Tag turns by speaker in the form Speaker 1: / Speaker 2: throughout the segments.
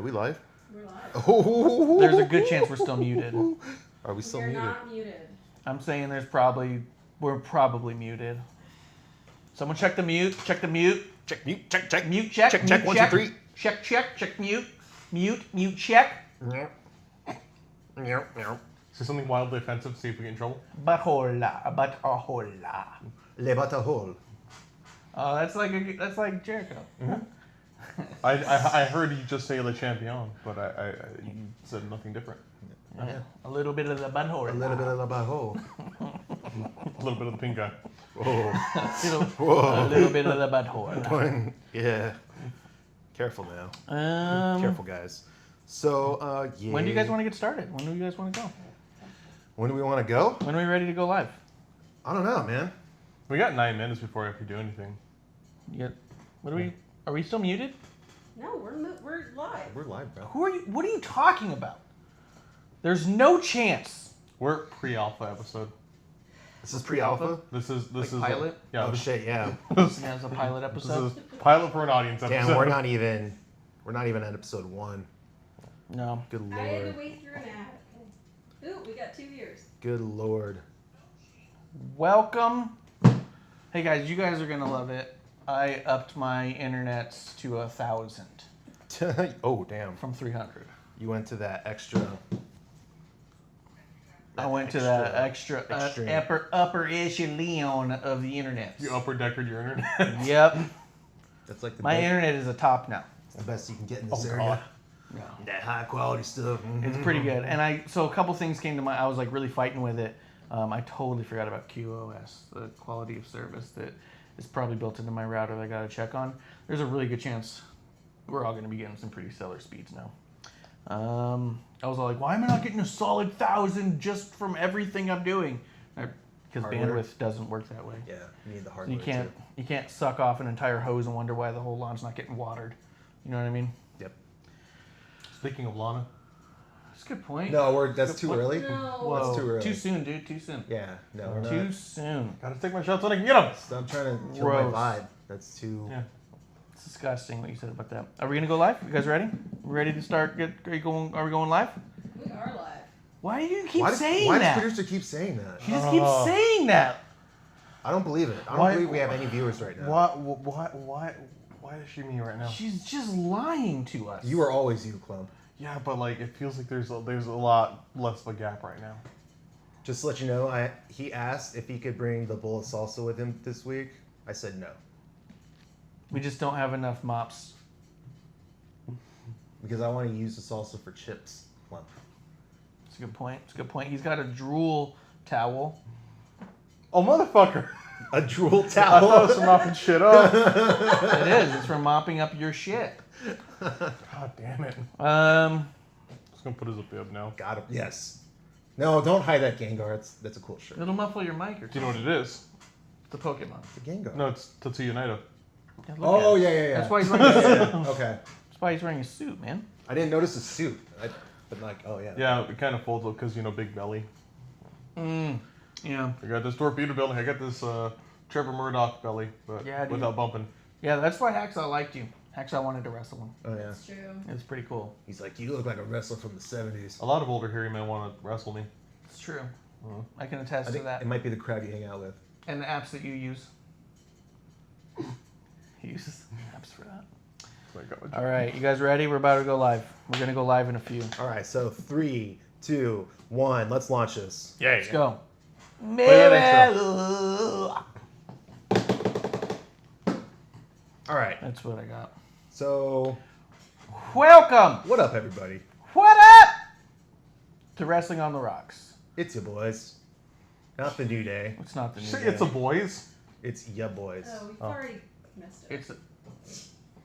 Speaker 1: Are we live?
Speaker 2: We're live.
Speaker 1: Oh.
Speaker 3: There's a good chance we're still muted.
Speaker 1: Are we still
Speaker 2: We're
Speaker 1: muted?
Speaker 2: not muted.
Speaker 3: I'm saying we're probably muted. Someone check the mute. Check the mute.
Speaker 1: Check mute. Check. Check.
Speaker 3: Mute check.
Speaker 1: Check.
Speaker 3: Mute
Speaker 1: Check. 1, 2, 3.
Speaker 3: Check. Check mute. Mute check.
Speaker 1: Meow. Meow. Meow.
Speaker 4: Say something wildly offensive, see if we get in trouble.
Speaker 3: Butthole.
Speaker 1: Le batahole.
Speaker 3: Oh, that's like Jericho.
Speaker 4: I heard you just say Le Champion, but you said nothing different.
Speaker 3: Yeah. A little bit of the butthole.
Speaker 1: A little bit of the batahole.
Speaker 4: A little bit of the pink guy.
Speaker 1: Whoa.
Speaker 3: A little bit of the butthole.
Speaker 1: Yeah. Careful now. Careful, guys. So, yeah.
Speaker 3: When do you guys want to get started? When do you guys want to go?
Speaker 1: When do we want to go?
Speaker 3: When are we ready to go live?
Speaker 1: I don't know, man.
Speaker 4: We got 9 minutes before I have to do anything.
Speaker 3: Are we still muted?
Speaker 2: No, we're live.
Speaker 1: We're live, bro.
Speaker 3: What are you talking about? There's no chance.
Speaker 4: We're pre-alpha episode.
Speaker 1: This is pre-alpha?
Speaker 4: This is
Speaker 3: pilot?
Speaker 4: Yeah.
Speaker 1: Oh, shit, yeah.
Speaker 3: Yeah, it's a pilot
Speaker 4: This
Speaker 3: episode.
Speaker 4: is pilot for an audience episode.
Speaker 1: Damn, we're not even at episode 1.
Speaker 3: No.
Speaker 1: Good
Speaker 2: I had
Speaker 1: lord.
Speaker 2: to wait through an ad. Ooh, we got 2 viewers.
Speaker 1: Good lord.
Speaker 3: Welcome. Hey guys, you guys are gonna love it. I upped my internets to 1,000
Speaker 1: Oh, damn.
Speaker 3: from 300.
Speaker 1: You went to that extra.
Speaker 3: I went to that extra upper echelon of the internet.
Speaker 4: You upper deckered your internet.
Speaker 3: Yep.
Speaker 1: That's like the
Speaker 3: My
Speaker 1: best,
Speaker 3: internet is a top now.
Speaker 1: the best you can get in this
Speaker 4: Oh,
Speaker 1: area.
Speaker 4: God.
Speaker 3: No.
Speaker 1: That high quality stuff.
Speaker 3: It's pretty good. And so a couple things came to mind. I was like really fighting with it. I totally forgot about QoS, the quality of service that is probably built into my router that I got to check on. There's a really good chance we're all going to be getting some pretty stellar speeds now. I was all like, why am I not getting a solid 1,000 just from everything I'm doing? Because
Speaker 1: Hardware.
Speaker 3: bandwidth doesn't work that way.
Speaker 1: Yeah, you need the
Speaker 3: So
Speaker 1: hardware.
Speaker 3: you can't suck off an entire hose and wonder why the whole lawn's not getting watered. You know what I mean?
Speaker 1: Yep.
Speaker 4: Speaking of Lana,
Speaker 3: That's a good point.
Speaker 1: No, that's too
Speaker 3: What?
Speaker 1: early.
Speaker 2: No.
Speaker 3: Whoa.
Speaker 1: That's too early.
Speaker 3: Too soon, dude. Too soon.
Speaker 1: Yeah, no, we're
Speaker 3: Too
Speaker 1: not.
Speaker 3: soon.
Speaker 4: gotta take my shots when I can get them.
Speaker 1: I'm trying to kill
Speaker 3: Gross.
Speaker 1: my vibe. That's too.
Speaker 4: Yeah.
Speaker 3: It's disgusting what you said about that. Are we gonna go live? You guys ready? We ready to start? Are we going live?
Speaker 2: We are live.
Speaker 3: Why do you keep
Speaker 1: Why
Speaker 3: saying
Speaker 1: does
Speaker 3: that?
Speaker 1: producer keep saying that?
Speaker 3: She just keeps saying that.
Speaker 1: I don't believe it. I don't
Speaker 4: Why-
Speaker 1: believe we have any viewers right now.
Speaker 4: Why is she me right now?
Speaker 3: She's just lying to us.
Speaker 1: You are always you, Clump.
Speaker 4: Yeah, but like it feels like there's a lot less of a gap right now.
Speaker 1: Just to let you know, he asked if he could bring the bowl of salsa with him this week. I said no.
Speaker 3: We just don't have enough mops.
Speaker 1: Because I want to use the salsa for chips, Clump.
Speaker 3: It's a good point. It's a good point. He's got a drool towel.
Speaker 4: Oh motherfucker!
Speaker 1: A drool
Speaker 4: I thought
Speaker 1: towel.
Speaker 4: I was mopping shit up.
Speaker 3: It is. It's for mopping up your shit.
Speaker 4: God damn it! Just gonna put his up now.
Speaker 1: Got him. Yes. No, don't hide that Gengar. That's a cool shirt.
Speaker 3: It'll muffle your mic or
Speaker 4: Do you know what it is?
Speaker 3: the Pokemon.
Speaker 1: The Gengar.
Speaker 4: No, it's Tetsuya Naito.
Speaker 3: Yeah, look
Speaker 1: Oh,
Speaker 3: at it.
Speaker 1: yeah.
Speaker 3: That's why he's wearing a suit.
Speaker 1: Yeah. Okay.
Speaker 3: That's why he's wearing a suit, man.
Speaker 1: I didn't notice the suit. But like, oh yeah.
Speaker 4: Yeah, it kind of folds up because big belly.
Speaker 3: Yeah.
Speaker 4: I got this torpedo belly. I got this Trevor Murdoch belly, but
Speaker 3: Yeah, dude.
Speaker 4: without bumping.
Speaker 3: Yeah, that's why Hacksaw liked you. Hacksaw wanted to wrestle him.
Speaker 1: Oh yeah.
Speaker 2: That's true.
Speaker 3: It was pretty cool.
Speaker 1: He's like, you look like a wrestler from the 70s.
Speaker 4: A lot of older hairy men want to wrestle me.
Speaker 3: It's true. I can attest
Speaker 1: I
Speaker 3: to
Speaker 1: think
Speaker 3: that.
Speaker 1: it might be the crowd you hang out with.
Speaker 3: And the apps that you use. He uses apps for that.
Speaker 4: So I got my
Speaker 3: All right, you guys ready? We're about to go live. We're going to go live in a few.
Speaker 1: All right, so 3, 2, 1. Let's launch this.
Speaker 4: Yeah,
Speaker 3: Let's go.
Speaker 4: that
Speaker 1: All right.
Speaker 3: That's what I got.
Speaker 1: So,
Speaker 3: Welcome.
Speaker 1: what up, everybody?
Speaker 3: What up? To Wrestling on the Rocks.
Speaker 1: It's your boys. Not the New Day.
Speaker 3: It's not the new
Speaker 4: Shit,
Speaker 3: day.
Speaker 4: it's a boys.
Speaker 1: It's ya boys.
Speaker 2: Oh, we've already missed it.
Speaker 3: It's a,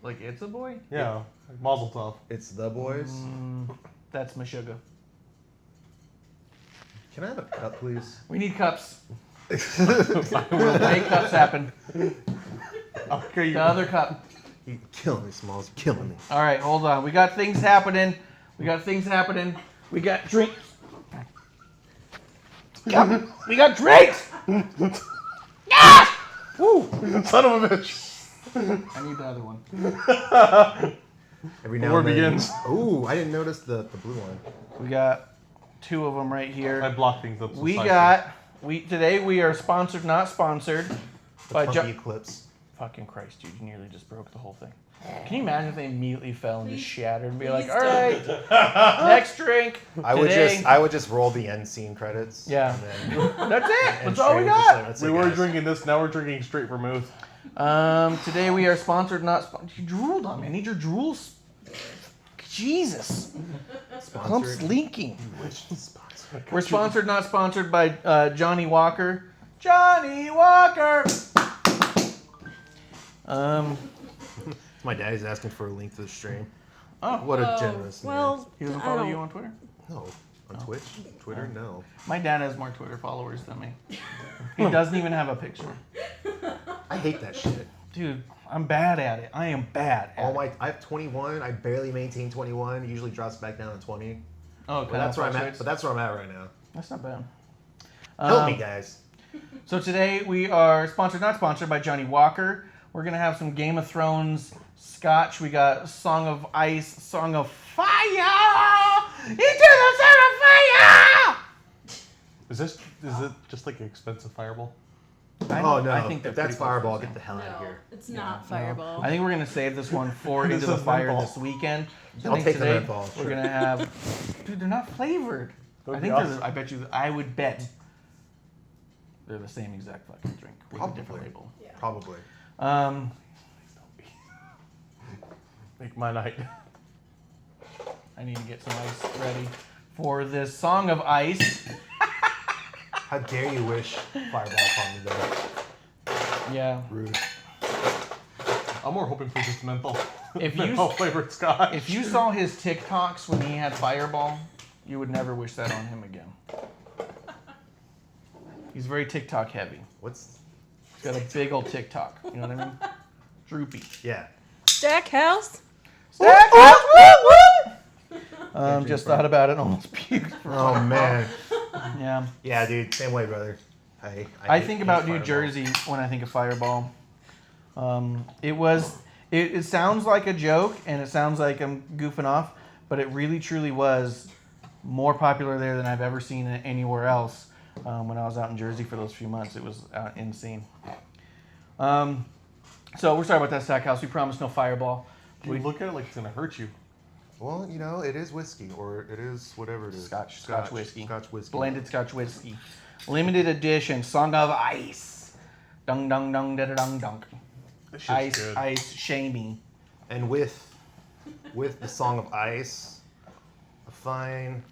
Speaker 3: like it's a boy?
Speaker 4: Yeah, like Mazel Tov.
Speaker 1: It's the boys.
Speaker 3: That's Meshuggah.
Speaker 1: Can I have a cup, please?
Speaker 3: We need cups. Make cups happen.
Speaker 4: Okay,
Speaker 3: The other cup.
Speaker 1: You're killing me, Smalls. You're killing me.
Speaker 3: All right, hold on. We got things happening. We got drinks. We got drinks.
Speaker 4: Woo! Son of a bitch.
Speaker 3: I need the other one.
Speaker 1: Every
Speaker 4: The
Speaker 1: now
Speaker 4: war
Speaker 1: and then.
Speaker 4: begins.
Speaker 1: Ooh, I didn't notice the blue one.
Speaker 3: We got 2 of them right
Speaker 4: I
Speaker 3: here.
Speaker 4: block things up. So
Speaker 3: Today we are sponsored, not sponsored,
Speaker 1: The
Speaker 3: by
Speaker 1: Punky Eclipse.
Speaker 3: Fucking Christ, dude! You nearly just broke the whole thing. Can you imagine if they immediately fell and just
Speaker 2: Please-
Speaker 3: shattered and be
Speaker 2: please
Speaker 3: like, "All right, next drink."
Speaker 1: I would
Speaker 3: Today-
Speaker 1: just roll the end scene credits.
Speaker 3: Yeah.
Speaker 1: And then
Speaker 3: That's it.
Speaker 1: end
Speaker 3: That's all we
Speaker 1: straight, just
Speaker 3: got.
Speaker 1: like, that's
Speaker 4: We
Speaker 1: it,
Speaker 4: were
Speaker 1: guys.
Speaker 4: drinking this. Now we're drinking straight vermouth.
Speaker 3: Today we are sponsored, not sponsored. You drooled on me. I need your drools. Jesus, clump's
Speaker 1: Sponsored.
Speaker 3: leaking. We're sponsored, not sponsored by Johnny Walker. Johnny Walker.
Speaker 1: My daddy's asking for a link to the stream.
Speaker 3: Oh,
Speaker 1: What a
Speaker 2: Oh,
Speaker 1: generous man.
Speaker 2: well,
Speaker 3: he doesn't
Speaker 2: I
Speaker 3: follow
Speaker 2: don't-
Speaker 3: you on Twitter?
Speaker 1: No. On Twitch? Twitter? No.
Speaker 3: My dad has more Twitter followers than me. He doesn't even have a picture.
Speaker 1: I hate that shit.
Speaker 3: Dude, I'm bad at it. I am bad at it.
Speaker 1: I have 21. I barely maintain 21. It usually drops back down to 20.
Speaker 3: Oh,
Speaker 1: But that's where I'm at. But that's where I'm at right now.
Speaker 3: That's not bad.
Speaker 1: Help me, guys.
Speaker 3: So today we are sponsored, not sponsored by Johnny Walker. We're gonna have some Game of Thrones scotch. We got Song of Ice, Song of Fire, into the Song of Fire.
Speaker 4: Is it just like an expensive fireball?
Speaker 1: Oh no!
Speaker 3: I think they're
Speaker 1: if that's
Speaker 3: pretty close
Speaker 1: Fireball,
Speaker 3: to the
Speaker 1: get the hell out of
Speaker 2: No,
Speaker 1: here.
Speaker 2: it's not
Speaker 3: No.
Speaker 2: Fireball.
Speaker 3: I think we're gonna save this one for
Speaker 4: This
Speaker 3: Into the
Speaker 4: is
Speaker 3: Fire
Speaker 4: menthol.
Speaker 3: this weekend. I
Speaker 1: I'll
Speaker 3: think
Speaker 1: take the
Speaker 3: today
Speaker 1: menthol,
Speaker 3: We're
Speaker 1: sure.
Speaker 3: gonna have, dude. They're not flavored.
Speaker 4: That would
Speaker 3: I
Speaker 4: be
Speaker 3: think
Speaker 4: awesome.
Speaker 3: I bet you. I would bet they're the same exact fucking drink with a different
Speaker 1: Probably.
Speaker 3: label.
Speaker 2: Yeah.
Speaker 1: Probably.
Speaker 4: Make my night.
Speaker 3: I need to get some ice ready for this Song of Ice.
Speaker 1: How dare you wish Fireball upon me, though?
Speaker 3: Yeah.
Speaker 1: Rude.
Speaker 4: I'm more hoping for just menthol.
Speaker 3: If you-
Speaker 4: menthol flavored scotch.
Speaker 3: If you saw his TikToks when he had Fireball, you would never wish that on him again. He's very TikTok heavy.
Speaker 1: What's?
Speaker 3: He's got a big old TikTok. You know what I mean? Droopy.
Speaker 1: Yeah.
Speaker 2: Stackhouse?
Speaker 3: Stack just thought about it and almost puked.
Speaker 1: Oh man.
Speaker 3: Yeah.
Speaker 1: Yeah, dude. Same way, brother. I
Speaker 3: I
Speaker 1: hate-
Speaker 3: think
Speaker 1: hate
Speaker 3: about New
Speaker 1: Fireball.
Speaker 3: Jersey when I think of Fireball. It sounds like a joke and it sounds like I'm goofing off, but it really truly was more popular there than I've ever seen it anywhere else. When I was out in Jersey for those few months, it was insane. So we're sorry about that, Stackhouse. We promised no Fireball.
Speaker 4: You look at it like it's gonna hurt you.
Speaker 1: Well, you know, it is whiskey, or it is whatever it is.
Speaker 3: Scotch whiskey.
Speaker 1: Scotch whiskey.
Speaker 3: Blended Scotch whiskey. Limited edition. Song of Ice. Dung dung dung da da dung dung.
Speaker 4: This shit's
Speaker 3: Ice,
Speaker 4: good.
Speaker 3: ice, shamey.
Speaker 1: And with the Song of Ice, a fine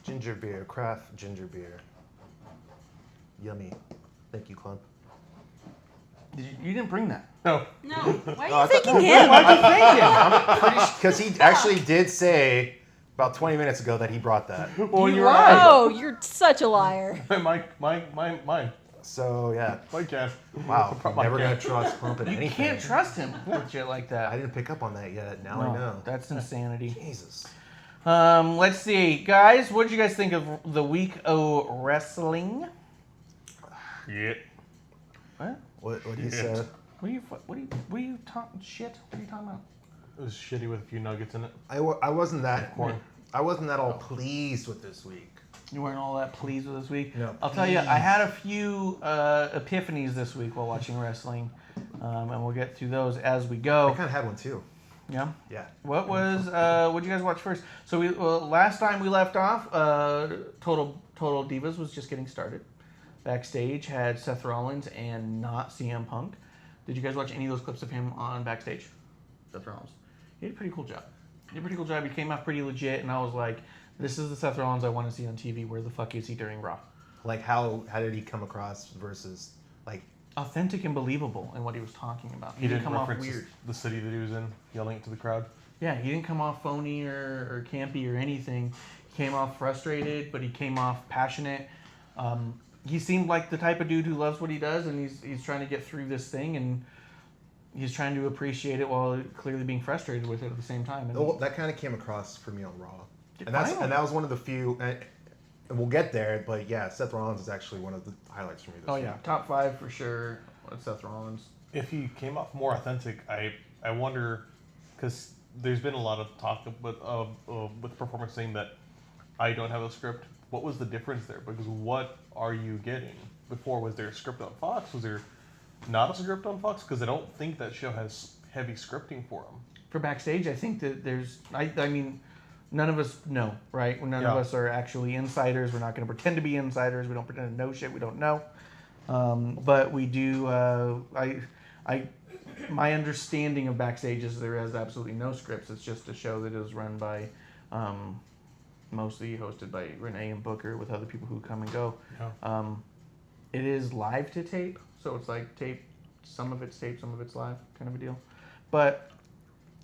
Speaker 1: ginger beer, craft ginger beer. Yummy. Thank you, Clump.
Speaker 3: You didn't bring that.
Speaker 4: No.
Speaker 2: No. Why
Speaker 1: No,
Speaker 2: are
Speaker 1: I
Speaker 2: you
Speaker 1: thought-
Speaker 2: thinking him?
Speaker 3: Why'd you thank him?
Speaker 1: Because he actually did say about 20 minutes ago that he brought that.
Speaker 4: Well,
Speaker 3: You
Speaker 4: you're
Speaker 3: lied.
Speaker 4: right.
Speaker 2: Oh, you're such a liar.
Speaker 4: Mine.
Speaker 1: So yeah.
Speaker 4: My cat.
Speaker 1: Wow. I'm
Speaker 4: My
Speaker 1: never gonna
Speaker 4: cat.
Speaker 1: trust Clump in
Speaker 3: You
Speaker 1: anything.
Speaker 3: can't trust him with shit like
Speaker 1: I
Speaker 3: that.
Speaker 1: didn't pick up on that yet. Now
Speaker 3: No,
Speaker 1: I know.
Speaker 3: that's insanity.
Speaker 1: Jesus.
Speaker 3: Let's see, guys. What did you guys think of the week of wrestling?
Speaker 4: Yeah.
Speaker 3: What?
Speaker 1: What he
Speaker 4: Yeah.
Speaker 1: said.
Speaker 3: What are you talking shit? What are you talking about?
Speaker 4: It was shitty with a few nuggets in it.
Speaker 1: I wasn't that.
Speaker 4: Corn.
Speaker 1: I wasn't that all pleased with this week.
Speaker 3: You weren't all that pleased with this week.
Speaker 1: No,
Speaker 3: I'll tell you, I
Speaker 1: please.
Speaker 3: had a few epiphanies this week while watching wrestling, and we'll get through those as we
Speaker 1: I
Speaker 3: go.
Speaker 1: kind of had one too.
Speaker 3: Yeah.
Speaker 1: Yeah.
Speaker 3: What did you guys watch first? So last time we left off, Total Divas was just getting started. Backstage had Seth Rollins and not CM Punk. Did you guys watch any of those clips of him on backstage? Seth Rollins. He did a pretty cool job. He came out pretty legit, and I was like, this is the Seth Rollins I want to see on TV. Where the fuck is he during Raw?
Speaker 1: Like how did he come across versus like
Speaker 3: Authentic and believable in what he was talking about.
Speaker 4: He didn't
Speaker 3: come off
Speaker 4: reference
Speaker 3: weird.
Speaker 4: the city that he was in, yelling it to the crowd.
Speaker 3: Yeah, he didn't come off phony or campy or anything. He came off frustrated, but he came off passionate. He seemed like the type of dude who loves what he does, and he's trying to get through this thing, and he's trying to appreciate it while clearly being frustrated with it at the same time. And
Speaker 1: well, that kind of came across for me on Raw, and
Speaker 3: Finally.
Speaker 1: that was one of the few. And we'll get there, but yeah, Seth Rollins is actually one of the highlights for me. This
Speaker 3: oh
Speaker 1: week.
Speaker 3: yeah, top 5 for sure. Seth Rollins.
Speaker 4: If he came off more authentic, I wonder, because there's been a lot of talk with performers saying that I don't have a script. What was the difference there? Because what are you getting? Before, was there a script on Fox? Was there not a script on Fox? Because I don't think that show has heavy scripting for them.
Speaker 3: For Backstage, I think that there's. I mean, none of us know, right? None of us are actually insiders. We're not going to pretend to be insiders. We don't pretend to know shit we don't know. But we do. My understanding of Backstage is there is absolutely no scripts. It's just a show that is run by, mostly hosted by Renee and Booker with other people who come and go.
Speaker 4: Yeah.
Speaker 3: It is live to tape, so it's like tape. Some of it's tape, some of it's live, kind of a deal. But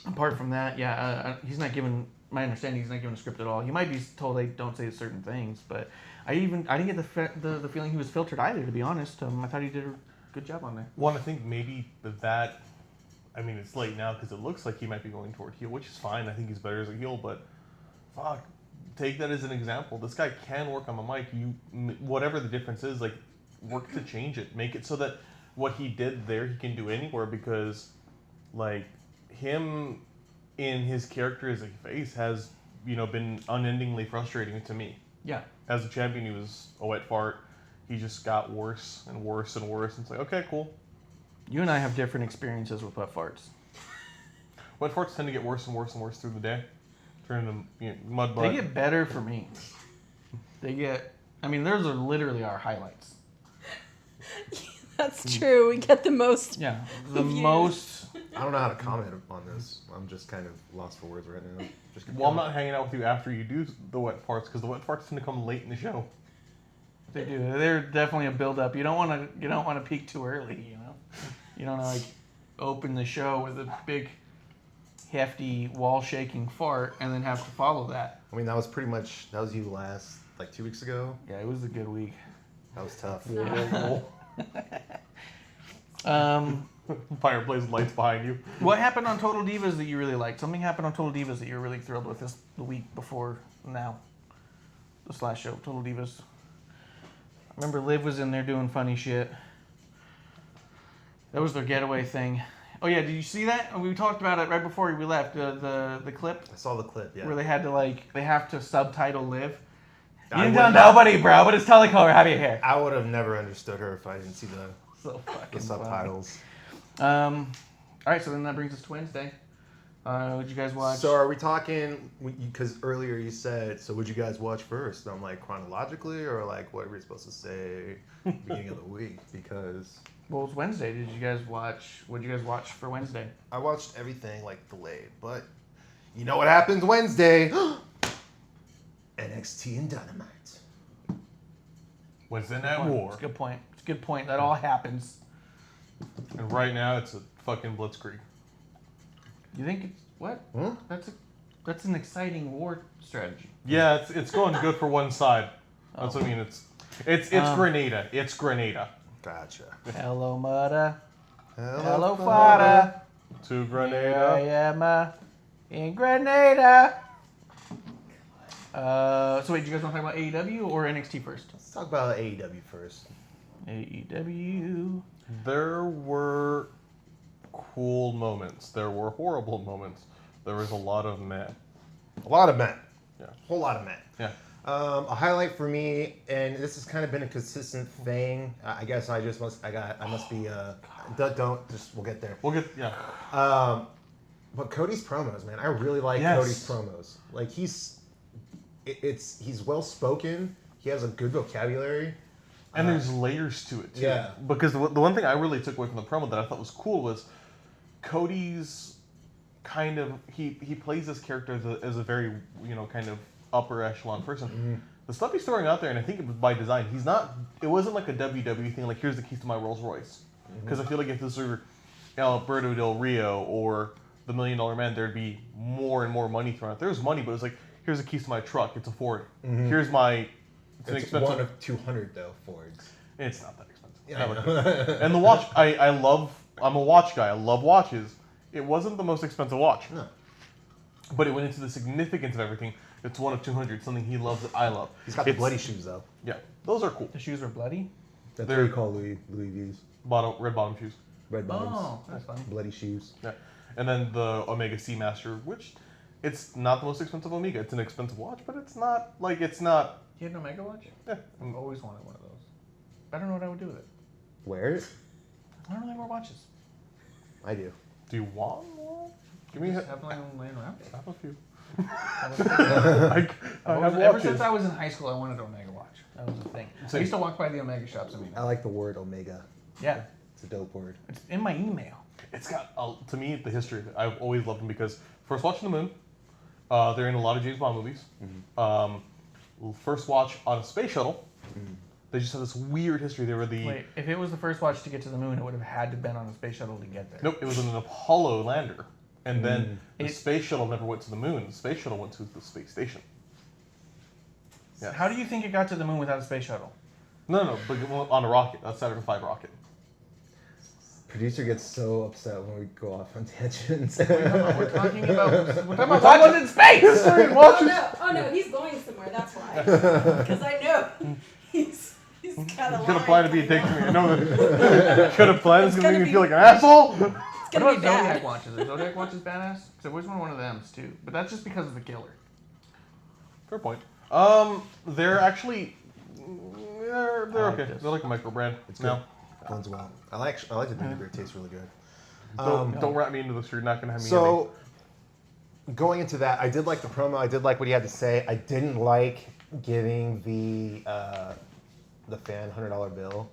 Speaker 3: apart from that, he's not given. My understanding, he's not given a script at all. He might be told, "Hey, don't say certain things," but I didn't get the feeling he was filtered either. To be honest, I thought he did a good job on there.
Speaker 4: One, I think maybe that. I mean, it's late now because it looks like he might be going toward heel, which is fine. I think he's better as a heel, but fuck, take that as an example. This guy can work on the mic. Whatever the difference is, like, work to change it. Make it so that what he did there, he can do anywhere, because, like, him in his character as a face has, been unendingly frustrating to me.
Speaker 3: Yeah.
Speaker 4: As a champion, he was a wet fart. He just got worse and worse and worse. And it's like, okay, cool.
Speaker 3: You and I have different experiences with wet farts.
Speaker 4: Wet farts tend to get worse and worse and worse through the day. Turn into mud butt.
Speaker 3: They get better for me. Those are literally our highlights.
Speaker 2: That's true. We get the most.
Speaker 3: Yeah. The
Speaker 2: views.
Speaker 3: most.
Speaker 1: I don't know how to comment on this. I'm just kind of lost for words right now. Just
Speaker 4: Well, I'm not hanging out with you after you do the wet farts, because the wet farts tend to come late in the show.
Speaker 3: They do. They're definitely a build up. You don't want to peak too early, You don't want to open the show with a big hefty wall shaking fart and then have to follow that.
Speaker 1: I mean, that was you last, like 2 weeks ago.
Speaker 3: Yeah, it was a good week.
Speaker 1: That was tough.
Speaker 4: Fireplace lights behind you.
Speaker 3: What happened on Total Divas that you really liked? Something happened on Total Divas that you were really thrilled with the week before now. This last show, Total Divas. I remember Liv was in there doing funny shit. That was their getaway thing. Oh yeah, did you see that? We talked about it right before we left. The clip
Speaker 1: I saw the clip, yeah.
Speaker 3: where they have to subtitle Liv. You
Speaker 1: I
Speaker 3: didn't tell
Speaker 1: would-
Speaker 3: nobody, bro, but it's Telecolor. Have you here?
Speaker 1: I would have never understood her if I didn't see the
Speaker 3: So fucking
Speaker 1: subtitles.
Speaker 3: All right, so then that brings us to Wednesday. Would you guys watch?
Speaker 1: So are we talking, because earlier you said, so would you guys watch first? I'm like, chronologically, or like what are we supposed to say beginning of the week? Because
Speaker 3: Well, it's Wednesday. What did you guys watch for Wednesday?
Speaker 1: I watched everything like delayed, but you know what happens Wednesday? NXT and Dynamite.
Speaker 4: Wednesday Night War.
Speaker 3: It's a good point. It's a good point. That all happens.
Speaker 4: And right now, it's a fucking blitzkrieg.
Speaker 3: You think it's what?
Speaker 1: Hmm?
Speaker 3: That's an exciting war strategy.
Speaker 4: Yeah, it's going good for one side. That's what I mean. It's Grenada. It's Grenada.
Speaker 1: Gotcha.
Speaker 3: Hello, mudda. Hello,
Speaker 1: Fada.
Speaker 3: fada.
Speaker 4: To
Speaker 3: Here I
Speaker 4: Grenada.
Speaker 3: am in Grenada. So wait, do you guys want to talk about AEW or NXT first?
Speaker 1: Let's talk about AEW first.
Speaker 3: AEW.
Speaker 4: There were cool moments. There were horrible moments. There was a lot of meh.
Speaker 1: A lot of men.
Speaker 4: Yeah.
Speaker 1: Whole lot of men.
Speaker 4: Yeah.
Speaker 1: A highlight for me, and this has kind of been a consistent thing. I guess I must be. We'll get there.
Speaker 4: We'll get, yeah.
Speaker 1: But Cody's promos, man, I really like
Speaker 4: Yes.
Speaker 1: Cody's promos. Like he's well spoken. He has a good vocabulary.
Speaker 4: And there's layers to it, too.
Speaker 1: Yeah.
Speaker 4: Because the one thing I really took away from the promo that I thought was cool was Cody's kind of, he plays this character as a very, kind of upper echelon person.
Speaker 1: Mm-hmm.
Speaker 4: The stuff he's throwing out there, and I think it was by design, it wasn't like a WWE thing, like here's the keys to my Rolls Royce. Because I feel like if this were Alberto Del Rio or the $1 Million Man, there'd be more and more money thrown out. There was money, but it was like, here's the keys to my truck, it's a Ford. Here's my... It's an
Speaker 1: It's
Speaker 4: expensive...
Speaker 1: one of 200 though Fords.
Speaker 4: It's not that expensive.
Speaker 1: Yeah, I know.
Speaker 4: And the watch, I'm a watch guy. I love watches. It wasn't the most expensive watch.
Speaker 1: No.
Speaker 4: But it went into the significance of everything. It's one of 200, something he loves that I love.
Speaker 1: He's got the bloody shoes though.
Speaker 4: Yeah, those are cool.
Speaker 3: The shoes were bloody.
Speaker 1: That's
Speaker 4: They're-
Speaker 1: what we call Louis V's.
Speaker 4: Red bottom shoes.
Speaker 1: Red bottoms.
Speaker 3: Oh, that's funny.
Speaker 1: Bloody shoes.
Speaker 4: Yeah. And then the Omega Seamaster, which it's not the most expensive Omega. It's an expensive watch, but it's not like it's not.
Speaker 3: You had an Omega watch?
Speaker 4: Yeah,
Speaker 3: I've always wanted one of those. I don't know what I would do with it.
Speaker 1: Wear it?
Speaker 3: I don't really wear watches.
Speaker 1: I do.
Speaker 4: Do you want one? Give me.
Speaker 3: Just have one laying around.
Speaker 4: I have a few.
Speaker 3: I
Speaker 4: have
Speaker 3: ever
Speaker 4: watches.
Speaker 3: since I was in high school, I wanted an Omega watch. That was the thing. I used to walk by the Omega shops.
Speaker 1: I like the word Omega.
Speaker 3: Yeah,
Speaker 1: It's a dope word.
Speaker 3: it's in my email.
Speaker 4: It's got to me the history of it. I've always loved them because first watch on the moon. They're in a lot of James Bond movies. First watch on a space shuttle. They just have this weird history. They were the
Speaker 3: Wait, if it was the first watch to get to the moon, it would have had to been on a space shuttle to get there.
Speaker 4: nope. It was an Apollo lander, and then the
Speaker 3: It-
Speaker 4: space shuttle never went to the moon. The space shuttle went to the space station. Yeah.
Speaker 3: How do you think it got to the moon without a space shuttle?
Speaker 4: No, but on a rocket. That's Saturn V rocket.
Speaker 1: Producer gets so upset when we go off on tangents.
Speaker 3: We're talking about watches in space.
Speaker 2: Oh no, he's going somewhere. That's why. Because I know he's got a
Speaker 4: Could
Speaker 2: line
Speaker 4: apply to be a dick
Speaker 2: coming
Speaker 4: to me.
Speaker 2: up.
Speaker 4: I know that. Could apply. It's gonna
Speaker 2: gonna
Speaker 4: make me
Speaker 2: be-
Speaker 4: feel like an asshole.
Speaker 2: It's
Speaker 3: What
Speaker 2: gonna
Speaker 3: about
Speaker 2: be bad.
Speaker 3: Zodiac watches? Are Zodiac watches badass? Because I always wanted one of them too, but that's just because of the killer.
Speaker 4: Fair point. They're actually they're
Speaker 3: like
Speaker 4: okay.
Speaker 3: this.
Speaker 4: They're like a micro brand.
Speaker 1: It's
Speaker 4: No.
Speaker 1: good. Blends well. I like the ginger beer. It tastes really good.
Speaker 4: Don't wrap me into this. You're not gonna have me.
Speaker 1: So, going into that, I did like the promo. I did like what he had to say. I didn't like giving the fan $100 bill.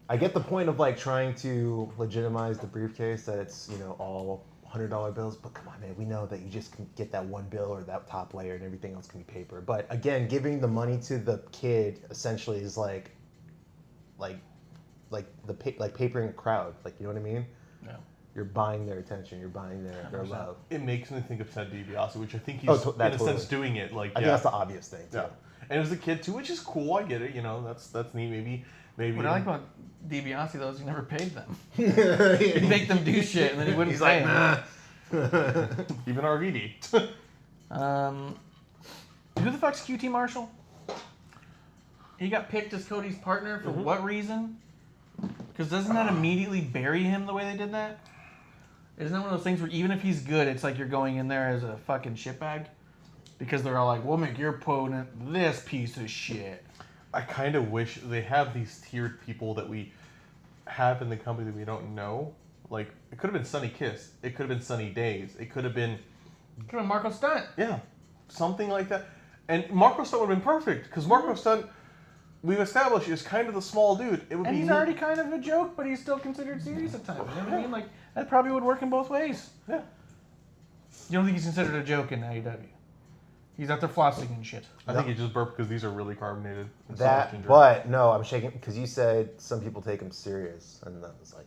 Speaker 1: I get the point of like trying to legitimize the briefcase that it's all $100 bills, but come on, man, we know that you just can get that one bill or that top layer, and everything else can be paper. But again, giving the money to the kid essentially is like papering a crowd. Like, you know what I mean?
Speaker 3: No.
Speaker 1: You're buying their attention. You're buying their love.
Speaker 4: It makes me think of Ted DiBiase, which I think he's
Speaker 1: Oh,
Speaker 4: in a sense doing it. Like,
Speaker 1: I think that's the obvious thing. Too.
Speaker 4: yeah. And it was a kid too, which is cool. I get it. That's neat. Maybe.
Speaker 3: What I like about DiBiase though is he never paid them. He'd make them do shit and then he wouldn't
Speaker 1: He's
Speaker 3: pay
Speaker 1: like,
Speaker 3: them.
Speaker 1: nah.
Speaker 4: even RVD.
Speaker 3: Who the fuck's QT Marshall? He got picked as Cody's partner for what reason? Because doesn't that immediately bury him the way they did that? Isn't that one of those things where even if he's good, it's like you're going in there as a fucking shitbag? Because they're all like, we'll make your opponent this piece of shit.
Speaker 4: I kind of wish they have these tiered people that we have in the company that we don't know. Like, it could have been Sunny Kiss. It could have been Sunny Days. It could have been,
Speaker 3: Come on, Marco Stunt.
Speaker 4: yeah, something like that. And Marco Stunt would have been perfect because Marco Stunt, we've established, is kind of the small dude. It would
Speaker 3: And
Speaker 4: be
Speaker 3: he's
Speaker 4: neat.
Speaker 3: already kind of a joke, but he's still considered serious at times. You know what I mean? Like, that probably would work in both ways.
Speaker 4: Yeah.
Speaker 3: You don't think he's considered a joke in AEW? He's out there flossing and shit.
Speaker 4: I think he just burped because these are really carbonated. And so much
Speaker 1: That,
Speaker 4: ginger.
Speaker 1: but no, I'm shaking because you said some people take him serious, and that was like,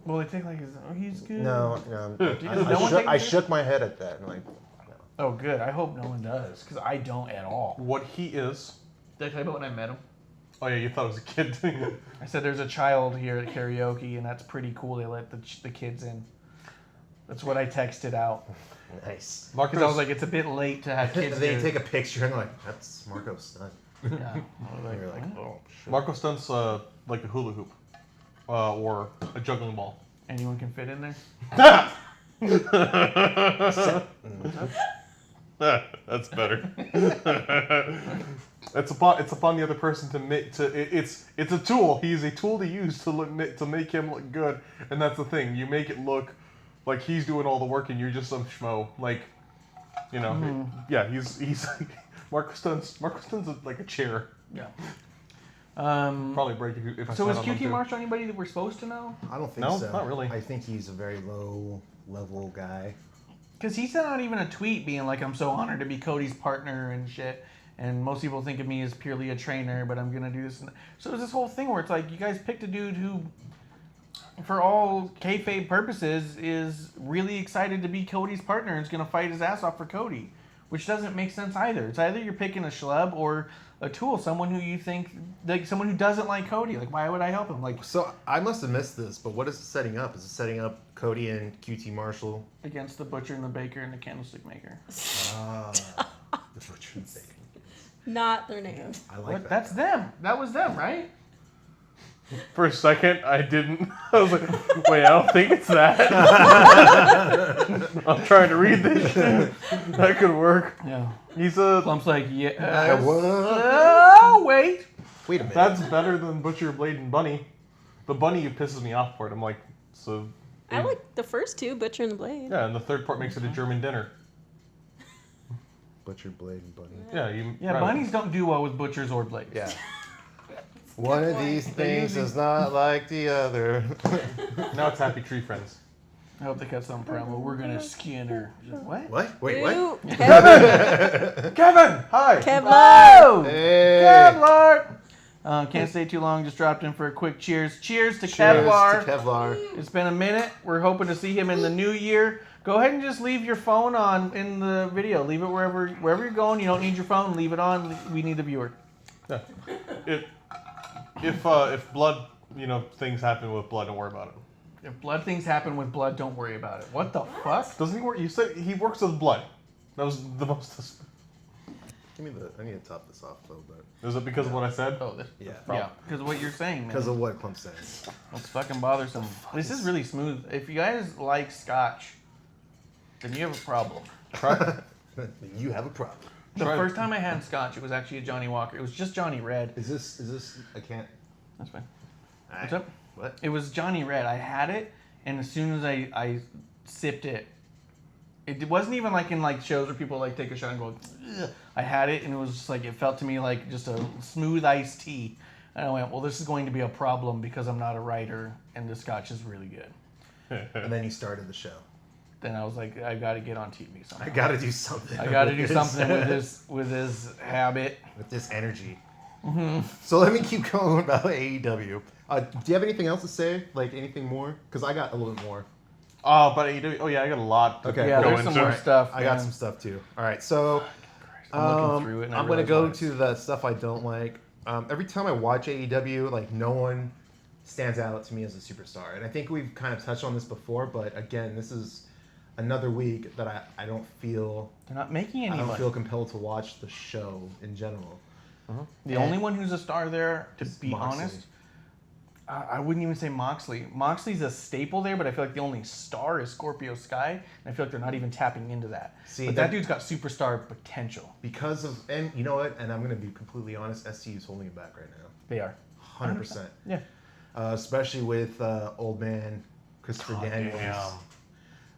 Speaker 3: Well, they think like, he's good.
Speaker 1: no.
Speaker 3: Does no one take him
Speaker 1: I
Speaker 3: serious?
Speaker 1: shook my head at that, and like, no.
Speaker 3: Oh, good. I hope no one does, because I don't at all.
Speaker 4: What he is.
Speaker 3: Did I tell you about when I met him?
Speaker 4: Oh yeah, you thought it was a kid thing.
Speaker 3: I said there's a child here at karaoke, and that's pretty cool. They let the kids in. That's what I texted out.
Speaker 1: Nice.
Speaker 3: Because I was like, it's a bit late to have kids
Speaker 1: And then you
Speaker 3: here.
Speaker 1: take a picture, and like, that's Marco Stunt.
Speaker 3: Yeah. I was
Speaker 1: And you're like,
Speaker 3: "What?"
Speaker 1: oh shit.
Speaker 4: Marco Stunt's like a hula hoop, or a juggling ball.
Speaker 3: Anyone can fit in there?
Speaker 4: That's better. It's upon the other person to make it's a tool. He's a tool to use to make him look good, and that's the thing. You make it look like he's doing all the work, and you're just some schmo. Like, yeah, he's like Marco Stunt's like a chair.
Speaker 3: Yeah.
Speaker 4: Probably break if I
Speaker 3: So
Speaker 4: sat
Speaker 3: is
Speaker 4: on them
Speaker 3: QT
Speaker 4: too.
Speaker 3: Marshall anybody that we're supposed to know?
Speaker 1: I don't think
Speaker 4: No,
Speaker 1: so.
Speaker 4: not really.
Speaker 1: I think he's a very low level guy.
Speaker 3: Because he sent out even a tweet being like, I'm so honored to be Cody's partner and shit. And most people think of me as purely a trainer, but I'm going to do this. And so there's this whole thing where it's like, you guys picked a dude who, for all kayfabe purposes, is really excited to be Cody's partner and is going to fight his ass off for Cody. Which doesn't make sense either. It's either you're picking a schlub or a tool, someone who you think, like someone who doesn't like Cody. Like, why would I help him? Like,
Speaker 1: So I must have missed this, but what is it setting up? Is it setting up Cody and QT Marshall?
Speaker 3: against the butcher and the baker and the candlestick maker.
Speaker 1: The butcher and bacon.
Speaker 2: Not their names.
Speaker 1: I like
Speaker 3: What?
Speaker 1: that.
Speaker 3: That's them. That was them, right?
Speaker 4: For a second, I didn't. I was like, wait, I don't think it's that. I'm trying to read this shit. That could work.
Speaker 3: Yeah.
Speaker 4: He's a.
Speaker 3: Plump's like, yeah.
Speaker 1: What?
Speaker 3: Oh, wait.
Speaker 1: Wait a minute.
Speaker 4: That's better than Butcher, Blade, and Bunny. The Bunny pisses me off for it. I'm like, so.
Speaker 2: I like the first two, Butcher and the Blade.
Speaker 4: Yeah, and the third part makes it a German dinner.
Speaker 1: Butcher, Blade, and Bunny.
Speaker 4: Yeah, you.
Speaker 3: Yeah,
Speaker 4: right.
Speaker 3: bunnies don't do well with butchers or blades.
Speaker 1: Yeah. One of these things is not like the other.
Speaker 4: Now it's Happy Tree Friends.
Speaker 3: I hope they cut some promo. We're gonna skin her. What?
Speaker 1: What? Wait, what?
Speaker 2: Ooh, Kevin.
Speaker 4: Kevin, hi.
Speaker 3: Hello!
Speaker 1: Hey.
Speaker 3: Kevlar! Can't stay too long. Just dropped in for a quick cheers. Cheers to
Speaker 1: Cheers
Speaker 3: Kevlar.
Speaker 1: to Kevlar.
Speaker 3: It's been a minute. We're hoping to see him in the new year. Go ahead and just leave your phone on in the video. Leave it wherever you're going. You don't need your phone. Leave it on. We need the viewer.
Speaker 4: Yeah. If blood, things happen with blood, don't worry about it.
Speaker 3: If blood things happen with blood, don't worry about it. What the fuck?
Speaker 4: Doesn't he work? You said he works with blood. That was the most.
Speaker 1: Give me I need to top this off a little bit.
Speaker 4: Is it because of what I said?
Speaker 3: Oh, this.
Speaker 1: Yeah.
Speaker 3: Yeah, because of what you're saying, man.
Speaker 1: Because of what Clump says.
Speaker 3: It's fucking bothersome. This is really smooth. If you guys like scotch, then you have a problem.
Speaker 1: You have a problem.
Speaker 3: The
Speaker 4: Try it.
Speaker 3: first time I had scotch, it was actually a Johnny Walker. It was just Johnny Red.
Speaker 1: Is this? I can't.
Speaker 3: That's fine.
Speaker 1: Alright.
Speaker 3: What's up?
Speaker 1: What?
Speaker 3: It was Johnny Red. I had it, and as soon as I sipped it, it wasn't even like in like shows where people like take a shot and go, ugh. I had it, and it was just like, it felt to me like just a smooth iced tea. And I went, well, this is going to be a problem because I'm not a writer, and the scotch is really good.
Speaker 1: And then you started the show.
Speaker 3: Then I was like, I got to get on TV somehow.
Speaker 1: I got to do something.
Speaker 3: I got to do
Speaker 1: this.
Speaker 3: something with his habit.
Speaker 1: With this energy. So let me keep going about AEW. Do you have anything else to say? Like anything more? Because I got a little bit more.
Speaker 4: But AEW. Oh yeah, I got a lot. To
Speaker 1: Okay.
Speaker 3: Yeah,
Speaker 4: go
Speaker 3: there's some
Speaker 4: into.
Speaker 3: more stuff.
Speaker 1: I got
Speaker 3: man.
Speaker 1: some stuff too. All right, so
Speaker 3: I'm looking through it and I
Speaker 1: I'm gonna
Speaker 3: realize
Speaker 1: go
Speaker 3: why it's-
Speaker 1: to the stuff I don't like. Every time I watch AEW, like no one stands out to me as a superstar, and I think we've kind of touched on this before. But again, this is another week that I don't feel
Speaker 3: They're not making any
Speaker 1: I don't
Speaker 3: money.
Speaker 1: feel compelled to watch the show in general.
Speaker 3: The only one who's a star there, to be
Speaker 1: Moxley.
Speaker 3: honest, I wouldn't even say Moxley. Moxley's a staple there, but I feel like the only star is Scorpio Sky, and I feel like they're not even tapping into that.
Speaker 1: See,
Speaker 3: but that dude's got superstar potential.
Speaker 1: Because of, and you know what? And I'm gonna be completely honest. SCU is holding him back right now.
Speaker 3: They are.
Speaker 1: 100%.
Speaker 3: Yeah.
Speaker 1: Especially with old man Christopher Daniels.
Speaker 4: Damn.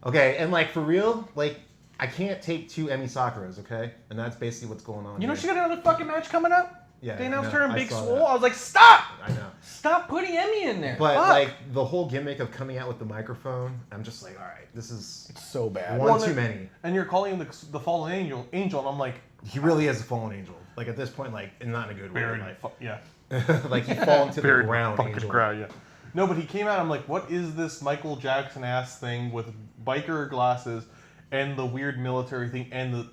Speaker 1: Okay, and like for real, like I can't take two Emmy Sakuras, okay? And that's basically what's going on.
Speaker 3: You know
Speaker 1: here.
Speaker 3: she got another fucking match coming up?
Speaker 1: Yeah,
Speaker 3: They
Speaker 1: I
Speaker 3: announced
Speaker 1: know.
Speaker 3: her in
Speaker 1: I
Speaker 3: Big
Speaker 1: saw
Speaker 3: Swole.
Speaker 1: that.
Speaker 3: I was like, stop!
Speaker 1: I know.
Speaker 3: Stop putting Emmy in there.
Speaker 1: But
Speaker 3: Fuck.
Speaker 1: like the whole gimmick of coming out with the microphone, I'm just like, all right, this is
Speaker 3: It's so bad.
Speaker 1: one
Speaker 4: Well,
Speaker 1: too
Speaker 4: then-
Speaker 1: many.
Speaker 4: And you're calling him the fallen angel, and I'm like,
Speaker 1: He really is a fallen angel. Like at this point, like and not in a good way.
Speaker 4: buried.
Speaker 1: Like,
Speaker 4: Yeah.
Speaker 1: like he fallen to the
Speaker 4: Buried
Speaker 1: ground.
Speaker 4: fucking
Speaker 1: Angel.
Speaker 4: ground, yeah. No, but he came out. I'm like, what is this Michael Jackson ass thing with biker glasses and the weird military thing and the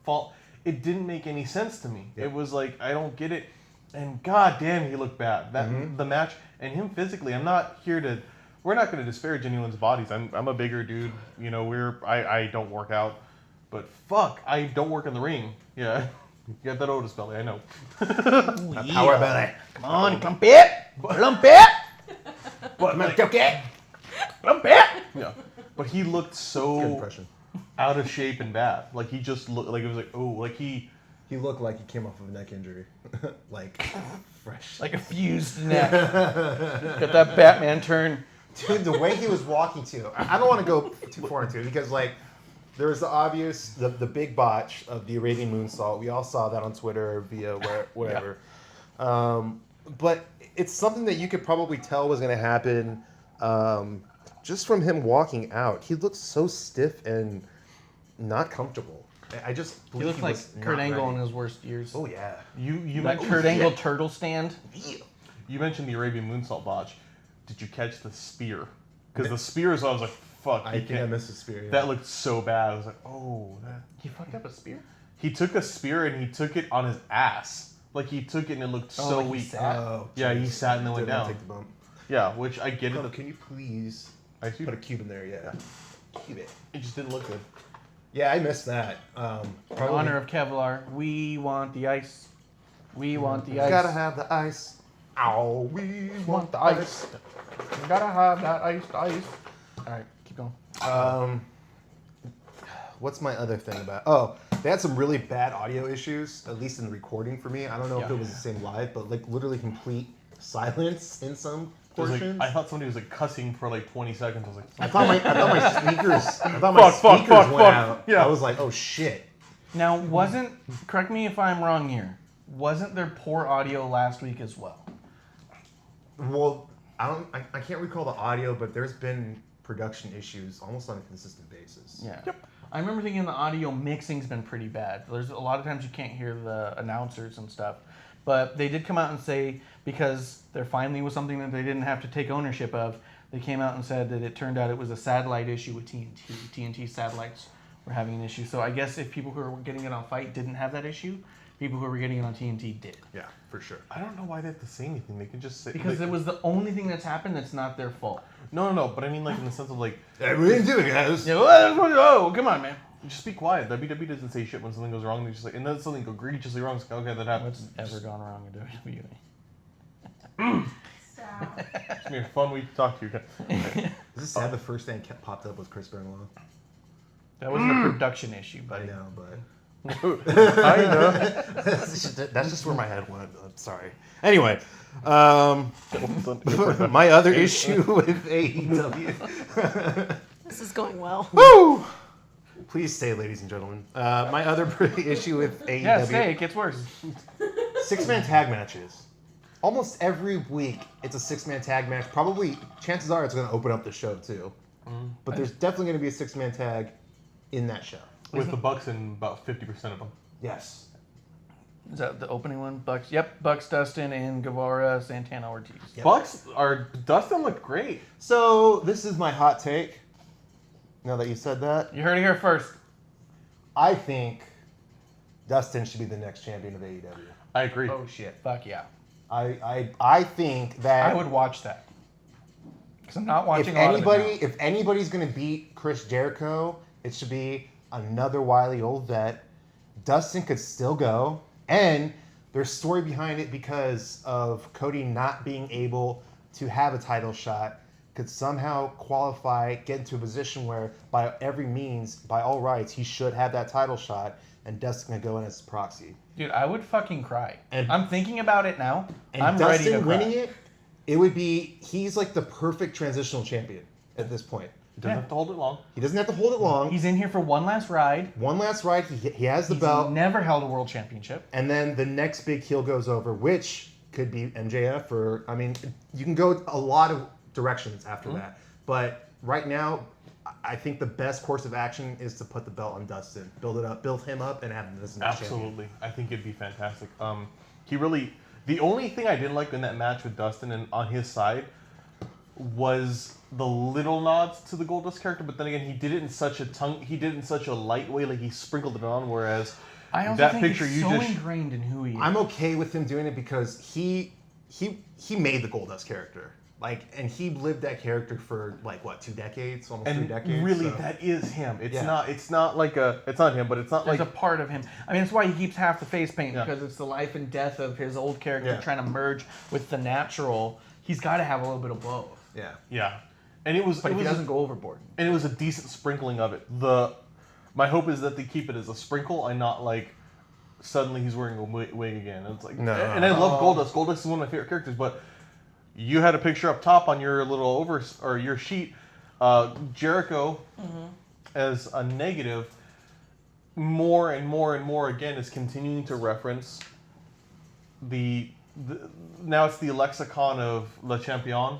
Speaker 4: fall? It didn't make any sense to me.
Speaker 1: Yep.
Speaker 4: It was like I don't get it. And god damn, he looked bad. That the match and him physically. I'm not here to. We're not going to disparage anyone's bodies. I'm a bigger dude. You know, I don't work out, but fuck, I don't work in the ring. Yeah. You got that Otis belly, I know.
Speaker 1: Power belly.
Speaker 3: Come on, clump it! Clump it!
Speaker 4: But like,
Speaker 1: Okay.
Speaker 3: Clump it!
Speaker 4: yeah. But he looked
Speaker 1: Good
Speaker 4: so
Speaker 1: impression.
Speaker 4: out of shape and bad. Like he just looked like it was like, oh, like he
Speaker 1: He looked like he came off of a neck injury, like fresh.
Speaker 3: Like a fused neck. Got that Batman turn.
Speaker 1: Dude, the way he was walking too. I don't want to go too far into it because like there was the obvious, the big botch of the Arabian moonsault. We all saw that on Twitter or via wherever. But it's something that you could probably tell was going to happen just from him walking out. He looked so stiff and not comfortable. I just
Speaker 3: He
Speaker 1: believe
Speaker 3: looks like
Speaker 1: was
Speaker 3: Kurt
Speaker 1: not
Speaker 3: Angle
Speaker 1: ready.
Speaker 3: in his worst years.
Speaker 1: Oh yeah.
Speaker 4: you
Speaker 3: That
Speaker 4: men-
Speaker 3: Kurt Angle turtle stand.
Speaker 4: you mentioned the Arabian moonsault botch. Did you catch the spear? Because the spear is I was like, fuck,
Speaker 1: I
Speaker 4: he
Speaker 1: think I
Speaker 4: can't.
Speaker 1: missed the spear. Yeah.
Speaker 4: That looked so bad. I was like, oh, that.
Speaker 3: He fucked up a spear?
Speaker 4: He took a spear and he took it on his ass. Like he took it and it looked so
Speaker 3: like he
Speaker 4: weak.
Speaker 3: sat?
Speaker 1: Oh,
Speaker 4: Yeah, he
Speaker 1: jeez.
Speaker 4: sat and then went
Speaker 1: Did not
Speaker 4: down.
Speaker 1: Take the bump.
Speaker 4: Yeah, which I get
Speaker 1: Come,
Speaker 4: it.
Speaker 1: can you please
Speaker 4: I see.
Speaker 1: put a cube in there? Yeah. Cube it.
Speaker 4: It just didn't look good.
Speaker 1: Yeah, I missed that.
Speaker 3: In honor of Kevlar, we want the ice. We want the ice.
Speaker 1: Gotta have the ice. Ow, we
Speaker 3: Want the ice. You gotta have that iced ice. All right, keep going.
Speaker 1: What's my other thing about? Oh, they had some really bad audio issues, at least in the recording for me. I don't know if
Speaker 3: Yeah.
Speaker 1: it was the same live, but like literally complete silence in some
Speaker 4: It was like,
Speaker 1: portions.
Speaker 4: I thought somebody was like cussing for like 20 seconds. I was like,
Speaker 1: I thought my speakers
Speaker 4: Fuck,
Speaker 1: went
Speaker 4: fuck.
Speaker 1: out.
Speaker 4: Yeah.
Speaker 1: I was like, oh shit.
Speaker 3: Now, correct me if I'm wrong here, wasn't there poor audio last week as well?
Speaker 1: Well, I can't recall the audio, but there's been production issues almost on a consistent basis.
Speaker 3: Yeah. I remember thinking the audio mixing's been pretty bad. There's a lot of times you can't hear the announcers and stuff. But they did come out and say, because there finally was something that they didn't have to take ownership of, they came out and said that it turned out it was a satellite issue with TNT. TNT satellites were having an issue. So I guess if people who were getting it on Fight didn't have that issue, people who were getting it on TNT did.
Speaker 1: Yeah, for sure.
Speaker 4: I don't know why they have to say anything. They can just say
Speaker 3: Because
Speaker 4: like,
Speaker 3: it was the only thing that's happened that's not their fault.
Speaker 4: no. But I mean, like in the sense of like,
Speaker 1: Yeah, we didn't do it, guys.
Speaker 3: Yeah, oh, come on, man.
Speaker 4: just be quiet. WWE doesn't say shit when something goes wrong. They just like, and then something egregiously wrong. It's like, okay, that happens.
Speaker 3: What's ever gone wrong in WWE?
Speaker 2: Stop.
Speaker 4: It's gonna be a fun week to talk to you.
Speaker 1: Is this sad? The first thing that popped up was Chris Benoit.
Speaker 3: That wasn't a production issue,
Speaker 1: I
Speaker 3: buddy.
Speaker 1: know, but
Speaker 4: I know.
Speaker 1: that's just where my head went. I'm sorry. Anyway, my other issue with AEW.
Speaker 2: This is going well.
Speaker 1: Woo! Please stay, ladies and gentlemen. My other issue with AEW.
Speaker 3: Yeah, stay. It gets worse.
Speaker 1: 6-man tag matches. Almost every week, it's a 6-man tag match. Probably, chances are, it's going to open up the show too. But there's definitely going to be a 6-man tag in that show.
Speaker 4: With the Bucks and about 50% of them.
Speaker 1: Yes.
Speaker 3: Is that the opening one? Bucks. Yep, Bucks, Dustin, and Guevara, Santana, Ortiz.
Speaker 1: Yep.
Speaker 4: Bucks are Dustin looked great.
Speaker 1: So this is my hot take. Now that you said that,
Speaker 3: You heard it here first.
Speaker 1: I think Dustin should be the next champion of AEW.
Speaker 4: I agree.
Speaker 3: Oh shit! Fuck yeah!
Speaker 1: I think that
Speaker 3: I would watch that. Because I'm not watching
Speaker 1: if
Speaker 3: a lot of it now.
Speaker 1: if anybody's gonna beat Chris Jericho, it should be another wily old vet. Dustin could still go, and there's story behind it because of Cody not being able to have a title shot. Could somehow qualify, get into a position where, by every means, by all rights, he should have that title shot, and Dustin could go in as proxy.
Speaker 3: Dude, I would fucking cry.
Speaker 1: And-
Speaker 3: I'm thinking about it now.
Speaker 1: And
Speaker 3: I'm
Speaker 1: Dustin
Speaker 3: ready to cry.
Speaker 1: winning it would be, he's like the perfect transitional champion at this point.
Speaker 4: He doesn't
Speaker 3: Yeah.
Speaker 4: have to hold it long.
Speaker 1: He doesn't have to hold it long.
Speaker 3: He's in here for one last ride.
Speaker 1: One last ride, he has the
Speaker 3: He's
Speaker 1: belt,
Speaker 3: never held a world championship.
Speaker 1: and then the next big heel goes over, which could be MJF, or, I mean, you can go a lot of directions after that. But right now, I think the best course of action is to put the belt on Dustin, build it up, build him up, and have him as the next champion.
Speaker 4: Absolutely. I think it'd be fantastic. He really. The only thing I didn't like in that match with Dustin and on his side was the little nods to the Goldust character, but then again, he did it in such a light way, like he sprinkled it on. Whereas
Speaker 3: I also
Speaker 4: that
Speaker 3: think
Speaker 4: picture
Speaker 3: he's
Speaker 4: you
Speaker 3: so
Speaker 4: just
Speaker 3: ingrained in who he is.
Speaker 1: I'm okay with him doing it because he made the Goldust character. Like, and he lived that character for like what, 2 decades, almost 3
Speaker 4: and
Speaker 1: decades.
Speaker 4: really
Speaker 1: so.
Speaker 4: that is him. It's
Speaker 1: Yeah.
Speaker 4: not. It's not like a. It's not him, but it's not
Speaker 3: There's
Speaker 4: like
Speaker 3: a part of him. I mean, that's why he keeps half the face paint,
Speaker 4: Yeah.
Speaker 3: because it's the life and death of his old character
Speaker 1: Yeah.
Speaker 3: trying to merge with the natural. He's got to have a little bit of both.
Speaker 1: Yeah.
Speaker 4: yeah. And it was.
Speaker 3: But
Speaker 4: it
Speaker 3: if he
Speaker 4: was
Speaker 3: doesn't go overboard.
Speaker 4: and it was a decent sprinkling of it. My hope is that they keep it as a sprinkle and not like suddenly he's wearing a wig again. It's like,
Speaker 1: No.
Speaker 4: and I love Goldust. Goldust is one of my favorite characters, but you had a picture up top on your little your sheet, Jericho as a negative. More and more and more again is continuing to reference the now it's the lexicon of Le Champion.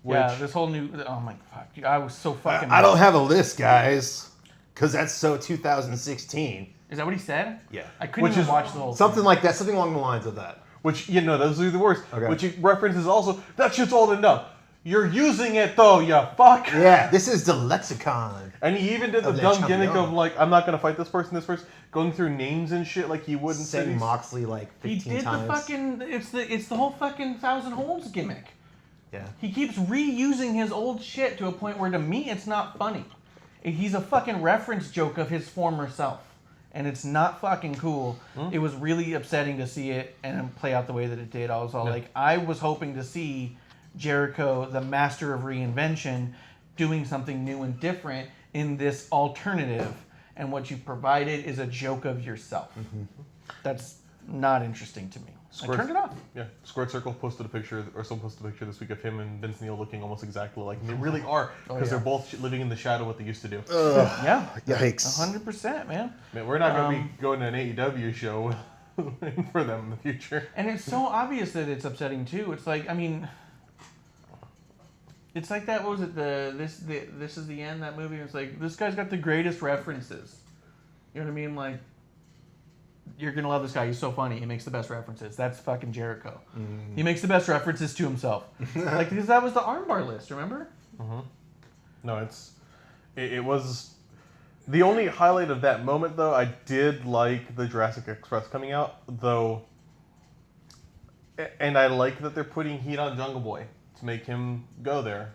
Speaker 4: Which,
Speaker 3: Yeah, this whole new. Oh my fuck! Dude, I was so fucking.
Speaker 1: I don't have a list, guys, because that's so 2016.
Speaker 3: Is that what he said?
Speaker 1: Yeah.
Speaker 3: I couldn't
Speaker 4: Which
Speaker 3: even
Speaker 4: is-
Speaker 3: watch the whole
Speaker 1: Something like that, something along the lines of that.
Speaker 4: Which, you know, those are the worst.
Speaker 1: Okay.
Speaker 4: Which it references also, that shit's old enough. You're using it though, you fuck.
Speaker 1: Yeah, this is the lexicon.
Speaker 4: And he even did the
Speaker 1: Of Le
Speaker 4: dumb
Speaker 1: Champion.
Speaker 4: gimmick of like, I'm not gonna fight this person, going through names and shit like he would in
Speaker 1: Saying
Speaker 4: cities.
Speaker 1: Moxley like
Speaker 3: He
Speaker 1: 15
Speaker 3: did
Speaker 1: times.
Speaker 3: the fucking. It's the whole fucking Thousand Holds gimmick.
Speaker 1: Yeah.
Speaker 3: He keeps reusing his old shit to a point where to me it's not funny. He's a fucking reference joke of his former self. and it's not fucking cool. It was really upsetting to see it and play out the way that it did. I was all like, I was hoping to see Jericho, the master of reinvention, doing something new and different in this alternative, and what you provided is a joke of yourself. That's not interesting to me. I turned it off.
Speaker 4: Yeah, Squared Circle posted a picture, or someone posted a picture this week of him and Vince Neil looking almost exactly like, and they really are, because they're both living in the shadow of what they used to do.
Speaker 3: Yeah,
Speaker 1: Yikes.
Speaker 3: 100%, man.
Speaker 4: Man, we're not going to be going to an AEW show for them in the future.
Speaker 3: And it's so obvious that it's upsetting too. It's like, I mean, it's like that. What was it? This is the end. That movie. It's like, this guy's got the greatest references. You know what I mean? Like, you're gonna love this guy. He's so funny. He makes the best references. That's fucking Jericho. He makes the best references to himself. Like, because that was the armbar list. Remember?
Speaker 4: No, it was the only highlight of that moment though. I did like the Jurassic Express coming out though, and I like that they're putting heat on Jungle Boy to make him go there.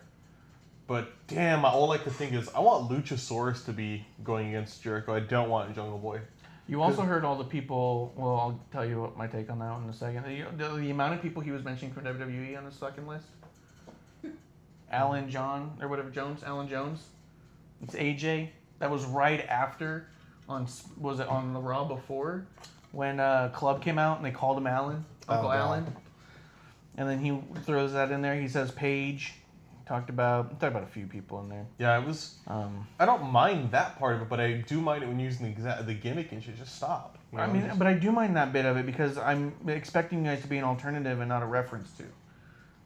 Speaker 4: But damn, all I could think is I want Luchasaurus to be going against Jericho. I don't want Jungle Boy.
Speaker 3: You also heard all the people. Well, I'll tell you what my take on that one in a second. The amount of people he was mentioning from WWE on his fucking list. Alan John or whatever Jones, Alan Jones. It's AJ. That was right after was it on the Raw before when Club came out and they called him Alan, Uncle Alan. And then he throws that in there. He says Paige. Talked about a few people in there.
Speaker 4: Yeah, it was. I don't mind that part of it, but I do mind it when using the gimmick and shit. Just stop. You know,
Speaker 3: I mean, but I do mind that bit of it because I'm expecting you guys to be an alternative and not a reference to.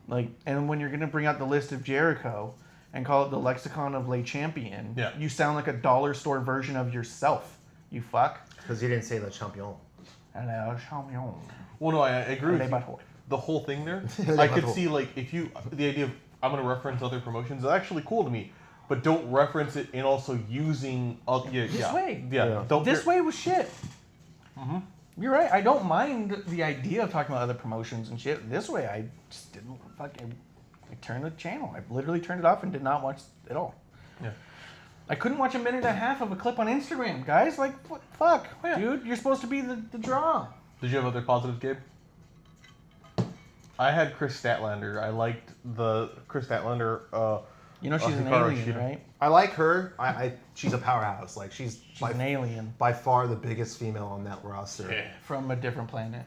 Speaker 3: Like, and when you're gonna bring out the list of Jericho and call it the Lexicon of Le Champion, you sound like a dollar store version of yourself. You fuck.
Speaker 1: Because you didn't say Le Champion.
Speaker 3: Hello, champion.
Speaker 4: Well, no, I agree with you.
Speaker 3: Battle.
Speaker 4: The whole thing there, I could see like if you the idea of I'm going to reference other promotions is actually cool to me, but don't reference it in also using
Speaker 3: This way.
Speaker 4: Don't
Speaker 3: This way was shit. You're right. I don't mind the idea of talking about other promotions and shit. This way, I just didn't fucking. I turned the channel. I literally turned it off and did not watch it all.
Speaker 4: Yeah.
Speaker 3: I couldn't watch a minute and a half of a clip on Instagram, guys. Like, what, fuck, dude. You're supposed to be the draw.
Speaker 4: Did you have other positives, Gabe? I had Chris Statlander. I liked the Chris Statlander.
Speaker 3: You know she's an
Speaker 4: Hikaru
Speaker 3: alien,
Speaker 4: Shida.
Speaker 3: right?
Speaker 1: I like her. She's a powerhouse. Like she's
Speaker 3: An alien
Speaker 1: by far the biggest female on that roster.
Speaker 4: Yeah.
Speaker 3: from a different planet,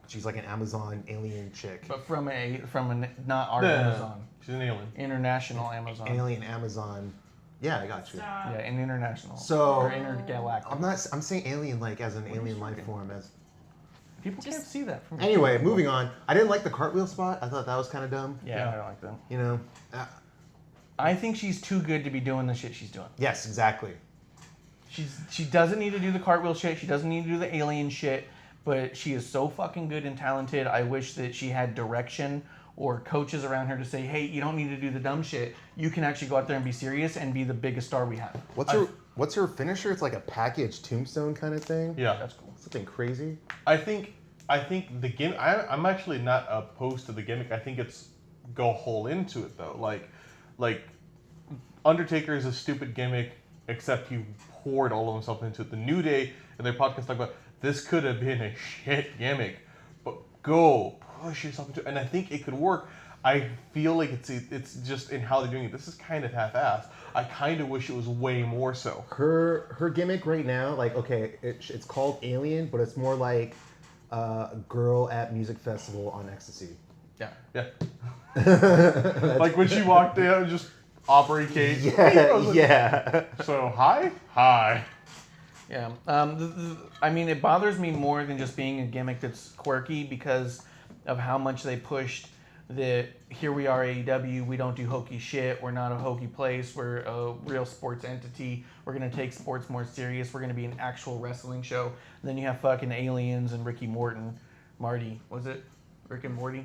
Speaker 1: She's like an Amazon alien chick.
Speaker 3: but from a not our
Speaker 4: No,
Speaker 3: Amazon,
Speaker 4: she's an alien.
Speaker 3: international Amazon.
Speaker 1: Alien Amazon. Yeah, I got you.
Speaker 2: Stop.
Speaker 3: Yeah, an international.
Speaker 1: So-
Speaker 3: or intergalactic.
Speaker 1: I'm saying alien like as an alien life form. As
Speaker 3: People can't see that from
Speaker 1: anyway, moving on. I didn't like the cartwheel spot. I thought that was kind of dumb.
Speaker 3: Yeah, I don't like that.
Speaker 1: You know.
Speaker 3: I think she's too good to be doing the shit she's doing.
Speaker 1: Yes, exactly.
Speaker 3: She doesn't need to do the cartwheel shit. She doesn't need to do the alien shit. But she is so fucking good and talented. I wish that she had direction or coaches around her to say, hey, you don't need to do the dumb shit. You can actually go out there and be serious and be the biggest star we have.
Speaker 1: What's her finisher? It's like a package tombstone kind of thing.
Speaker 4: Yeah.
Speaker 3: That's cool.
Speaker 1: Something crazy.
Speaker 4: I think the gimmick. I'm actually not opposed to the gimmick. I think it's go whole into it though. Like Undertaker is a stupid gimmick, except he poured all of himself into it. The New Day and their podcast talk about this could have been a shit gimmick, but go push yourself into it, and I think it could work. I feel like it's just in how they're doing it. This is kind of half-assed. I kind of wish it was way more so.
Speaker 1: Her gimmick right now, like okay, it's called Alien, but it's more like a girl at music festival on ecstasy.
Speaker 3: Yeah.
Speaker 4: Yeah. Like when she walked in and just Aubrey Kate.
Speaker 1: Yeah, yeah.
Speaker 4: So hi.
Speaker 3: Yeah. I mean, it bothers me more than just being a gimmick that's quirky because of how much they pushed that here we are AEW, we don't do hokey shit, we're not a hokey place, we're a real sports entity, we're going to take sports more serious, we're going to be an actual wrestling show. And then you have fucking aliens and Rick and Morty.
Speaker 4: Rick and Morty.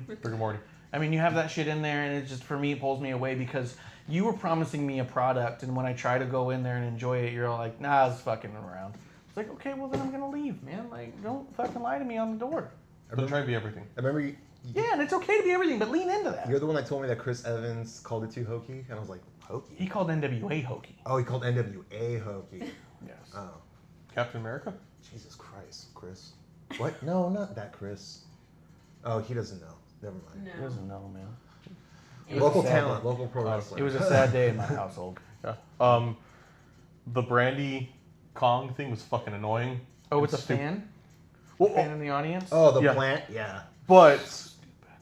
Speaker 3: I mean, you have that shit in there, and it just, for me, it pulls me away because you were promising me a product, and when I try to go in there and enjoy it, you're all like, nah, it's fucking around. It's like, okay, well, then I'm going to leave, man. Like, don't fucking lie to me on the door.
Speaker 4: Don't try to be everything.
Speaker 1: I remember
Speaker 3: Yeah, and it's okay to be everything, but lean into that.
Speaker 1: you're the one that told me that Chris Evans called it too hokey, and I was like, hokey?
Speaker 3: He called NWA hokey.
Speaker 1: Oh, he called NWA hokey.
Speaker 3: Yes.
Speaker 1: Oh.
Speaker 4: Captain America?
Speaker 1: Jesus Christ, Chris. What? No, not that Chris. Oh, he doesn't know. Never mind.
Speaker 2: No.
Speaker 3: He doesn't know, man.
Speaker 2: It
Speaker 1: Local
Speaker 2: was-
Speaker 3: sad
Speaker 1: talent,
Speaker 3: day.
Speaker 1: local pro wrestler.
Speaker 3: It was a sad day in my household.
Speaker 4: Yeah. The Brandy Kong thing was fucking annoying.
Speaker 3: Oh, it's a
Speaker 4: stupid.
Speaker 3: fan?
Speaker 4: Well,
Speaker 3: Fan in the audience?
Speaker 1: Oh, the
Speaker 4: Yeah.
Speaker 1: plant? Yeah.
Speaker 4: but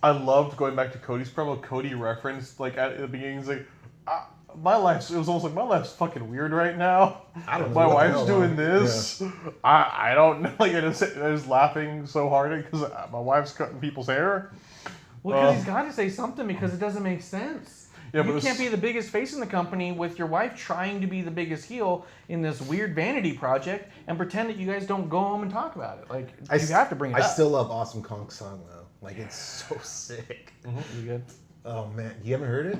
Speaker 4: I loved going back to Cody's promo. Cody referenced like at the beginning, he's like, "My life's." It was almost like my life's fucking weird right now.
Speaker 1: I don't know
Speaker 4: My
Speaker 1: what the
Speaker 4: wife's
Speaker 1: hell,
Speaker 4: doing
Speaker 1: man.
Speaker 4: this. I don't know. Like I was laughing so hard because my wife's cutting people's hair.
Speaker 3: Well, because he's got to say something because it doesn't make sense.
Speaker 4: Yeah, but
Speaker 3: you
Speaker 4: it was-
Speaker 3: can't be the biggest face in the company with your wife trying to be the biggest heel in this weird vanity project and pretend that you guys don't go home and talk about it. Like, you have to bring it
Speaker 1: I
Speaker 3: up.
Speaker 1: still love Awesome Kong's song though. Like it's so sick.
Speaker 3: You good?
Speaker 1: Oh man, you haven't heard it?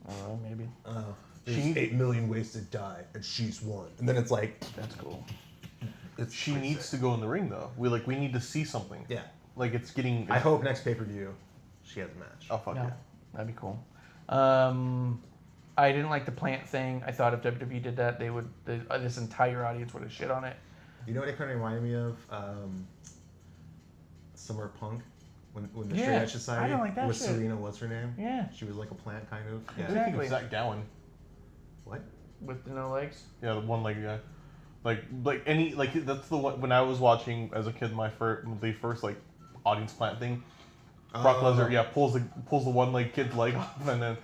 Speaker 3: I don't know, maybe.
Speaker 1: Oh. There's
Speaker 4: She-
Speaker 1: 8 million ways to die, and she's one. And then it's like,
Speaker 3: That's cool.
Speaker 1: it's
Speaker 4: She
Speaker 1: pretty
Speaker 4: needs
Speaker 1: sick.
Speaker 4: to go in the ring though. We need to see something.
Speaker 1: Yeah.
Speaker 4: Like it's getting.
Speaker 1: I hope next pay per view she has a match.
Speaker 4: Oh fuck
Speaker 3: No,
Speaker 4: yeah.
Speaker 3: that'd be cool. I didn't like the plant thing. I thought if WWE did that, this entire audience would have shit on it.
Speaker 1: You know what it kind of reminded me of? Summer Punk, when the Straight
Speaker 3: Yeah,
Speaker 1: Edge Society
Speaker 3: I don't like that
Speaker 1: with
Speaker 3: shit.
Speaker 1: Serena. What's her name?
Speaker 3: Yeah.
Speaker 1: She was like a plant, kind of.
Speaker 4: I
Speaker 1: Yeah.
Speaker 4: think
Speaker 3: Exactly.
Speaker 4: of Zach Gowen.
Speaker 1: What?
Speaker 3: With the no legs.
Speaker 4: Yeah, the one leg guy. Like any that's the one when I was watching as a kid the first like audience plant thing. Brock
Speaker 1: Oh.
Speaker 4: Lesnar pulls the one leg kid's leg off and then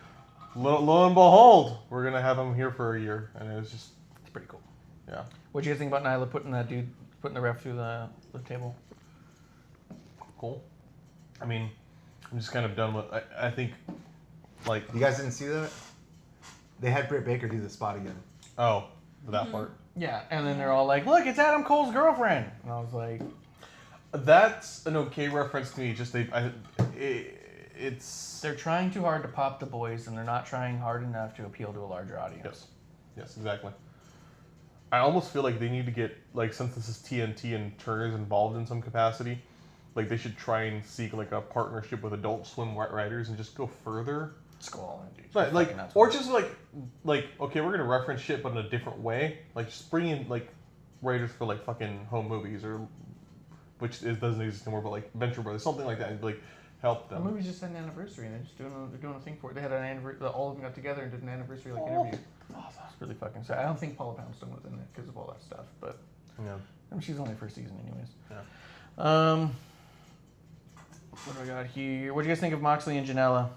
Speaker 4: lo and behold we're gonna have him here for a year and it was just
Speaker 3: It's pretty cool.
Speaker 4: yeah.
Speaker 3: What do you guys think about Nyla putting the ref through the table?
Speaker 4: Cool. I mean, I'm just kind of done with. I think, like,
Speaker 1: You guys didn't see that? They had Britt Baker do the spot again.
Speaker 4: oh, that part.
Speaker 3: Yeah, and then they're all like, "Look, it's Adam Cole's girlfriend," and I was like,
Speaker 4: That's an okay reference to me. Just it's
Speaker 3: "They're trying too hard to pop the boys, and they're not trying hard enough to appeal to a larger audience."
Speaker 4: yes, exactly. I almost feel like they need to get like since this is TNT and Turner's involved in some capacity, like they should try and seek like a partnership with Adult Swim writers and just go further.
Speaker 3: Let's go all in, dude.
Speaker 4: Right, like,
Speaker 3: Fucking nuts.
Speaker 4: or just like, okay, we're gonna reference shit, but in a different way. Like, just bring in like writers for like fucking home movies or, doesn't exist anymore, but like Venture Brothers, something like that, and like help
Speaker 3: The
Speaker 4: them.
Speaker 3: movie's just had an anniversary, and they're doing a thing for it. They had an anniversary. All of them got together and did an anniversary
Speaker 4: Oh.
Speaker 3: interview. It's really fucking sad. I don't think Paula Poundstone was in it because of all that stuff, but
Speaker 4: Yeah.
Speaker 3: I mean, she's only first season anyways.
Speaker 4: Yeah.
Speaker 3: What do I got here? What do you guys think of Moxley and Janela?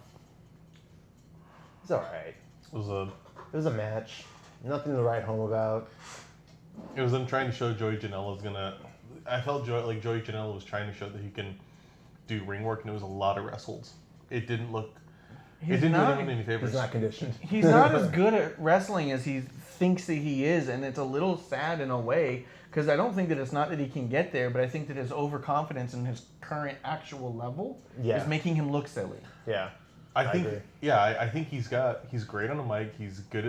Speaker 1: It's all right.
Speaker 4: It
Speaker 1: It was a match. Nothing to write home about.
Speaker 4: was them trying to show Joey Janela's gonna. I felt Joey Janela was trying to show that he can do ring work, and it was a lot of wrestles. It didn't look. It didn't do him any favors.
Speaker 1: He's not conditioned.
Speaker 3: He's not as good at wrestling as he thinks that he is, and it's a little sad in a way because I don't think that it's not that he can get there, but I think that his overconfidence in his current actual level
Speaker 1: Yeah.
Speaker 3: is making him look silly.
Speaker 1: Yeah.
Speaker 4: I think.
Speaker 1: agree.
Speaker 4: Yeah, I think he's great on the mic. He's got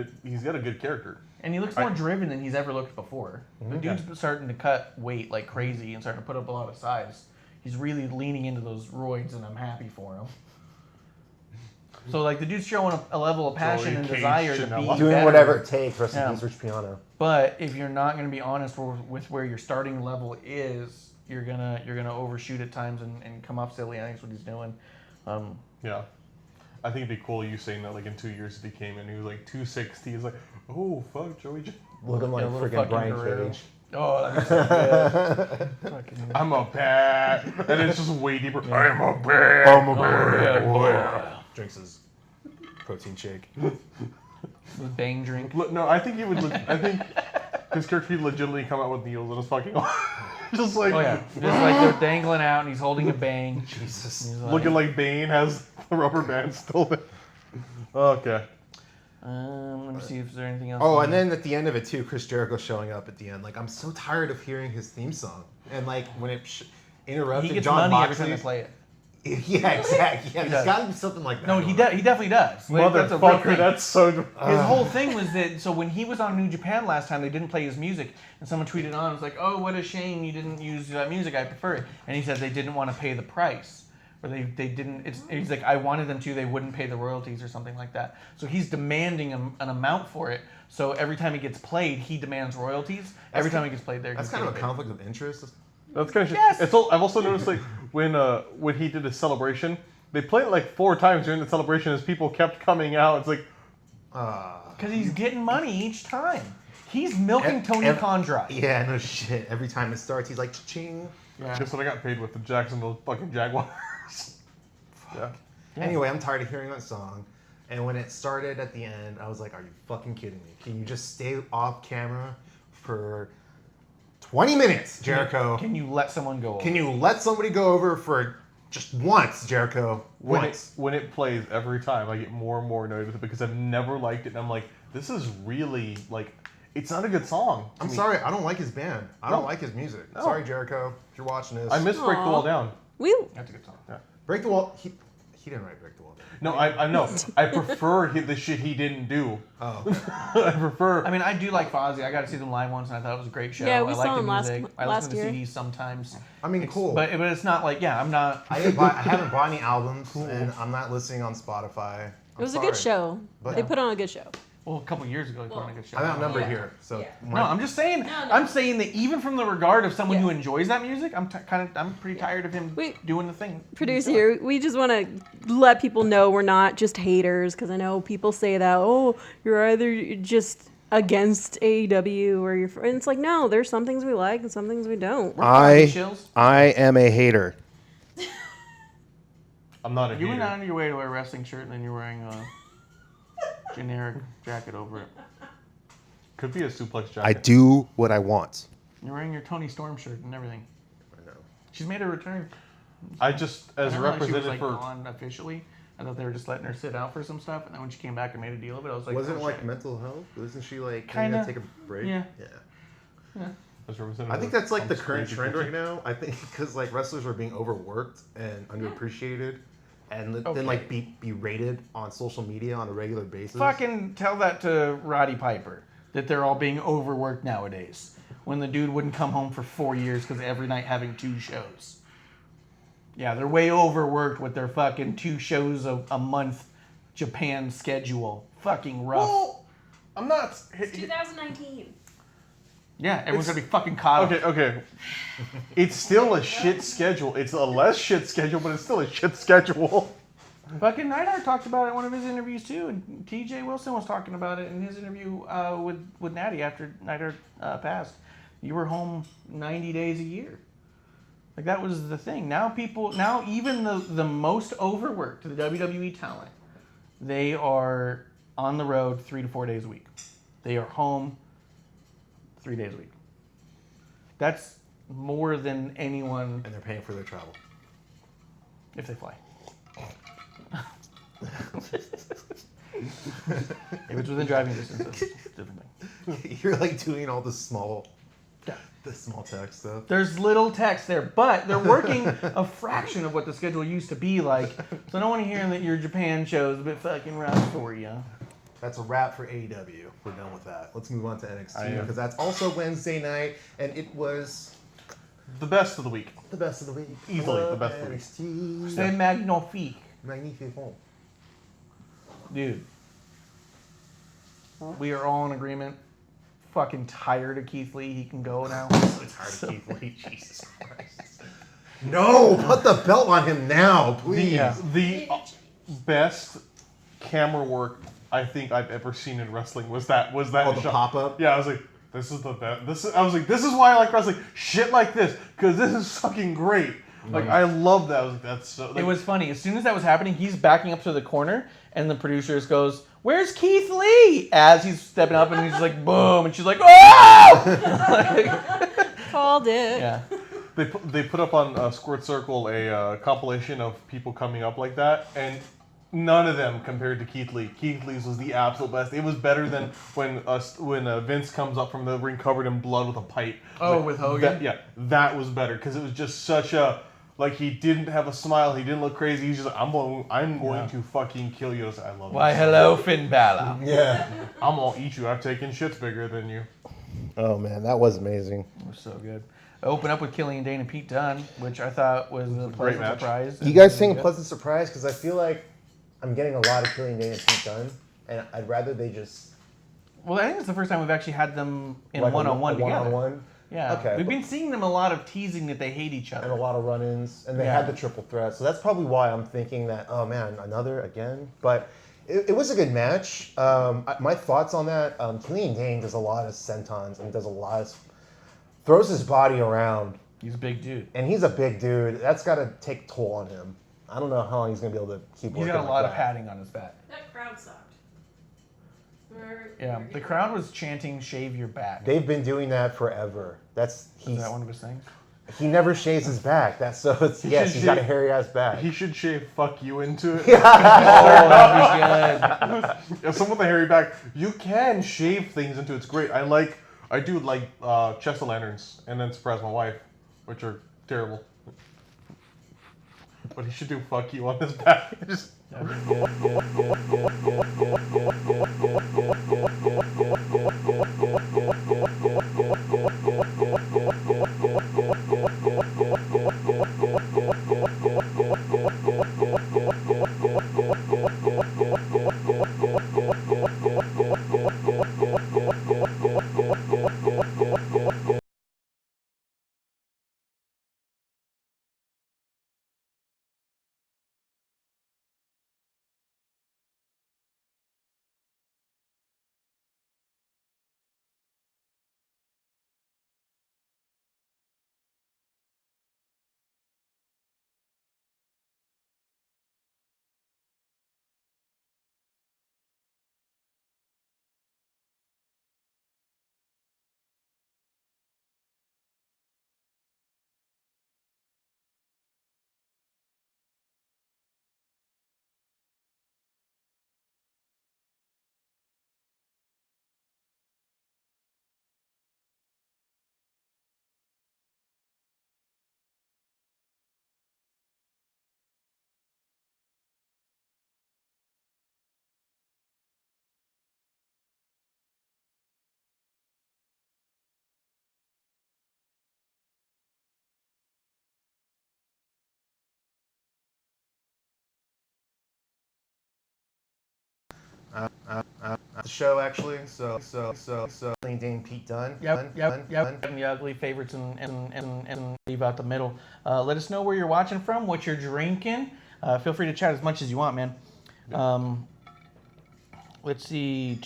Speaker 4: a good character.
Speaker 3: And he looks more driven than he's ever looked before. The dude's starting to cut weight like crazy and starting to put up a lot of size. He's really leaning into those roids, and I'm happy for him. So, like, the dude's showing a level of passion
Speaker 4: Joey
Speaker 3: and
Speaker 4: Cage
Speaker 3: desire to be
Speaker 4: Janela.
Speaker 1: Doing
Speaker 3: better.
Speaker 1: whatever it takes. Rest
Speaker 3: Yeah.
Speaker 1: in peace, Rich Piano.
Speaker 3: But if you're not going to be honest with where your starting level is, you're gonna overshoot at times and come off silly. I think that's what he's doing.
Speaker 4: Yeah. I think it'd be cool you saying that like in 2 years if he came in, he was like 260. He's like, oh fuck, Joey.
Speaker 1: Looking like
Speaker 3: Yeah, little
Speaker 1: freaking
Speaker 3: fucking
Speaker 1: Brian
Speaker 3: Guerrero.
Speaker 1: Cage.
Speaker 3: Oh, that'd be so good. Fucking-
Speaker 4: I'm a bat, and it's just way deeper. I'm a bat. I'm a bat.
Speaker 1: Drinks his protein shake.
Speaker 3: With bang drink.
Speaker 4: Look, no, I think he would. I think his character would legitimately come out with needles in his fucking just like
Speaker 3: Oh yeah, just like they're dangling out and he's holding a bang.
Speaker 1: Jesus.
Speaker 3: He's like,
Speaker 4: looking like Bane has the rubber band still there. Okay.
Speaker 3: let me see if there's anything else.
Speaker 1: Oh, and then at the end of it too, Chris Jericho showing up at the end. Like I'm so tired of hearing his theme song, and like when it interrupted
Speaker 3: he gets
Speaker 1: John
Speaker 3: money every time
Speaker 1: Moxley.
Speaker 3: they play it.
Speaker 1: Yeah, exactly. Yeah,
Speaker 3: He
Speaker 1: there's
Speaker 3: does.
Speaker 1: got to be something like that.
Speaker 3: No, he definitely does. Like, that's a real
Speaker 4: Motherfucker,
Speaker 3: thing.
Speaker 4: that's so.
Speaker 3: His whole thing was that, so when he was on New Japan last time, they didn't play his music, and someone tweeted on, it was like, oh, what a shame you didn't use that music, I prefer it. And he said they didn't want to pay the price, where they didn't. He's like, I wanted them to. They wouldn't pay the royalties or something like that. So he's demanding an amount for it. So every time he gets played, he demands royalties. Every time he gets played, there.
Speaker 1: That's kind of a conflict of interest.
Speaker 4: That's kind of shit.
Speaker 3: Yes.
Speaker 4: I've also noticed like when he did a celebration, they played it like 4 times during the celebration as people kept coming out. It's like,
Speaker 3: Because he's getting money each time. He's milking Tony Khan dry.
Speaker 1: Yeah, no shit. Every time it starts, he's like, ching.
Speaker 3: Yeah.
Speaker 4: guess what I got paid with the Jacksonville fucking Jaguars. Yeah.
Speaker 1: Anyway, I'm tired of hearing that song. And when it started at the end, I was like, are you fucking kidding me? Can you just stay off camera for 20 minutes, Jericho?
Speaker 3: Can you let someone go?
Speaker 1: Can you let somebody go over for just once, Jericho? Once.
Speaker 4: When it plays every time, I get more and more annoyed with it because I've never liked it, and I'm like, this is really like, it's not a good song. to
Speaker 1: I'm
Speaker 4: me.
Speaker 1: sorry, I don't like his band. I
Speaker 4: No.
Speaker 1: don't like his music.
Speaker 4: No.
Speaker 1: Sorry, Jericho, if you're watching this.
Speaker 4: I miss Break the
Speaker 2: Aw.
Speaker 4: Wall Down.
Speaker 3: That's a good song.
Speaker 4: Yeah.
Speaker 1: Break the Wall. He didn't write Break the Wall.
Speaker 4: No, I know. I prefer the shit he didn't do.
Speaker 1: Oh,
Speaker 4: I prefer.
Speaker 3: I mean, I do like Fozzy. I got to see them live once, and I thought it was a great show.
Speaker 2: Yeah, we
Speaker 3: I
Speaker 2: saw
Speaker 3: like the
Speaker 2: him last-
Speaker 3: music. I
Speaker 2: last
Speaker 3: listen to
Speaker 2: year.
Speaker 3: CDs sometimes.
Speaker 1: I mean, cool.
Speaker 3: But it's not like, I'm not.
Speaker 1: I haven't bought any albums, and I'm not listening on Spotify.
Speaker 2: It was a good show.
Speaker 1: But-
Speaker 2: They put on a good show.
Speaker 3: Well, a couple years ago, he put on a good show.
Speaker 1: I'm outnumbered
Speaker 2: Yeah.
Speaker 1: here, so
Speaker 2: Yeah.
Speaker 3: No, I'm just saying.
Speaker 2: No.
Speaker 3: I'm saying that even from the regard of someone
Speaker 2: Yeah.
Speaker 3: who enjoys that music, I'm pretty tired of him
Speaker 2: Wait.
Speaker 3: doing the thing.
Speaker 2: Producer here, we just want to let people know we're not just haters because I know people say that, oh, you're either just against AEW or you're. And it's like, no, there's some things we like and some things we don't.
Speaker 3: Fozzy Chills.
Speaker 1: I am a hater.
Speaker 4: I'm not a
Speaker 3: You went
Speaker 4: hater.
Speaker 3: out of your way to wear a wrestling shirt, and then you're wearing a generic jacket over it.
Speaker 4: Could be a suplex jacket.
Speaker 1: I do what I want.
Speaker 3: You're wearing your Tony Storm shirt and everything.
Speaker 1: I know.
Speaker 3: She's made a return.
Speaker 4: I just, as
Speaker 3: I
Speaker 4: a
Speaker 3: didn't realize she was
Speaker 4: representative
Speaker 3: like
Speaker 4: for.
Speaker 3: gone officially. I thought they were just letting her sit out for some stuff, and then when she came back and made a deal of it, I was like,
Speaker 1: Wasn't
Speaker 3: oh,
Speaker 1: like
Speaker 3: shit.
Speaker 1: mental health? Wasn't she like
Speaker 3: Kinda.
Speaker 1: gonna take a break?
Speaker 3: Yeah.
Speaker 4: As a representative
Speaker 1: I think that's like
Speaker 4: of
Speaker 1: the current
Speaker 4: crazy
Speaker 1: trend
Speaker 4: culture.
Speaker 1: right now. I think because like wrestlers are being overworked and underappreciated, and
Speaker 3: Okay.
Speaker 1: then like be rated on social media on a regular basis.
Speaker 3: Fucking tell that to Roddy Piper that they're all being overworked nowadays. When the dude wouldn't come home for 4 years because every night having 2 shows. Yeah, they're way overworked with their fucking 2 shows a month Japan schedule. Fucking rough.
Speaker 4: Well, I'm not.
Speaker 2: 2019.
Speaker 3: Yeah, everyone's gonna be fucking caught up.
Speaker 4: Okay. It's still a shit schedule. It's a less shit schedule, but it's still a shit schedule.
Speaker 3: Fucking Neidhart talked about it in one of his interviews too, and T.J. Wilson was talking about it in his interview with Natty after Neidhart passed. You were home 90 days a year. Like that was the thing. Now even the most overworked, the WWE talent, they are on the road 3 to 4 days a week. They are home 3 days a week. That's more than anyone
Speaker 1: and they're paying for their travel.
Speaker 3: if they fly. If it's within driving distance, that's a different thing.
Speaker 1: You're like doing all the small
Speaker 3: Yeah.
Speaker 1: tech stuff.
Speaker 3: There's little text there, but they're working a fraction of what the schedule used to be like. So I don't want to hear that your Japan show is a bit fucking rough for you.
Speaker 1: That's a wrap for AEW. We're done with that. Let's move on to
Speaker 4: I
Speaker 1: NXT
Speaker 4: am.
Speaker 1: because that's also Wednesday night, and it was
Speaker 4: The best of the week.
Speaker 1: the best of the week.
Speaker 4: Easily the
Speaker 1: Love
Speaker 4: best of the week.
Speaker 1: NXT.
Speaker 3: C'est magnifique.
Speaker 1: Magnifique.
Speaker 3: Dude. We are all in agreement. Fucking tired of Keith Lee. He can go now.
Speaker 1: So tired of Keith Lee. Jesus Christ. No, put the belt on him now, please.
Speaker 3: Yeah.
Speaker 4: The best camera work I think I've ever seen in wrestling was that
Speaker 1: Oh, the
Speaker 4: shot.
Speaker 1: pop-up?
Speaker 4: Yeah, I was like, this is the best. This is why I like wrestling. Shit like this, because this is fucking great. Like I love that. I was like, that's so. Like,
Speaker 3: It was funny. As soon as that was happening, he's backing up to the corner, and the producers goes, "Where's Keith Lee?" As he's stepping up, and he's like, "Boom!" and she's like, "Oh!"
Speaker 2: Called it.
Speaker 3: Yeah.
Speaker 4: They put up on Squirt Circle a compilation of people coming up like that, and none of them compared to Keith Lee. Keith Lee's was the absolute best. It was better than when Vince comes up from the ring covered in blood with a pipe.
Speaker 3: Oh, with Hogan?
Speaker 4: That was better because it was just such a like he didn't have a smile. He didn't look crazy. He's just like, I'm going to fucking kill you. I love
Speaker 3: Why,
Speaker 4: it.
Speaker 3: hello, Finn Balor.
Speaker 1: Yeah.
Speaker 4: I'm gonna eat you. I've taken shits bigger than you.
Speaker 1: Oh man, that was amazing.
Speaker 3: It was so good. Open up with Killian Dane and Pete Dunne, which I thought was a pleasant
Speaker 4: match.
Speaker 3: surprise.
Speaker 1: You guys think pleasant surprise? Because I feel like I'm getting a lot of Killian Dane and Pete Dunne, and I'd rather they just
Speaker 3: Well, I think it's the first time we've actually had them in
Speaker 1: like
Speaker 3: one-on-one together.
Speaker 1: one-on-one.
Speaker 3: Yeah.
Speaker 1: Okay.
Speaker 3: We've been seeing them a lot of teasing that they hate each
Speaker 1: And a
Speaker 3: other.
Speaker 1: lot of run-ins, and they
Speaker 3: Yeah.
Speaker 1: had the triple threat, so that's probably why I'm thinking that. Oh man, another again. But it was a good match. My thoughts on that: Killian Dane does a lot of sentons and does a lot of throws his body around,
Speaker 3: He's a big dude.
Speaker 1: and he's a big dude. That's got to take toll on him. I don't know how long he's gonna be able to keep
Speaker 3: He's
Speaker 1: working.
Speaker 3: got a
Speaker 1: like
Speaker 3: lot of
Speaker 1: that.
Speaker 3: padding on his back.
Speaker 2: That crowd sucked.
Speaker 3: Yeah, the crowd was chanting "Shave your back."
Speaker 1: They've been doing that forever.
Speaker 3: Is that one of his things?
Speaker 1: he never shaves his back. That's so. It's, yes,
Speaker 4: should
Speaker 1: he's got a
Speaker 4: shave-
Speaker 1: hairy ass back.
Speaker 4: He should shave "fuck you" into it.
Speaker 3: Oh, that'd be good.
Speaker 4: If someone with a hairy back, you can shave things into it's great. I do like chest of lanterns and then surprise my wife, which are terrible. But he should do "fuck you" on his back. Just
Speaker 3: That'd be good.
Speaker 1: The show actually. So Killian Dane, Pete Dunne.
Speaker 3: Yep. And the ugly favorites and leave out the middle. Let us know where you're watching from, what you're drinking. Feel free to chat as much as you want, man. Let's see.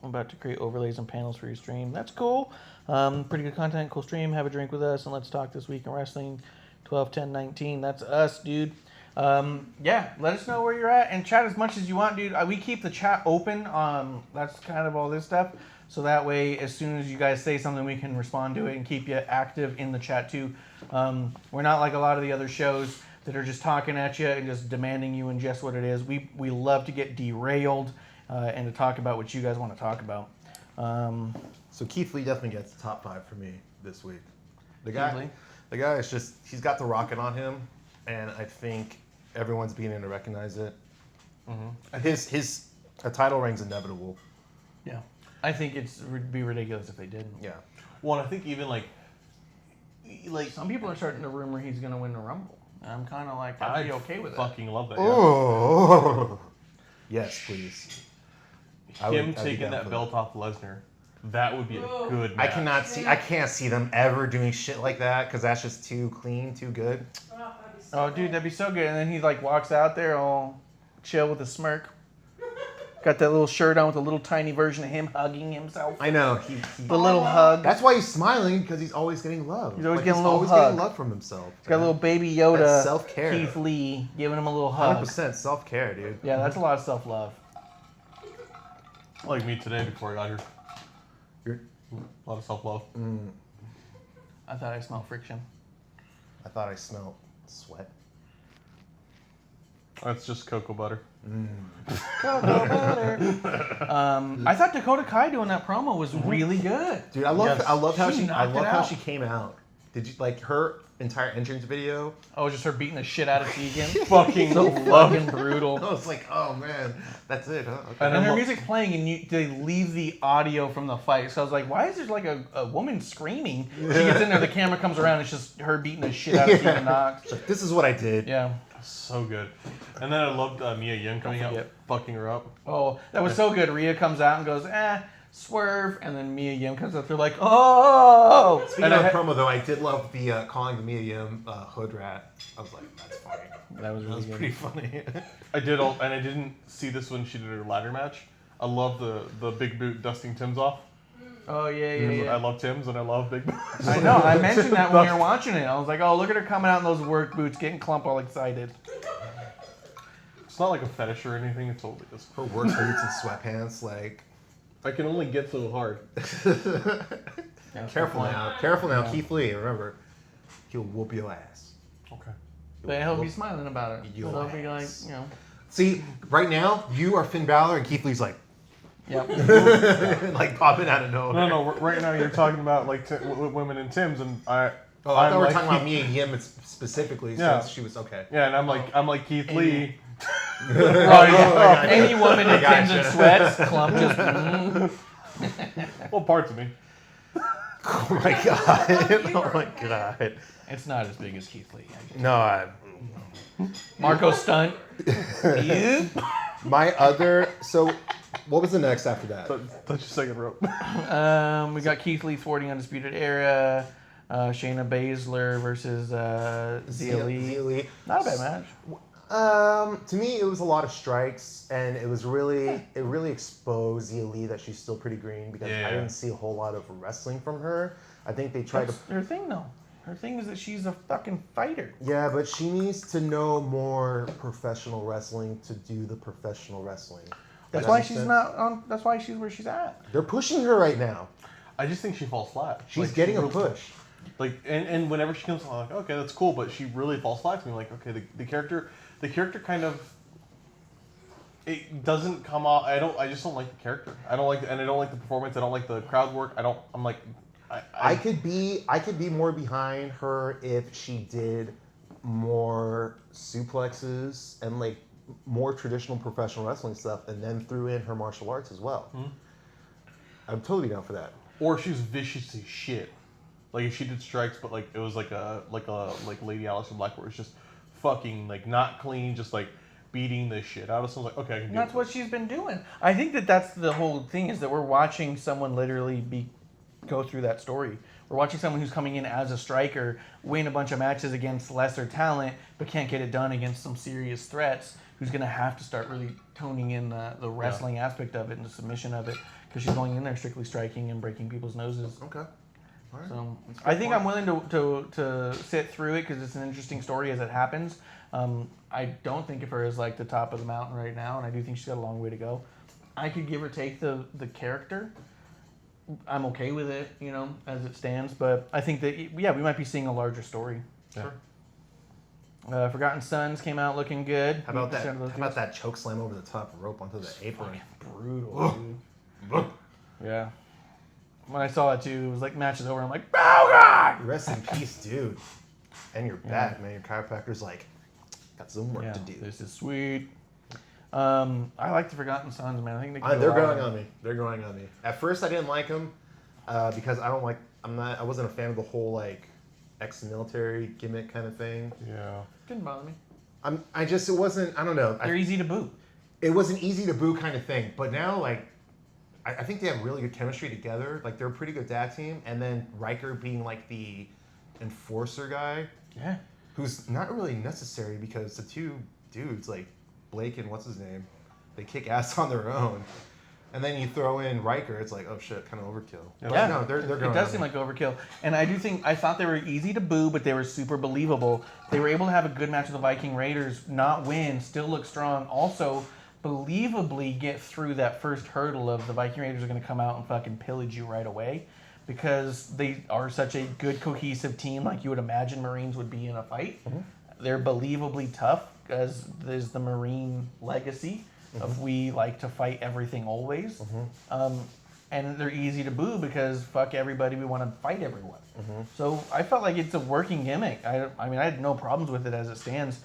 Speaker 3: I'm about to create overlays and panels for your stream. That's cool. Pretty good content, cool stream. Have a drink with us and let's talk this week in wrestling. 12, 10, 19. That's us, dude. Yeah, let us know where you're at and chat as much as you want, dude. We keep the chat open. That's kind of all this stuff. So that way, as soon as you guys say something, we can respond to it and keep you active in the chat too. We're not like a lot of the other shows that are just talking at you and just demanding you ingest what it is. We love to get derailed and to talk about what you guys want to talk about.
Speaker 1: So Keith Lee definitely gets the top 5 for me this week.
Speaker 3: Keith Lee?
Speaker 1: The guy is just, he's got the rocket on him, and I think everyone's beginning to recognize it. Mm-hmm. His a title reign's inevitable.
Speaker 3: Yeah, I think would be ridiculous if they didn't.
Speaker 1: Yeah.
Speaker 4: well, and I think even like
Speaker 3: Some people are starting to rumor he's going to win the Rumble. And I'm kind of like, I'd be okay with it.
Speaker 4: fucking love that. Yeah.
Speaker 1: Oh. Yes, please.
Speaker 4: Him
Speaker 1: I'd be
Speaker 4: taking
Speaker 1: down
Speaker 4: that
Speaker 1: for
Speaker 4: belt off Lesnar, that would be a good match.
Speaker 1: I can't see them ever doing shit like that because that's just too clean, too good.
Speaker 3: Oh, dude, that'd be so good. And then he like walks out there all chill with a smirk. Got that little shirt on with a little tiny version of him hugging himself.
Speaker 1: I know.
Speaker 3: The little hug.
Speaker 1: That's why he's smiling, because he's always getting love.
Speaker 3: He's always getting a little
Speaker 1: always
Speaker 3: hug.
Speaker 1: getting love from himself.
Speaker 3: Got a little baby Yoda,
Speaker 1: That's self-care.
Speaker 3: Keith Lee, giving him a little hug.
Speaker 1: 100% self-care, dude.
Speaker 3: Yeah, that's a lot of self-love.
Speaker 4: Like me today before I got here.
Speaker 1: You're,
Speaker 4: A lot of self-love.
Speaker 3: I thought I smelled friction.
Speaker 1: I thought I smelled sweat.
Speaker 4: That's just cocoa butter.
Speaker 3: I thought Dakota Kai doing that promo was really good.
Speaker 1: Dude, I love
Speaker 4: Yes.
Speaker 1: how
Speaker 3: She
Speaker 1: she
Speaker 3: knocked it
Speaker 1: how
Speaker 3: out.
Speaker 1: she came out Did you like her entire entrance video?
Speaker 3: Oh, just her beating the shit out of Tegan.
Speaker 4: Fucking
Speaker 3: So
Speaker 4: love
Speaker 3: fucking brutal.
Speaker 1: I was like, oh man, that's it, huh? Okay.
Speaker 3: And
Speaker 4: And
Speaker 3: her
Speaker 4: I'm-
Speaker 3: music's playing, and they leave the audio from the fight. So I was like, why is there like a woman screaming? She gets in there, the camera comes around, it's just her beating the shit out of Tegan Knox.
Speaker 1: Like, this is what I did.
Speaker 3: Yeah.
Speaker 4: so good. And then I loved Mia Yim coming out,
Speaker 3: forget.
Speaker 4: fucking her up.
Speaker 3: Oh, that was so good. Rhea comes out and goes, swerve. And then Mia Yim comes out. They're like, oh.
Speaker 1: Speaking
Speaker 3: And
Speaker 1: of
Speaker 3: I-
Speaker 1: promo, though, I did love the calling the Mia Yim hood rat. I was like, that's funny.
Speaker 3: That was
Speaker 1: That
Speaker 3: really
Speaker 1: was
Speaker 3: good.
Speaker 1: pretty funny.
Speaker 4: I did all, and I didn't see this when she did her ladder match. I love the big boot dusting Tim's off.
Speaker 3: Oh, yeah,
Speaker 4: I love Tim's and I love big boots.
Speaker 3: I know. I mentioned that when we were watching it. I was like, oh, look at her coming out in those work boots, getting Clump all excited.
Speaker 4: It's not like a fetish or anything. It totally is.
Speaker 1: Her work boots and sweatpants, like.
Speaker 4: I can only get so hard.
Speaker 1: Careful now. Careful now. Keith Lee, remember, he'll whoop your ass.
Speaker 4: Okay.
Speaker 3: But he'll be smiling about it.
Speaker 1: Your
Speaker 3: He'll be like,
Speaker 1: ass.
Speaker 3: you know.
Speaker 1: See, right now, you are Finn Balor, and Keith Lee's like,
Speaker 3: Yep.
Speaker 1: like popping out of nowhere.
Speaker 4: No, right now you're talking about like women in Tim's, and
Speaker 1: Oh, I
Speaker 4: I'm
Speaker 1: thought we were
Speaker 4: like
Speaker 1: talking about
Speaker 4: Keith-
Speaker 1: Mia Yim specifically,
Speaker 4: Yeah.
Speaker 1: since she was okay.
Speaker 4: Yeah, and I'm like Keith Lee.
Speaker 3: Oh, yeah.
Speaker 1: gotcha.
Speaker 3: Any woman in
Speaker 1: I gotcha.
Speaker 3: Tim's and sweats, Clump just.
Speaker 4: Well, parts of me.
Speaker 1: Oh my god. Oh my god.
Speaker 3: It's not as big as Keith Lee.
Speaker 1: No,
Speaker 3: Marco Stunt. You?
Speaker 1: my other. So, what was the next after that?
Speaker 4: Touch your second rope.
Speaker 3: We got Keith Lee 40 Undisputed Era. Shayna Baszler versus Zia Lee.
Speaker 1: Zia Lee.
Speaker 3: Not a bad match.
Speaker 1: To me, it was a lot of strikes, and it really exposed Zia Lee that she's still pretty green because
Speaker 4: Yeah.
Speaker 1: I didn't see a whole lot of wrestling from her. I think they tried
Speaker 3: That's her thing, though. Her thing is that she's a fucking fighter.
Speaker 1: Yeah, but she needs to know more professional wrestling to do the professional wrestling.
Speaker 3: That's
Speaker 1: Does
Speaker 3: why
Speaker 1: that
Speaker 3: she's
Speaker 1: make sense?
Speaker 3: not on. That's why she's where she's at.
Speaker 1: They're pushing her right now.
Speaker 4: I just think she falls flat.
Speaker 1: She's
Speaker 4: Like,
Speaker 1: getting a
Speaker 4: real-
Speaker 1: push.
Speaker 4: Like and whenever she comes, I'm like, okay, that's cool, but she really falls flat to me. Like, okay, the character kind of, it doesn't come off. I just don't like the character. I don't like the performance. I don't like the crowd work. I'm like,
Speaker 1: I could be more behind her if she did more suplexes and like more traditional professional wrestling stuff, and then threw in her martial arts as well. I'm totally down for that.
Speaker 4: or she's vicious as shit. Like if she did strikes, but like it was like Lady Alice in Black, where it's just fucking like not clean, just like beating the shit out of someone. Like, okay, I can do
Speaker 3: And that's
Speaker 4: it.
Speaker 3: what she's been doing. I think that's the whole thing, is that we're watching someone literally go through that story. We're watching someone who's coming in as a striker, win a bunch of matches against lesser talent, but can't get it done against some serious threats, who's going to have to start really toning in the wrestling aspect of it and the submission of it, because she's going in there strictly striking and breaking people's noses.
Speaker 1: Okay. All right.
Speaker 3: So I think I'm willing to sit through it because it's an interesting story as it happens. I don't think of her as like the top of the mountain right now, and I do think she's got a long way to go. I could give or take the character. I'm okay with it, as it stands. But I think that we might be seeing a larger story.
Speaker 4: Sure.
Speaker 3: Forgotten Sons came out looking good.
Speaker 1: How about
Speaker 3: 8%
Speaker 1: that?
Speaker 3: of those
Speaker 1: How about that choke slam over the top rope onto the apron?
Speaker 3: Brutal, dude. Yeah. When I saw it too, it was like match is over. I'm like, oh god!
Speaker 1: Rest in peace, dude. And you're back, man. Your chiropractor's like, got some work
Speaker 3: Yeah,
Speaker 1: to do.
Speaker 3: this is sweet. I like the Forgotten Sons, man. I think they can
Speaker 1: They're
Speaker 3: go
Speaker 1: growing
Speaker 3: out.
Speaker 1: on me. They're growing on me. At first, I didn't like them because I wasn't a fan of the whole like ex-military gimmick kind of thing.
Speaker 4: Yeah.
Speaker 3: Didn't bother me.
Speaker 1: It wasn't. I don't know.
Speaker 3: They're easy to boot.
Speaker 1: It was an easy to boo kind of thing. But now, like, I think they have really good chemistry together. Like, they're a pretty good tag team. And then Riker being like the enforcer guy,
Speaker 3: Yeah.
Speaker 1: who's not really necessary because the two dudes, like Blake and what's his name, they kick ass on their own. And then you throw in Riker, it's like, oh shit, kind of overkill. But
Speaker 3: Yeah,
Speaker 1: no, they're
Speaker 3: it
Speaker 1: going
Speaker 3: does
Speaker 1: on
Speaker 3: seem
Speaker 1: me.
Speaker 3: like overkill. And I thought they were easy to boo, but they were super believable. They were able to have a good match with the Viking Raiders, not win, still look strong. Also, believably get through that first hurdle of the Viking Raiders are going to come out and fucking pillage you right away, because they are such a good cohesive team, like you would imagine Marines would be in a fight.
Speaker 1: Mm-hmm.
Speaker 3: They're believably tough, as there's the Marine legacy of we like to fight everything always. and they're easy to boo because fuck everybody, we want to fight everyone. So I felt like it's a working gimmick. I mean, I had no problems with it as it stands.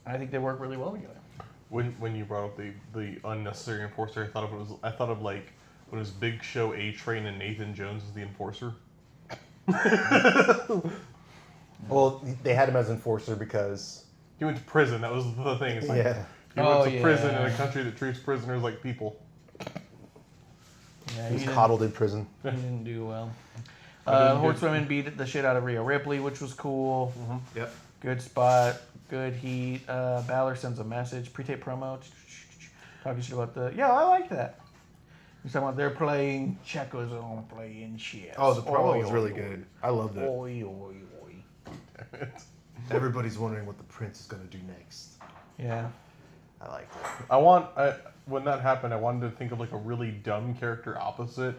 Speaker 3: I think they work really well together.
Speaker 4: When you brought up the unnecessary enforcer, I thought of like when it was Big Show, A-Train, and Nathan Jones as the enforcer.
Speaker 1: Well, they had him as enforcer because
Speaker 4: He went to prison. That was the thing. It's like,
Speaker 1: yeah,
Speaker 4: he went to
Speaker 3: yeah.
Speaker 4: prison in a country that treats prisoners like people.
Speaker 3: Yeah,
Speaker 1: he was
Speaker 3: didn't-
Speaker 1: coddled in prison.
Speaker 3: He didn't do well.
Speaker 4: didn't do-
Speaker 3: Horsewomen beat the shit out of Rhea Ripley, which was cool.
Speaker 1: Yep.
Speaker 3: Good spot. Good heat. Balor sends a message. Pre-tape promo. Talking shit about the... Yeah, I like that. He's talking about they're playing checkers and I'm playing shit.
Speaker 1: Oh, the promo was
Speaker 3: Oi,
Speaker 1: really
Speaker 3: oi,
Speaker 1: good. I loved it.
Speaker 3: Oi, oi, oi.
Speaker 1: Everybody's wondering what the prince is gonna do next.
Speaker 3: Yeah.
Speaker 1: I liked it.
Speaker 4: When that happened, I wanted to think of like a really dumb character opposite.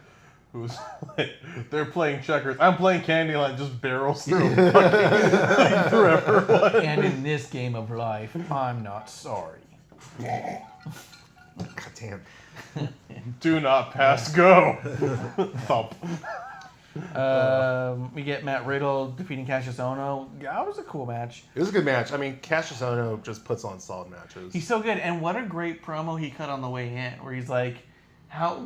Speaker 4: Who's like, they're playing checkers. I'm playing Candyland, just barrels through fucking through everyone.
Speaker 3: And in this game of life, I'm not sorry.
Speaker 1: God damn.
Speaker 4: Do not pass go. Thump.
Speaker 3: We get Matt Riddle defeating Cassius Ohno. That was a cool match.
Speaker 1: It was a good match. I mean, Cassius Ohno just puts on solid matches.
Speaker 3: He's so good, and what a great promo he cut on the way in, where he's like,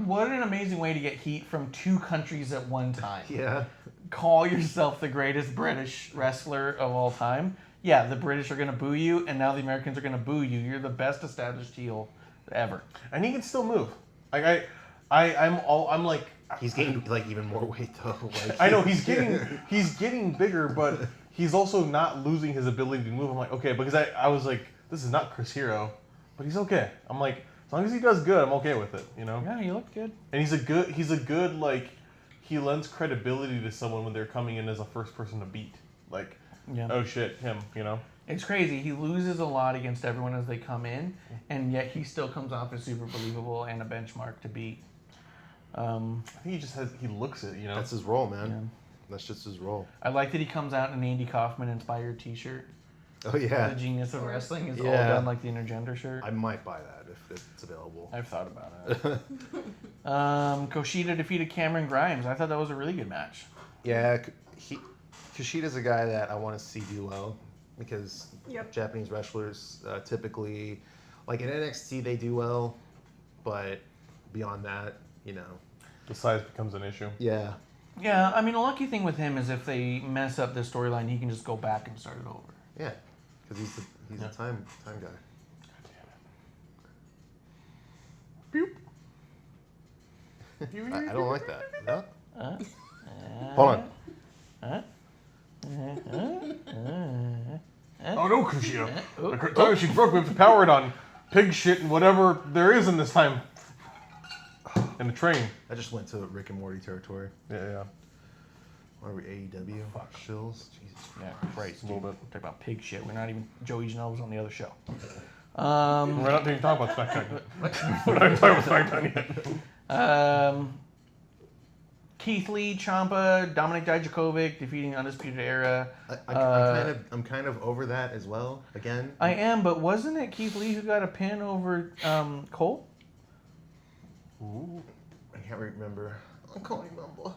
Speaker 3: what an amazing way to get heat from two countries at one time.
Speaker 1: yeah.
Speaker 3: Call yourself the greatest British wrestler of all time. Yeah, the British are going to boo you, and now the Americans are going to boo you. You're the best established heel ever.
Speaker 4: And he can still move. Like I'm like
Speaker 1: He's getting like even more weight though. Like,
Speaker 4: I know he's getting bigger, but he's also not losing his ability to move. I'm like, okay, because I was like, this is not Chris Hero, but he's okay. I'm like, as long as he does good, I'm okay with it, you know?
Speaker 3: Yeah, you look good.
Speaker 4: And he's a good like he lends credibility to someone when they're coming in as a first person to beat. Like,
Speaker 3: Yeah.
Speaker 4: oh shit, him, you know?
Speaker 3: It's crazy. He loses a lot against everyone as they come in, and yet he still comes off as super believable and a benchmark to beat.
Speaker 4: I think he looks it, you know?
Speaker 1: that's his role, man.
Speaker 3: Yeah.
Speaker 1: That's just his role.
Speaker 3: I like that he comes out in an Andy Kaufman inspired T-shirt.
Speaker 1: Oh yeah.
Speaker 3: The Genius of Wrestling is all
Speaker 1: Yeah.
Speaker 3: done like the intergender shirt.
Speaker 1: I might buy that if it's available.
Speaker 3: I've thought about it. Kushida defeated Cameron Grimes. I thought that was a really good match.
Speaker 1: Yeah, Kushida's a guy that I want to see do well because
Speaker 2: Yep.
Speaker 1: Japanese wrestlers typically, like in NXT, they do well, but beyond that, you know.
Speaker 4: The size becomes an issue.
Speaker 1: Yeah.
Speaker 3: Yeah, I mean, the lucky thing with him is if they mess up this storyline, he can just go back and start it over.
Speaker 1: Yeah, because he's a time guy. I don't like that. No? Hold on.
Speaker 4: Oh no, Kushida. The time she broke, we have to power it on pig shit and whatever there is in this time. In the train.
Speaker 1: I just went to Rick and Morty territory.
Speaker 4: Yeah.
Speaker 1: What are we, AEW? Fuck. Shills? Jesus
Speaker 3: Yeah, Christ,
Speaker 4: A little
Speaker 3: dude.
Speaker 4: bit.
Speaker 3: Talk about pig shit. We're not even... Joey Janela was on the other show.
Speaker 4: We're not even talking about SmackDown yet. We're not even talking about SmackDown yet.
Speaker 3: Keith Lee, Ciampa, Dominic Dijakovic defeating Undisputed Era.
Speaker 1: I'm kind of over that as well. Again,
Speaker 3: I am, but wasn't it Keith Lee who got a pin over Cole?
Speaker 1: Ooh, I can't remember. I can't remember.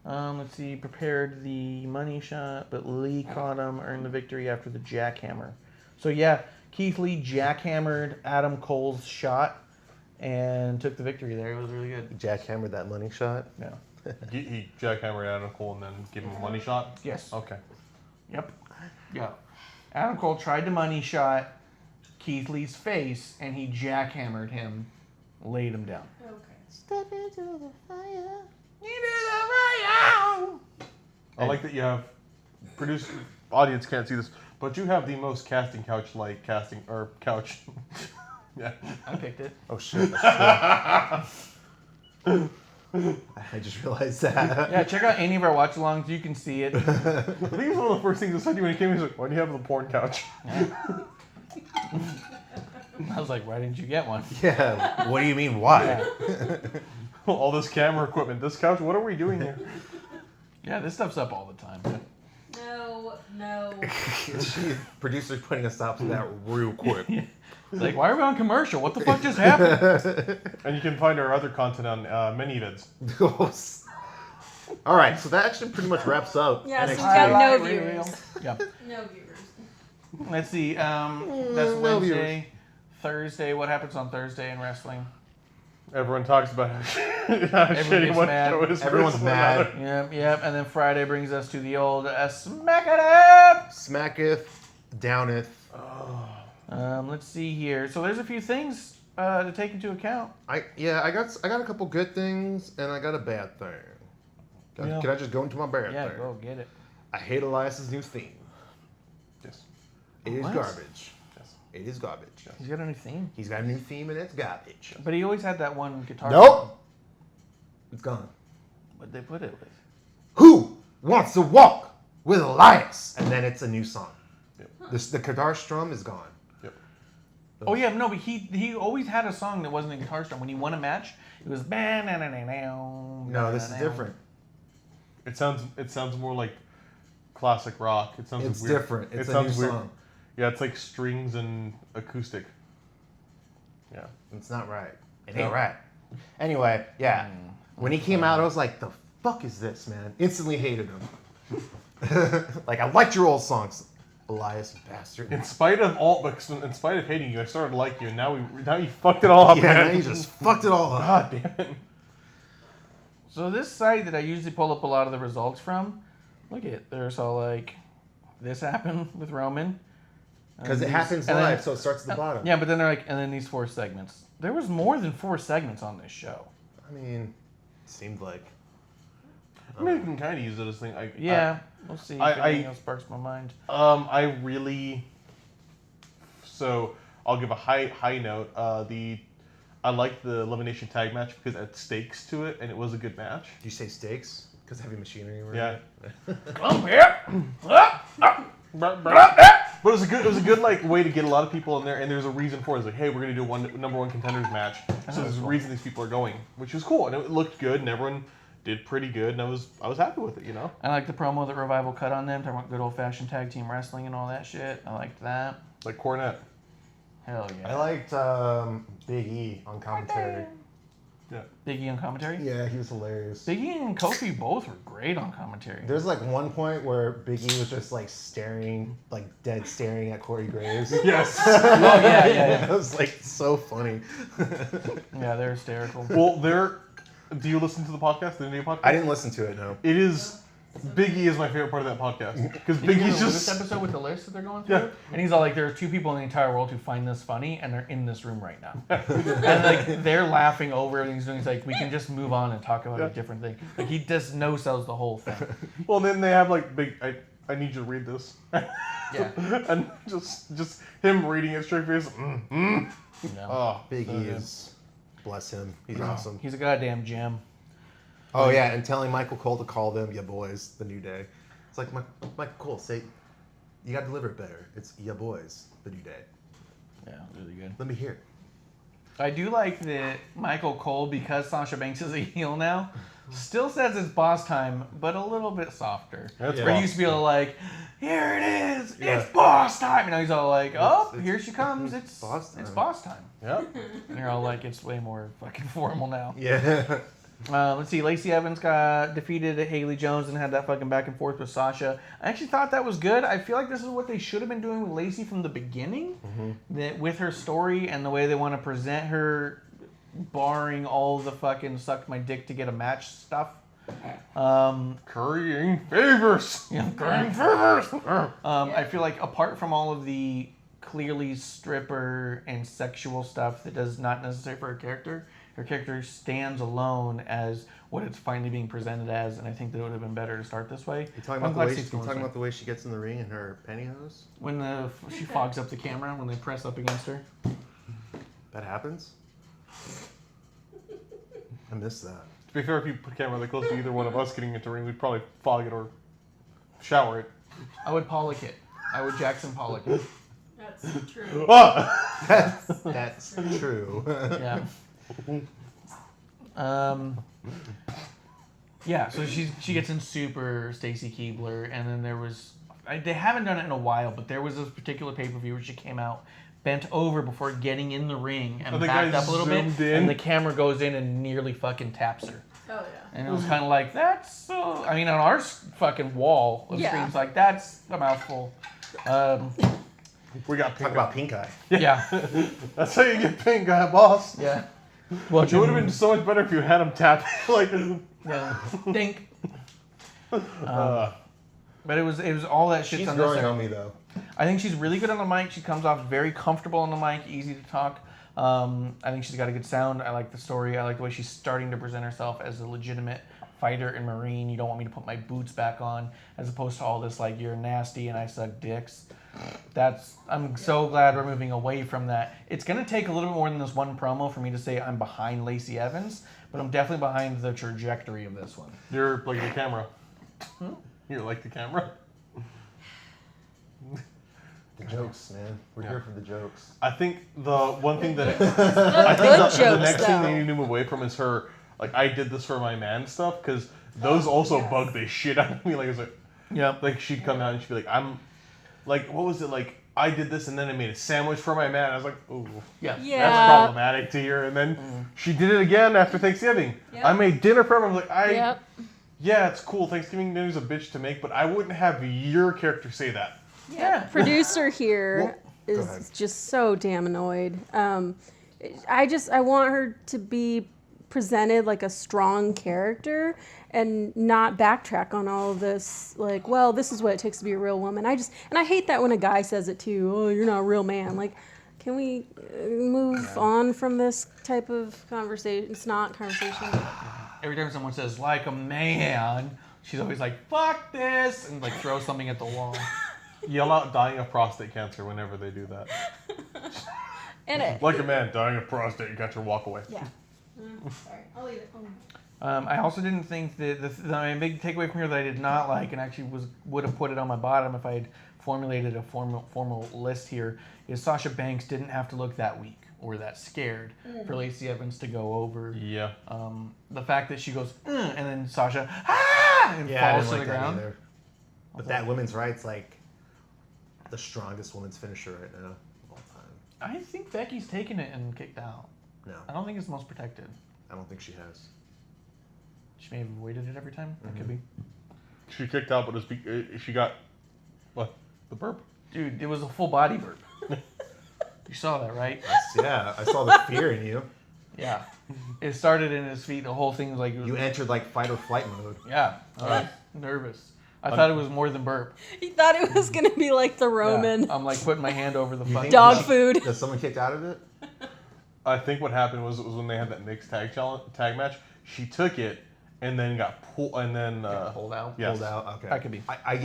Speaker 3: Let's see, prepared the money shot, but Lee caught him, earned the victory after the jackhammer. So yeah, Keith Lee jackhammered Adam Cole's shot and took the victory there. It was really good.
Speaker 1: Jackhammered that money shot.
Speaker 3: Yeah.
Speaker 4: He jackhammered Adam Cole and then gave him a money shot?
Speaker 3: Yes.
Speaker 4: Okay.
Speaker 3: Yep. Yeah. Adam Cole tried to money shot Keith Lee's face, and he jackhammered him, laid him down.
Speaker 2: Okay.
Speaker 1: Step into the fire.
Speaker 4: I like that you have producer audience can't see this, but you have the most casting couch like casting or couch. Yeah.
Speaker 3: I picked it.
Speaker 1: Oh shit. That's true. I just realized that.
Speaker 3: Yeah, check out any of our watch-alongs. You can see it.
Speaker 4: I think it was one of the first things I said to you when he came. He's like, "Why do you have the porn couch?"
Speaker 3: I was like, why didn't you get one?
Speaker 1: Yeah. What do you mean? Why?
Speaker 3: Yeah.
Speaker 4: All this camera equipment, this couch. What are we doing here?
Speaker 3: Yeah, this stuff's up all the time.
Speaker 2: No.
Speaker 1: Producer's putting a stop to that real quick.
Speaker 3: It's like, why are we on commercial? What the fuck just happened?
Speaker 4: And you can find our other content on ManyVids.
Speaker 1: All right, so that actually pretty much wraps up.
Speaker 2: Yeah, so
Speaker 1: NXT.
Speaker 2: we got no
Speaker 3: Highlight
Speaker 2: viewers.
Speaker 3: reel. Yeah.
Speaker 2: No viewers.
Speaker 3: Let's see. That's
Speaker 1: no
Speaker 3: Wednesday. Thursday. What happens on Thursday in wrestling?
Speaker 4: Everyone talks about how
Speaker 3: Everyone
Speaker 4: shitty
Speaker 3: gets
Speaker 4: one
Speaker 3: mad.
Speaker 4: show is.
Speaker 1: Everyone's
Speaker 4: versus
Speaker 1: mad.
Speaker 4: another.
Speaker 3: Yep. And then Friday brings us to the old Smack It Up.
Speaker 1: Smacketh, downeth.
Speaker 3: Let's see here. So there's a few things to take into account.
Speaker 1: I got a couple good things and I got a bad thing.
Speaker 4: Yeah.
Speaker 1: Can I just go into my bad
Speaker 3: Yeah,
Speaker 1: thing?
Speaker 3: go get it.
Speaker 1: I hate Elias's new theme.
Speaker 4: Yes.
Speaker 1: It is
Speaker 3: What?
Speaker 1: garbage.
Speaker 4: Yes.
Speaker 1: It is garbage.
Speaker 3: He's got a new theme.
Speaker 1: He's got a new theme and it's garbage.
Speaker 3: But he always had that one guitar.
Speaker 1: Nope. It's gone.
Speaker 3: What'd they put it with?
Speaker 1: Who wants to walk with Elias? And then it's a new song.
Speaker 4: Yep.
Speaker 1: The guitar strum is gone.
Speaker 4: Yep.
Speaker 3: Oh yeah, no, but he always had a song that wasn't a guitar strum. When he won a match, it was
Speaker 1: No, this is different.
Speaker 4: It sounds more like classic rock. It sounds
Speaker 1: It's
Speaker 4: weird.
Speaker 1: different. It's
Speaker 4: it
Speaker 1: a
Speaker 4: sounds
Speaker 1: new
Speaker 4: weird.
Speaker 1: song.
Speaker 4: Yeah, it's like strings and acoustic. Yeah.
Speaker 1: It's not right. It
Speaker 4: No.
Speaker 1: ain't right. Anyway, yeah. When he came out, I was like, the fuck is this, man? Instantly hated him. Like, I liked your old songs. Elias, you bastard.
Speaker 4: In spite of hating you, I started to like you, and now you fucked it all up.
Speaker 1: Yeah,
Speaker 4: man.
Speaker 1: now you just fucked it all up.
Speaker 4: God damn it.
Speaker 3: So this site that I usually pull up a lot of the results from, look at there's all like, this happened with Roman.
Speaker 1: Because it
Speaker 3: These-
Speaker 1: happens
Speaker 3: and then-
Speaker 1: live, so it starts at the bottom.
Speaker 3: Yeah, but then they're like, and then these 4 segments. There was more than 4 segments on this show.
Speaker 1: I mean, seemed like.
Speaker 4: I mean, you can kind of use it as a thing.
Speaker 3: Yeah, we'll see if
Speaker 4: I-
Speaker 3: anything else sparks my mind.
Speaker 4: So I'll give a high note. I like the elimination tag match because it had stakes to it, and it was a good match.
Speaker 1: Do you say stakes? Because heavy machinery were
Speaker 4: Yeah.
Speaker 3: Oh yeah.
Speaker 4: But it was a good like way to get a lot of people in there, and there's a reason for it. It's like, hey, we're gonna do one number 1 contenders match, so there's a reason these people are going, which was cool, and it looked good, and everyone did pretty good, and I was happy with it, you know.
Speaker 3: I like the promo that Revival cut on them, talking about good old fashioned tag team wrestling and all that shit. I liked that.
Speaker 4: Like Cornette.
Speaker 3: Hell yeah.
Speaker 1: I liked Big E on commentary.
Speaker 4: Yeah.
Speaker 3: Big E on commentary?
Speaker 1: Yeah, he was hilarious.
Speaker 3: Big E and Kofi both were great on commentary.
Speaker 1: There's like one point where Big E was just like staring, like dead staring at Corey Graves.
Speaker 4: Yes.
Speaker 3: Oh yeah, yeah,
Speaker 1: That was like so funny.
Speaker 3: yeah. They're hysterical.
Speaker 4: Well, do you listen to the podcast, the new podcast?
Speaker 1: I didn't listen to it, no.
Speaker 4: It is. Biggie is my favorite part of that podcast because
Speaker 3: Did you hear
Speaker 4: Biggie's
Speaker 3: the Lewis
Speaker 4: just.
Speaker 3: episode with the list that they're going through?
Speaker 4: Yeah.
Speaker 3: And he's all like, there are 2 people in the entire world who find this funny, and they're in this room right now. And like they're laughing over everything he's doing. He's like, we can just move on and talk about a different thing. Like he just no sells the whole thing.
Speaker 4: Well, then they have like big. I need you to read this.
Speaker 3: Yeah.
Speaker 4: And just him reading it straight face.
Speaker 3: You know?
Speaker 4: Oh,
Speaker 1: Big
Speaker 4: so
Speaker 1: E
Speaker 4: good.
Speaker 1: is, bless him, he's awesome.
Speaker 3: He's a goddamn gem.
Speaker 1: Oh yeah, and telling Michael Cole to call them ya boys, the New Day. It's like, Michael Cole, say, you gotta deliver it better. It's ya boys, the New Day.
Speaker 3: Yeah, really good.
Speaker 1: Let me hear it.
Speaker 3: I do like that Michael Cole, because Sasha Banks is a heel now, still says it's boss time, but a little bit softer.
Speaker 4: That's
Speaker 3: Where he
Speaker 4: boss.
Speaker 3: used to be all like, here it is,
Speaker 1: Yeah.
Speaker 3: it's boss time. And now he's all like, oh,
Speaker 1: It's-
Speaker 3: here she comes, it's
Speaker 1: boss
Speaker 3: It's
Speaker 1: time.
Speaker 3: boss time.
Speaker 4: Yeah.
Speaker 3: And you're all like, it's way more fucking formal now.
Speaker 1: Yeah.
Speaker 3: Let's see, Lacey Evans got defeated at Haley Jones and had that fucking back and forth with Sasha. I actually thought that was good. I feel like this is what they should have been doing with Lacey from the beginning. That with her story and the way they want to present her, barring all the fucking suck my dick to get a match stuff.
Speaker 4: Currying favors.
Speaker 3: I feel like apart from all of the clearly stripper and sexual stuff that does not necessary for her character stands alone as what it's finally being presented as, and I think that it would have been better to start this way.
Speaker 1: You talking
Speaker 3: I'm
Speaker 1: about
Speaker 3: glad
Speaker 1: the way
Speaker 3: she's going this way.
Speaker 1: the way she gets in the ring in her pantyhose?
Speaker 3: When she fogs up the camera when they press up against her.
Speaker 1: That happens? I missed that.
Speaker 4: To be fair, if you put a camera that close to either one of us getting into the ring, we'd probably fog it or shower it.
Speaker 3: I would Pollock it. I would Jackson Pollock it.
Speaker 2: That's true.
Speaker 4: Ah!
Speaker 1: That's true.
Speaker 3: Yeah. Yeah, so she gets in super Stacy Keibler, and then there was they haven't done it in a while, but there was this particular pay-per-view where she came out bent over before getting in the ring and
Speaker 4: the
Speaker 3: backed
Speaker 4: guy
Speaker 3: up a little bit,
Speaker 4: zoomed in.
Speaker 3: and the camera goes in and nearly fucking taps her.
Speaker 2: Oh yeah.
Speaker 3: And it was kind of like, that's so... I mean, on our fucking wall of
Speaker 2: Yeah.
Speaker 3: screens, like, that's a mouthful.
Speaker 4: We got
Speaker 1: Talk
Speaker 4: pink
Speaker 1: about
Speaker 4: eye.
Speaker 1: pink eye.
Speaker 3: Yeah.
Speaker 4: That's how you get pink eye, boss.
Speaker 3: Yeah. Well,
Speaker 4: It would have been so much better if you had him tap like.
Speaker 3: Yeah. Think.
Speaker 4: Uh,
Speaker 3: But it was all that shit's
Speaker 1: She's
Speaker 3: unnecessary.
Speaker 1: growing on me though.
Speaker 3: I think she's really good on the mic. She comes off very comfortable on the mic, easy to talk. I think she's got a good sound. I like the story. I like the way she's starting to present herself as a legitimate fighter and Marine. You don't want me to put my boots back on, as opposed to all this like you're nasty and I suck dicks. I'm so glad we're moving away from that. It's gonna take a little bit more than this one promo for me to say I'm behind Lacey Evans, but I'm definitely behind the trajectory of this one.
Speaker 4: you're like the camera. You're like the camera.
Speaker 1: The jokes, man. We're here for the jokes.
Speaker 4: I think the one thing that
Speaker 2: The
Speaker 4: I think
Speaker 2: good
Speaker 4: the
Speaker 2: jokes,
Speaker 4: next thing they
Speaker 2: though.
Speaker 4: need to move away from is her like I did this for my man stuff because those also
Speaker 2: yes.
Speaker 4: bug the shit out of me. Like it's like she'd come out and she'd be like I'm like what was it like I did this and then I made a sandwich for my man. I was like ooh
Speaker 3: Yeah.
Speaker 4: that's
Speaker 2: Yeah.
Speaker 4: problematic to hear. And then she did it again after Thanksgiving.
Speaker 2: Yep.
Speaker 4: I made dinner for him. I was like
Speaker 2: Yep.
Speaker 4: yeah it's cool. Thanksgiving dinner's a bitch to make, but I wouldn't have your character say that.
Speaker 3: Yeah.
Speaker 2: Producer here
Speaker 1: Well, go ahead.
Speaker 2: is just so damn annoyed. I want her to be presented like a strong character and not backtrack on all of this. Like, well, this is what it takes to be a real woman. I hate that when a guy says it too. Oh, you're not a real man. Like, can we move on from this type of conversation? It's not conversation.
Speaker 3: Every time someone says like a man, she's always like fuck this and like throw something at the wall.
Speaker 4: Yell out dying of prostate cancer whenever they do that.
Speaker 2: And it.
Speaker 4: Like a man dying of prostate cancer, walk away.
Speaker 2: Yeah. Sorry, I'll leave it.
Speaker 3: I also didn't think that my big takeaway from here that I did not like, and actually would have put it on my bottom if I had formulated a formal list here, is Sasha Banks didn't have to look that weak or that scared for Lacey Evans to go over.
Speaker 4: Yeah.
Speaker 3: The fact that she goes, and then Sasha, and
Speaker 1: Yeah, I
Speaker 3: falls
Speaker 1: didn't
Speaker 3: to
Speaker 1: like
Speaker 3: the
Speaker 1: that
Speaker 3: ground.
Speaker 1: either. But that women's rights like the strongest women's finisher right now of all time.
Speaker 3: I think Becky's taken it and kicked out.
Speaker 1: No,
Speaker 3: I don't think it's the most protected.
Speaker 1: I don't think she has.
Speaker 3: She may have avoided it every time. That could be.
Speaker 4: She kicked out, but it was she got what? The burp?
Speaker 3: Dude, it was a full body burp. You saw that, right?
Speaker 1: Yeah, I saw the fear in you.
Speaker 3: Yeah. It started in his feet. The whole thing was like, it was,
Speaker 1: You entered like fight or flight mode.
Speaker 3: yeah. I was nervous. I thought it was more than burp.
Speaker 2: He thought it was gonna be like the Roman
Speaker 3: Yeah. I'm like putting my hand over the
Speaker 1: You
Speaker 3: fucking
Speaker 1: think
Speaker 2: dog
Speaker 1: she-
Speaker 2: food.
Speaker 1: Does someone kicked out of it?
Speaker 4: I think what happened was when they had that mixed tag match. She took it and then got pulled and then
Speaker 3: pulled out.
Speaker 4: Yes.
Speaker 1: Pulled out. Okay.
Speaker 3: That could be.
Speaker 1: I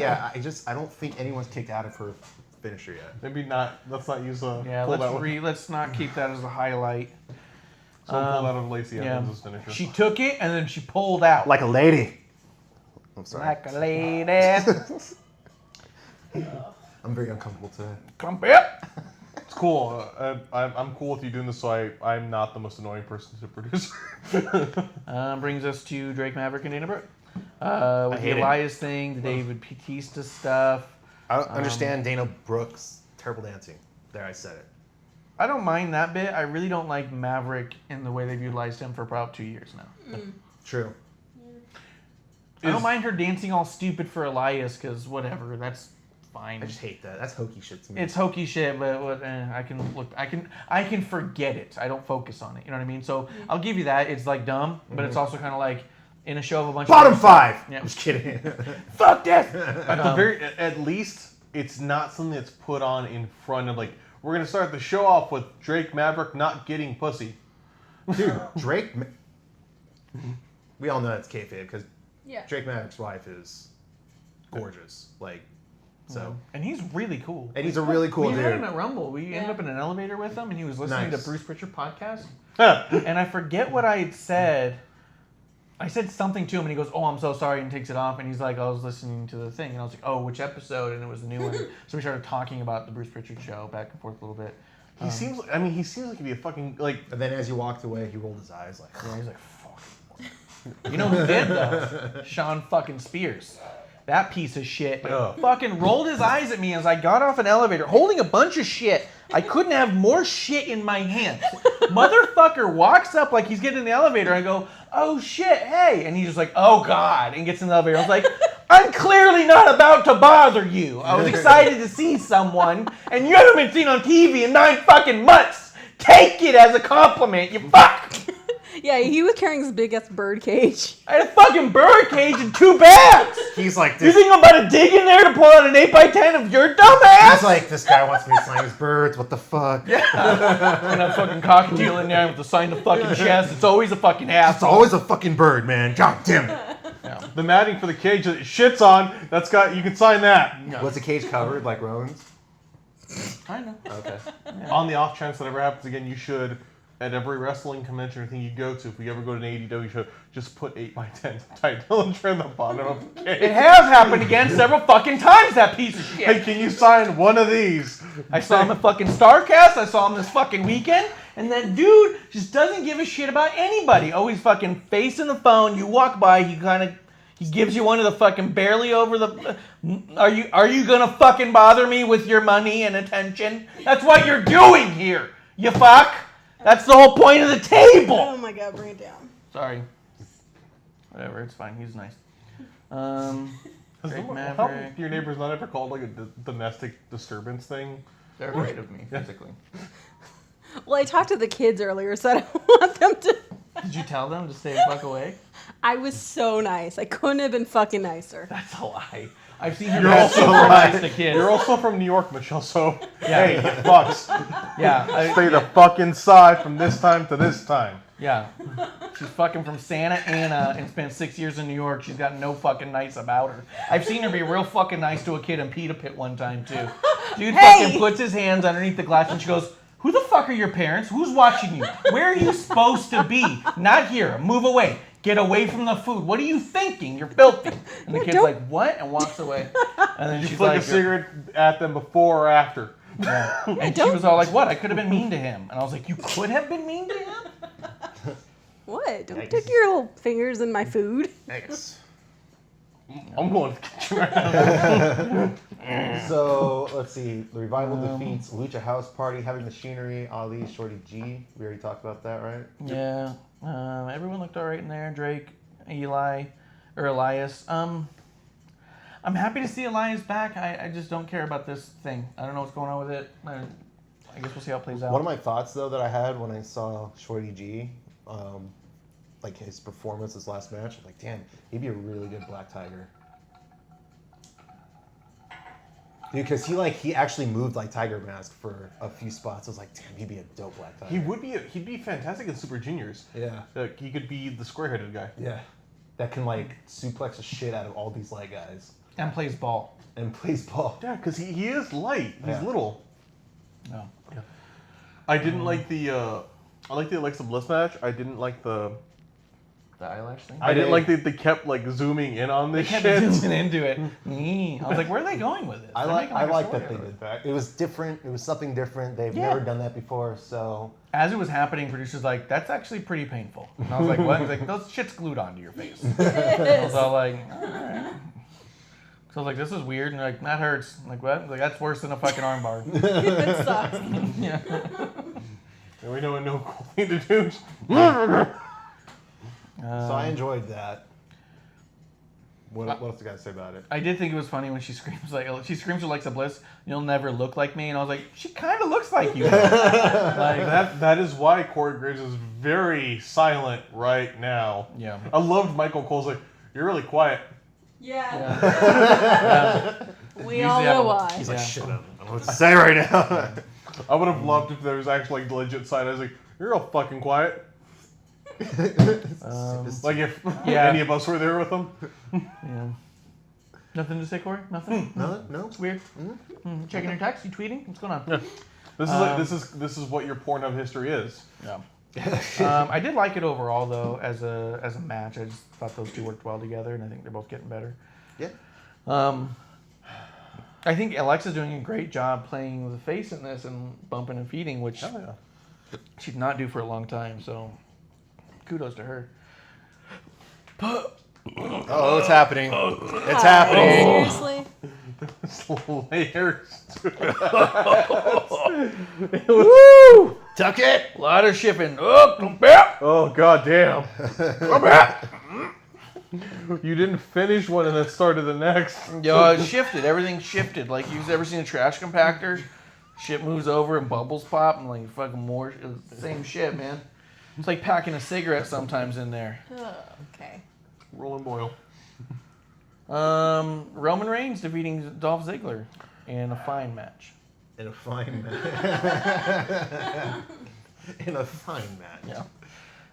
Speaker 1: don't think anyone's kicked out of her finisher yet.
Speaker 4: Maybe not. Let's not use
Speaker 3: Yeah,
Speaker 4: pulled out.
Speaker 3: let's not keep that as a highlight.
Speaker 4: Someone pulled out of Lacey
Speaker 3: Yeah.
Speaker 4: Evans' finisher.
Speaker 3: She took it and then she pulled out.
Speaker 1: Like a lady. I'm sorry.
Speaker 3: Like a lady.
Speaker 1: I'm very uncomfortable today.
Speaker 3: Crumpet.
Speaker 4: It's cool. I'm cool with you doing this, so I'm not the most annoying person to produce.
Speaker 3: Brings us to Drake Maverick and Dana Brooke. With the
Speaker 1: hate it.
Speaker 3: Elias thing, the David Bautista stuff.
Speaker 1: I don't understand Dana Brooks' terrible dancing. There, I said it.
Speaker 3: I don't mind that bit. I really don't like Maverick in the way they've utilized him for about 2 years now.
Speaker 1: True.
Speaker 3: I don't mind her dancing all stupid for Elias because whatever, that's fine.
Speaker 1: I just hate that. That's hokey shit to me.
Speaker 3: It's hokey shit, but I can forget it. I don't focus on it. You know what I mean? So I'll give you that. It's like dumb, but it's also kind of like in a show of a bunch
Speaker 1: Bottom
Speaker 3: of
Speaker 1: five.
Speaker 3: Yeah.
Speaker 1: Just kidding.
Speaker 3: Fuck this.
Speaker 4: At least it's not something that's put on in front of like we're gonna start the show off with Drake Maverick not getting pussy.
Speaker 1: Dude, Drake. We all know that's kayfabe because
Speaker 2: Yeah.
Speaker 1: Drake Maverick's wife is gorgeous. Like, so.
Speaker 3: And he's really cool.
Speaker 1: And he's a really cool
Speaker 3: we met
Speaker 1: dude.
Speaker 3: him at Rumble. We ended up in an elevator with him, and he was listening
Speaker 1: Nice.
Speaker 3: to Bruce Pritchard podcast.
Speaker 4: Huh.
Speaker 3: And I forget what I had said. I said something to him, and he goes, "Oh, I'm so sorry," and takes it off. And he's like, "I was listening to the thing," and I was like, "Oh, which episode?" And it was the new one. So we started talking about the Bruce Pritchard show back and forth a little bit.
Speaker 4: He seems like he'd be a fucking like
Speaker 1: And then as you walked away, he rolled his eyes like,
Speaker 3: Yeah, he's like, "Fuck." You know who did though? Sean fucking Spears. That piece of shit
Speaker 4: Ugh.
Speaker 3: fucking rolled his eyes at me as I got off an elevator holding a bunch of shit. I couldn't have more shit in my hands. Motherfucker walks up like he's getting in the elevator. I go, oh shit, hey. And he's just like, oh God, and gets in the elevator. I was like, I'm clearly not about to bother you. I was excited to see someone, and you haven't been seen on TV in 9 fucking months. Take it as a compliment, you fuck.
Speaker 2: Yeah, he was carrying his big ass bird cage.
Speaker 3: I had a fucking bird cage and 2 bags.
Speaker 1: He's like,
Speaker 3: You
Speaker 1: this,
Speaker 3: think I'm about to dig in there to pull out an 8x10 of your dumb ass?
Speaker 1: he's like, this guy wants me to sign his birds. What the fuck?
Speaker 3: And a fucking cockatiel in there with the sign of fucking chest. It's always a fucking ass.
Speaker 1: It's always a fucking bird, man. God damn it.
Speaker 4: The matting for the cage that it shits on, that's got, you can sign that.
Speaker 1: Was the cage covered like Rowan's?
Speaker 3: I know.
Speaker 1: Okay.
Speaker 4: On the off chance that ever happens again, you should, at every wrestling convention or thing you go to, if we ever go to an AEW show, just put 8x10 tight Dillinger in the bottom of the
Speaker 3: It
Speaker 4: cage.
Speaker 3: has happened again several fucking times, that piece of
Speaker 4: Hey,
Speaker 3: shit.
Speaker 4: can you sign one of these?
Speaker 3: I saw him at fucking StarCast. I saw him this fucking weekend. And that dude just doesn't give a shit about anybody. Always fucking facing the phone. You walk by, he gives you one of the fucking barely over the. Are you gonna fucking bother me with your money and attention? That's what you're doing here, you fuck. That's the whole point of the table.
Speaker 2: Oh my God, bring it down.
Speaker 3: Sorry. Whatever, it's fine. He's nice. Drake
Speaker 4: How
Speaker 3: Maverick.
Speaker 4: your neighbors not ever called like a domestic disturbance thing?
Speaker 3: They're afraid of me physically.
Speaker 2: Well, I talked to the kids earlier, so I don't want them to.
Speaker 3: Did you tell them to stay the fuck away?
Speaker 2: I was so nice. I couldn't have been fucking nicer.
Speaker 3: That's a lie. I've seen her
Speaker 4: You're
Speaker 3: be
Speaker 4: also
Speaker 3: super
Speaker 4: right.
Speaker 3: nice to kids.
Speaker 4: You're also from New York, Michelle, so
Speaker 3: Yeah.
Speaker 4: hey, fucks.
Speaker 3: Yeah.
Speaker 4: Stay the fuck inside from this time to this time.
Speaker 3: Yeah. She's fucking from Santa Ana and spent 6 years in New York. She's got no fucking nice about her. I've seen her be real fucking nice to a kid in Pita Pit one time, too. Dude
Speaker 2: Hey!
Speaker 3: fucking puts his hands underneath the glass and she goes, who the fuck are your parents? Who's watching you? Where are you supposed to be? Not here. Move away. Get away from the food. What are you thinking? You're filthy. And the kid's
Speaker 2: don't-
Speaker 3: like, what? And walks away. And then
Speaker 4: You
Speaker 3: she's
Speaker 4: flick
Speaker 3: like,
Speaker 4: a cigarette at them before or after.
Speaker 3: yeah. And she was all like, what? I could have been mean to him. And I was like, you could have been mean to him?
Speaker 2: What? Don't stick your little fingers in my food.
Speaker 1: Thanks.
Speaker 4: I'm going to the kitchen right now.
Speaker 1: So let's see. The Revival defeats Lucha House Party, Heavy Machinery, Ali, Shorty G. We already talked about that, right?
Speaker 3: Yeah. Everyone looked all right in there. Drake, Elias. I'm happy to see Elias back. I just don't care about this thing. I don't know what's going on with it. I guess we'll see how it plays out.
Speaker 1: One of my thoughts, though, that I had when I saw Shorty G, like his performance this last match, I'm like, damn, he'd be a really good Black Tiger. Because he actually moved like Tiger Mask for a few spots. I was like, damn, he'd be a dope Black Tiger.
Speaker 4: He'd be fantastic in Super Juniors.
Speaker 1: Yeah.
Speaker 4: Like, he could be the square-headed guy.
Speaker 1: Yeah. That can like suplex the shit out of all these light guys
Speaker 3: And plays ball.
Speaker 1: and plays ball.
Speaker 4: Yeah, because he is light. He's
Speaker 1: Yeah.
Speaker 4: little.
Speaker 3: No.
Speaker 4: I didn't like the I like the Alexa Bliss match. I didn't like the
Speaker 3: The eyelash thing?
Speaker 4: I didn't like that they kept like zooming in on
Speaker 3: They
Speaker 4: this
Speaker 3: kept
Speaker 4: shit.
Speaker 3: zooming into it. I was like, where are they going with this?
Speaker 1: I
Speaker 3: They're
Speaker 1: like
Speaker 3: making a
Speaker 1: that
Speaker 3: story
Speaker 1: they
Speaker 3: out of
Speaker 1: did that. It was different. It was something different. They've
Speaker 3: Yeah.
Speaker 1: never done that before. So
Speaker 3: As it was happening, producers like, that's actually pretty painful. And I was like, what? He's like, those shit's glued onto your face. I was all like, alright. So I was like, this is weird. And they're like, that hurts. I'm like, what? I'm like, that's worse than a fucking armbar.
Speaker 2: It sucks.
Speaker 3: Yeah.
Speaker 4: And we know a no cool thing to do.
Speaker 1: so I enjoyed that. What else you got to say about it?
Speaker 3: I did think it was funny when she screams to Alexa Bliss, "You'll never look like me," and I was like, she kind of looks like you. Like,
Speaker 4: That is why Corey Graves is very silent right now.
Speaker 3: yeah.
Speaker 4: I loved Michael Cole's like, you're really quiet.
Speaker 2: Yeah. We
Speaker 3: Usually
Speaker 2: all
Speaker 3: have
Speaker 2: know
Speaker 3: a-
Speaker 2: why.
Speaker 1: He's like,
Speaker 3: Yeah.
Speaker 1: shut up. I don't know what to say right now.
Speaker 4: I would have loved if there was actually like legit side. I was like, you're all fucking quiet. Like if
Speaker 3: Yeah.
Speaker 4: any of us were there with him.
Speaker 3: Yeah. Nothing to say, Corey? Nothing?
Speaker 1: no.
Speaker 3: It's weird. Checking your text? You tweeting? What's going on?
Speaker 4: This is what your Pornhub history is.
Speaker 3: Yeah. I did like it overall, though, as a match. I just thought those two worked well together, and I think they're both getting better.
Speaker 1: Yeah.
Speaker 3: I think Alexa's doing a great job playing the face in this and bumping and feeding, which
Speaker 4: Hell yeah.
Speaker 3: she did not do for a long time. So, kudos to her.
Speaker 1: Oh, it's happening. It's happening.
Speaker 2: Seriously?
Speaker 4: Layers.
Speaker 1: Woo! Tuck it.
Speaker 3: A lot of shipping. Oh, come back.
Speaker 4: Oh god damn.
Speaker 3: Come back.
Speaker 4: You didn't finish one and then started the next.
Speaker 3: Yo, it shifted. Everything shifted. Like, you've ever seen a trash compactor? Shit moves over and bubbles pop and like fucking more. It's the same shit, man. It's like packing a cigarette sometimes in there.
Speaker 2: Oh, okay.
Speaker 4: Roll and boil.
Speaker 3: Roman Reigns defeating Dolph Ziggler in a fine match.
Speaker 1: In a fine match. In a fine match.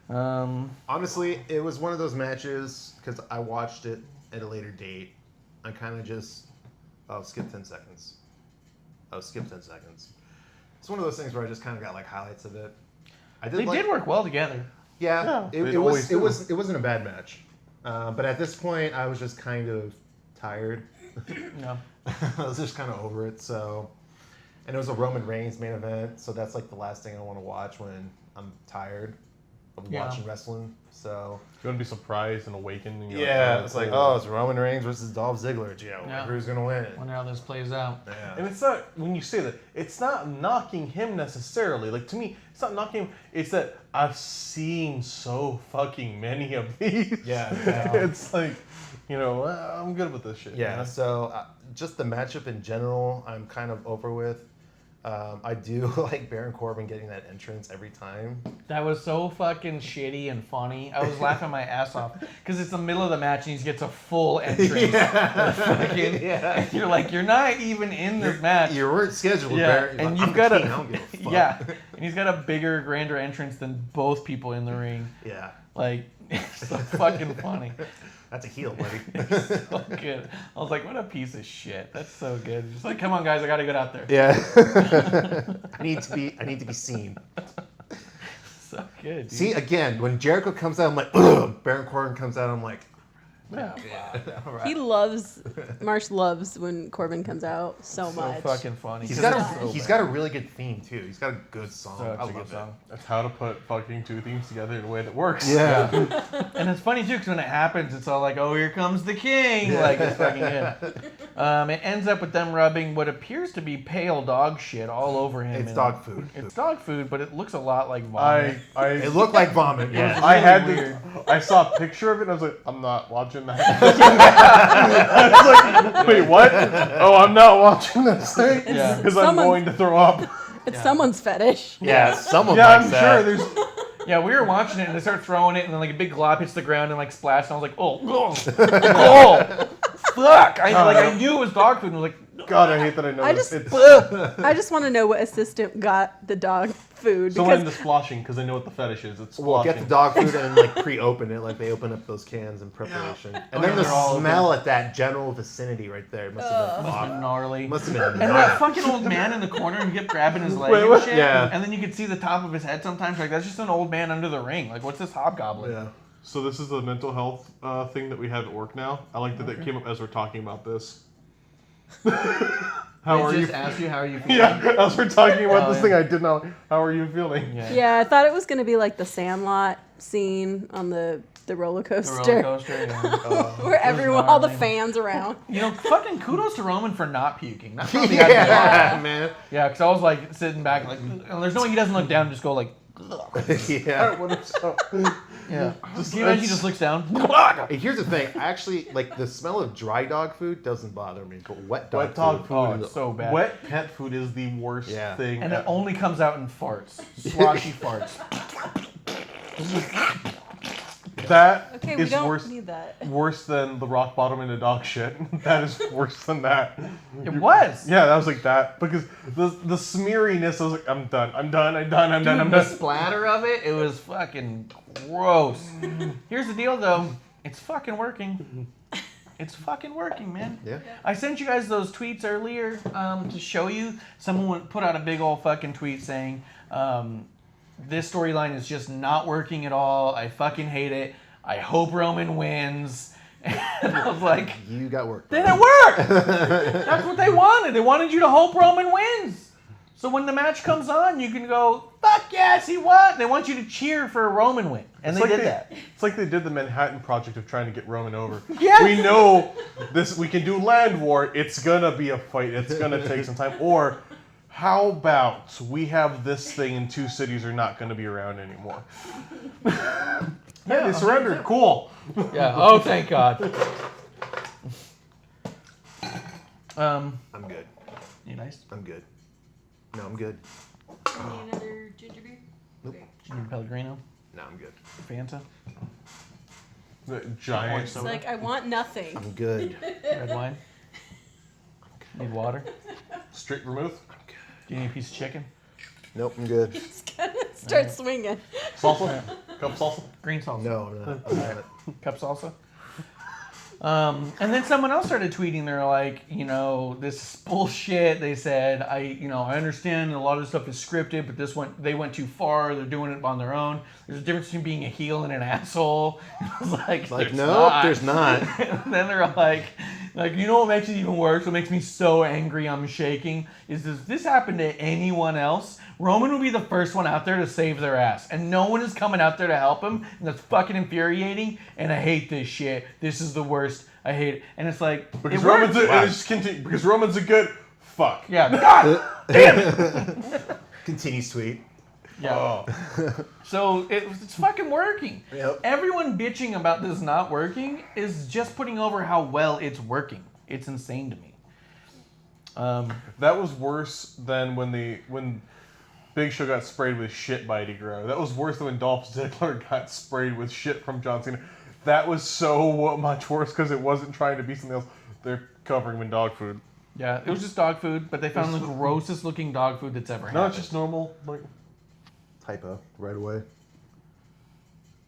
Speaker 3: Yeah.
Speaker 1: Honestly, it was one of those matches because I watched it at a later date. I kind of just skip 10 seconds. Skip 10 seconds. It's one of those things where I just kind of got like highlights of it.
Speaker 3: They did work well together.
Speaker 1: Yeah,
Speaker 4: Yeah,
Speaker 1: it
Speaker 4: they
Speaker 1: was.
Speaker 4: always
Speaker 1: It
Speaker 4: do.
Speaker 1: was. It wasn't a bad match. But at this point, I was just kind of tired.
Speaker 3: No.
Speaker 1: I was just kind of over it. So, and it was a Roman Reigns main event, so that's like the last thing I want to watch when I'm tired of
Speaker 3: Yeah.
Speaker 1: watching wrestling. So
Speaker 4: You're gonna be surprised and awakened. And you're
Speaker 1: yeah,
Speaker 4: oh,
Speaker 1: it's like,
Speaker 4: cool.
Speaker 1: oh, it's Roman Reigns versus Dolph Ziggler. Yeah,
Speaker 3: Yeah.
Speaker 1: who's gonna win?
Speaker 3: Wonder how this plays out.
Speaker 1: Yeah.
Speaker 4: And it's not, when you say that, it's not knocking him necessarily. Like, to me, it's not knocking him. It's that I've seen so fucking many of these.
Speaker 1: Yeah.
Speaker 4: It's like, I'm good with this shit.
Speaker 1: Yeah,
Speaker 4: man.
Speaker 1: so just the matchup in general, I'm kind of over with. I do like Baron Corbin getting that entrance every time.
Speaker 3: That was so fucking shitty and funny. I was laughing my ass off because it's the middle of the match and he gets a full entrance. Fucking, and you're like, you're not even in this match.
Speaker 1: You weren't scheduled,
Speaker 3: Yeah,
Speaker 1: Baron.
Speaker 3: and
Speaker 1: I'm
Speaker 3: you've
Speaker 1: the
Speaker 3: got
Speaker 1: king, I don't give a fuck.
Speaker 3: yeah, and he's got a bigger, grander entrance than both people in the ring.
Speaker 1: Yeah.
Speaker 3: Like, it's so fucking funny.
Speaker 1: That's a heel, buddy.
Speaker 3: So good. I was like, what a piece of shit. That's so good. Just like, come on, guys, I gotta get out there.
Speaker 1: Yeah. I need to be seen.
Speaker 3: So good. Dude.
Speaker 1: See, again, when Jericho comes out, I'm like, ugh. Baron Corbin comes out, I'm like,
Speaker 3: Yeah.
Speaker 1: all right.
Speaker 2: He loves, Marsh loves when Corbin comes out so
Speaker 3: So
Speaker 2: much.
Speaker 3: fucking funny.
Speaker 1: He's
Speaker 3: 'Cause
Speaker 1: got
Speaker 3: it's so
Speaker 1: he's
Speaker 3: bad.
Speaker 1: got a really good theme too. He's got a good song.
Speaker 3: Such
Speaker 1: I
Speaker 3: a
Speaker 1: love
Speaker 3: good
Speaker 1: it.
Speaker 3: song.
Speaker 4: That's how to put fucking two themes together in a way that works.
Speaker 1: Yeah.
Speaker 3: And it's funny too, because when it happens, it's all like, "Oh, here comes the king!"
Speaker 1: Yeah.
Speaker 3: Like it's fucking good. It ends up with them rubbing what appears to be pale dog shit all over him.
Speaker 1: It's
Speaker 3: and
Speaker 1: dog food.
Speaker 3: It's dog food, but it looks a lot like vomit.
Speaker 1: It looked like vomit.
Speaker 3: Yeah.
Speaker 1: Yeah.
Speaker 4: I
Speaker 3: really
Speaker 4: had
Speaker 3: weird.
Speaker 4: I saw a picture of it and I was like, I'm not watching that. I was like, wait, what? Oh, I'm not watching this thing
Speaker 3: Yeah.
Speaker 4: because I'm
Speaker 2: Someone-
Speaker 4: going to throw up.
Speaker 2: It's someone's fetish.
Speaker 1: Yeah, someone
Speaker 4: Yeah,
Speaker 1: likes
Speaker 4: I'm
Speaker 1: that.
Speaker 4: sure there's.
Speaker 3: Yeah, we were watching it and they start throwing it and then like a big glob hits the ground and like splash and I was like, oh, fuck! I knew it was dog food and I was like,
Speaker 4: God, I hate that I know
Speaker 2: I
Speaker 4: this.
Speaker 2: just-
Speaker 4: It's
Speaker 2: I just want to know what assistant got the dog food
Speaker 4: someone
Speaker 2: because
Speaker 4: into splashing because I know what the fetish is. It's
Speaker 1: Well, get the
Speaker 4: splashing.
Speaker 1: dog food and like pre-open it, like they open up those cans in preparation. And
Speaker 3: Oh,
Speaker 1: then
Speaker 3: yeah,
Speaker 1: the
Speaker 3: they're all
Speaker 1: smell at that general vicinity right there must have been
Speaker 3: must have been gnarly.
Speaker 1: Must have been
Speaker 3: And that
Speaker 1: gnarly.
Speaker 3: fucking old man in the corner and kept grabbing his leg
Speaker 4: Wait,
Speaker 3: and
Speaker 4: what?
Speaker 3: shit.
Speaker 1: Yeah.
Speaker 3: And then you could see the top of his head sometimes. Like, that's just an old man under the ring. Like, what's this hobgoblin?
Speaker 1: Yeah.
Speaker 4: So this is the mental health thing that we have at work now. I like that that came up as we're talking about this. How are you?
Speaker 3: Just ask you, how are you feeling?
Speaker 4: Yeah, as we're talking about
Speaker 3: Oh,
Speaker 4: this
Speaker 3: yeah.
Speaker 4: thing, I did not. How are you feeling?
Speaker 3: Yeah.
Speaker 2: yeah, I thought it was gonna be like the Sandlot scene on the roller
Speaker 3: The
Speaker 2: coaster,
Speaker 3: roller coaster. Yeah.
Speaker 2: where everyone, all the
Speaker 3: gnarly.
Speaker 2: fans around.
Speaker 3: You know, fucking kudos to Roman for not puking. That's probably had to be hard.
Speaker 1: Yeah, man.
Speaker 3: Yeah, because I was like sitting back, like, and there's no way he doesn't look down and just go like,
Speaker 1: Yeah.
Speaker 3: yeah. Can you imagine he just looks down?
Speaker 1: Hey, here's the thing. Actually, like the smell of dry dog food doesn't bother me, but wet dog
Speaker 4: Wet dog food.
Speaker 3: Oh,
Speaker 4: is
Speaker 3: it's so bad.
Speaker 4: Wet pet food is the worst
Speaker 1: Yeah.
Speaker 4: thing.
Speaker 3: And it only comes out in farts, sloshy farts.
Speaker 4: That
Speaker 2: Okay, we
Speaker 4: is
Speaker 2: don't
Speaker 4: worse.
Speaker 2: need that.
Speaker 4: Worse than the rock bottom in the dog shit. That is worse than that.
Speaker 3: It was.
Speaker 4: Yeah, that was like that because the smeariness. I was like, I'm done. I'm done. I'm done. I'm done. I'm
Speaker 3: The
Speaker 4: done.
Speaker 3: splatter of it, it was fucking gross. Here's the deal, though. It's fucking working. It's fucking working, man.
Speaker 1: Yeah.
Speaker 3: I sent you guys those tweets earlier to show you. Someone put out a big old fucking tweet saying, this storyline is just not working at all. I fucking hate it. I hope Roman wins. And I was like,
Speaker 1: You got work.
Speaker 3: then it worked. That's what they wanted. They wanted you to hope Roman wins. So when the match comes on, you can go, fuck yes, he won. They want you to cheer for a Roman win. And they did that.
Speaker 4: It's like they did the Manhattan Project of trying to get Roman over.
Speaker 3: Yes.
Speaker 4: We know this. We can do land war. It's gonna be a fight. It's gonna take some time. Or how about we have this thing and 2 cities are not gonna be around anymore? Yeah, they surrendered. Cool.
Speaker 3: Yeah. Oh, thank God.
Speaker 1: I'm good.
Speaker 3: You nice?
Speaker 1: I'm good. No, I'm good.
Speaker 2: Another ginger beer?
Speaker 1: Nope.
Speaker 3: Ginger Pellegrino?
Speaker 1: No, I'm good.
Speaker 3: Fanta?
Speaker 4: The giant.
Speaker 2: It's like, I want nothing.
Speaker 1: I'm good.
Speaker 3: Red wine? Need water?
Speaker 4: Straight vermouth.
Speaker 3: Do you need a piece of chicken?
Speaker 1: Nope, I'm good.
Speaker 2: Just gonna start swinging.
Speaker 4: Salsa. Cup salsa.
Speaker 3: Green salsa?
Speaker 1: No, I'm not. I'm not.
Speaker 3: Cup salsa? And then someone else started tweeting. They're like, this is bullshit. They said, I understand a lot of this stuff is scripted, but they went too far. They're doing it on their own. There's a difference between being a heel and an asshole. It's like
Speaker 1: Like,
Speaker 3: there's
Speaker 1: nope,
Speaker 3: not.
Speaker 1: there's not.
Speaker 3: And then they're like, you know what makes it even worse? What makes me so angry I'm shaking is if this happened to anyone else, Roman would be the first one out there to save their ass. And no one is coming out there to help him. And that's fucking infuriating. And I hate this shit. This is the worst. I hate it. And it's like,
Speaker 4: Because
Speaker 3: it
Speaker 4: Roman's
Speaker 3: works.
Speaker 4: because Roman's a good fuck.
Speaker 3: Yeah. God damn it.
Speaker 1: Continue, sweet.
Speaker 3: Yeah.
Speaker 4: Oh.
Speaker 3: So it's fucking working.
Speaker 1: Yep.
Speaker 3: Everyone bitching about this not working is just putting over how well it's working. It's insane to me.
Speaker 4: That was worse than when Big Show got sprayed with shit by Eddie Guerrero. That was worse than when Dolph Ziggler got sprayed with shit from John Cena. That was so much worse because it wasn't trying to be something else. They're covering him in dog food.
Speaker 3: Yeah, it was just dog food, but they found the grossest looking dog food that's ever happened.
Speaker 4: No, it's just normal. Like,
Speaker 1: Typo right away.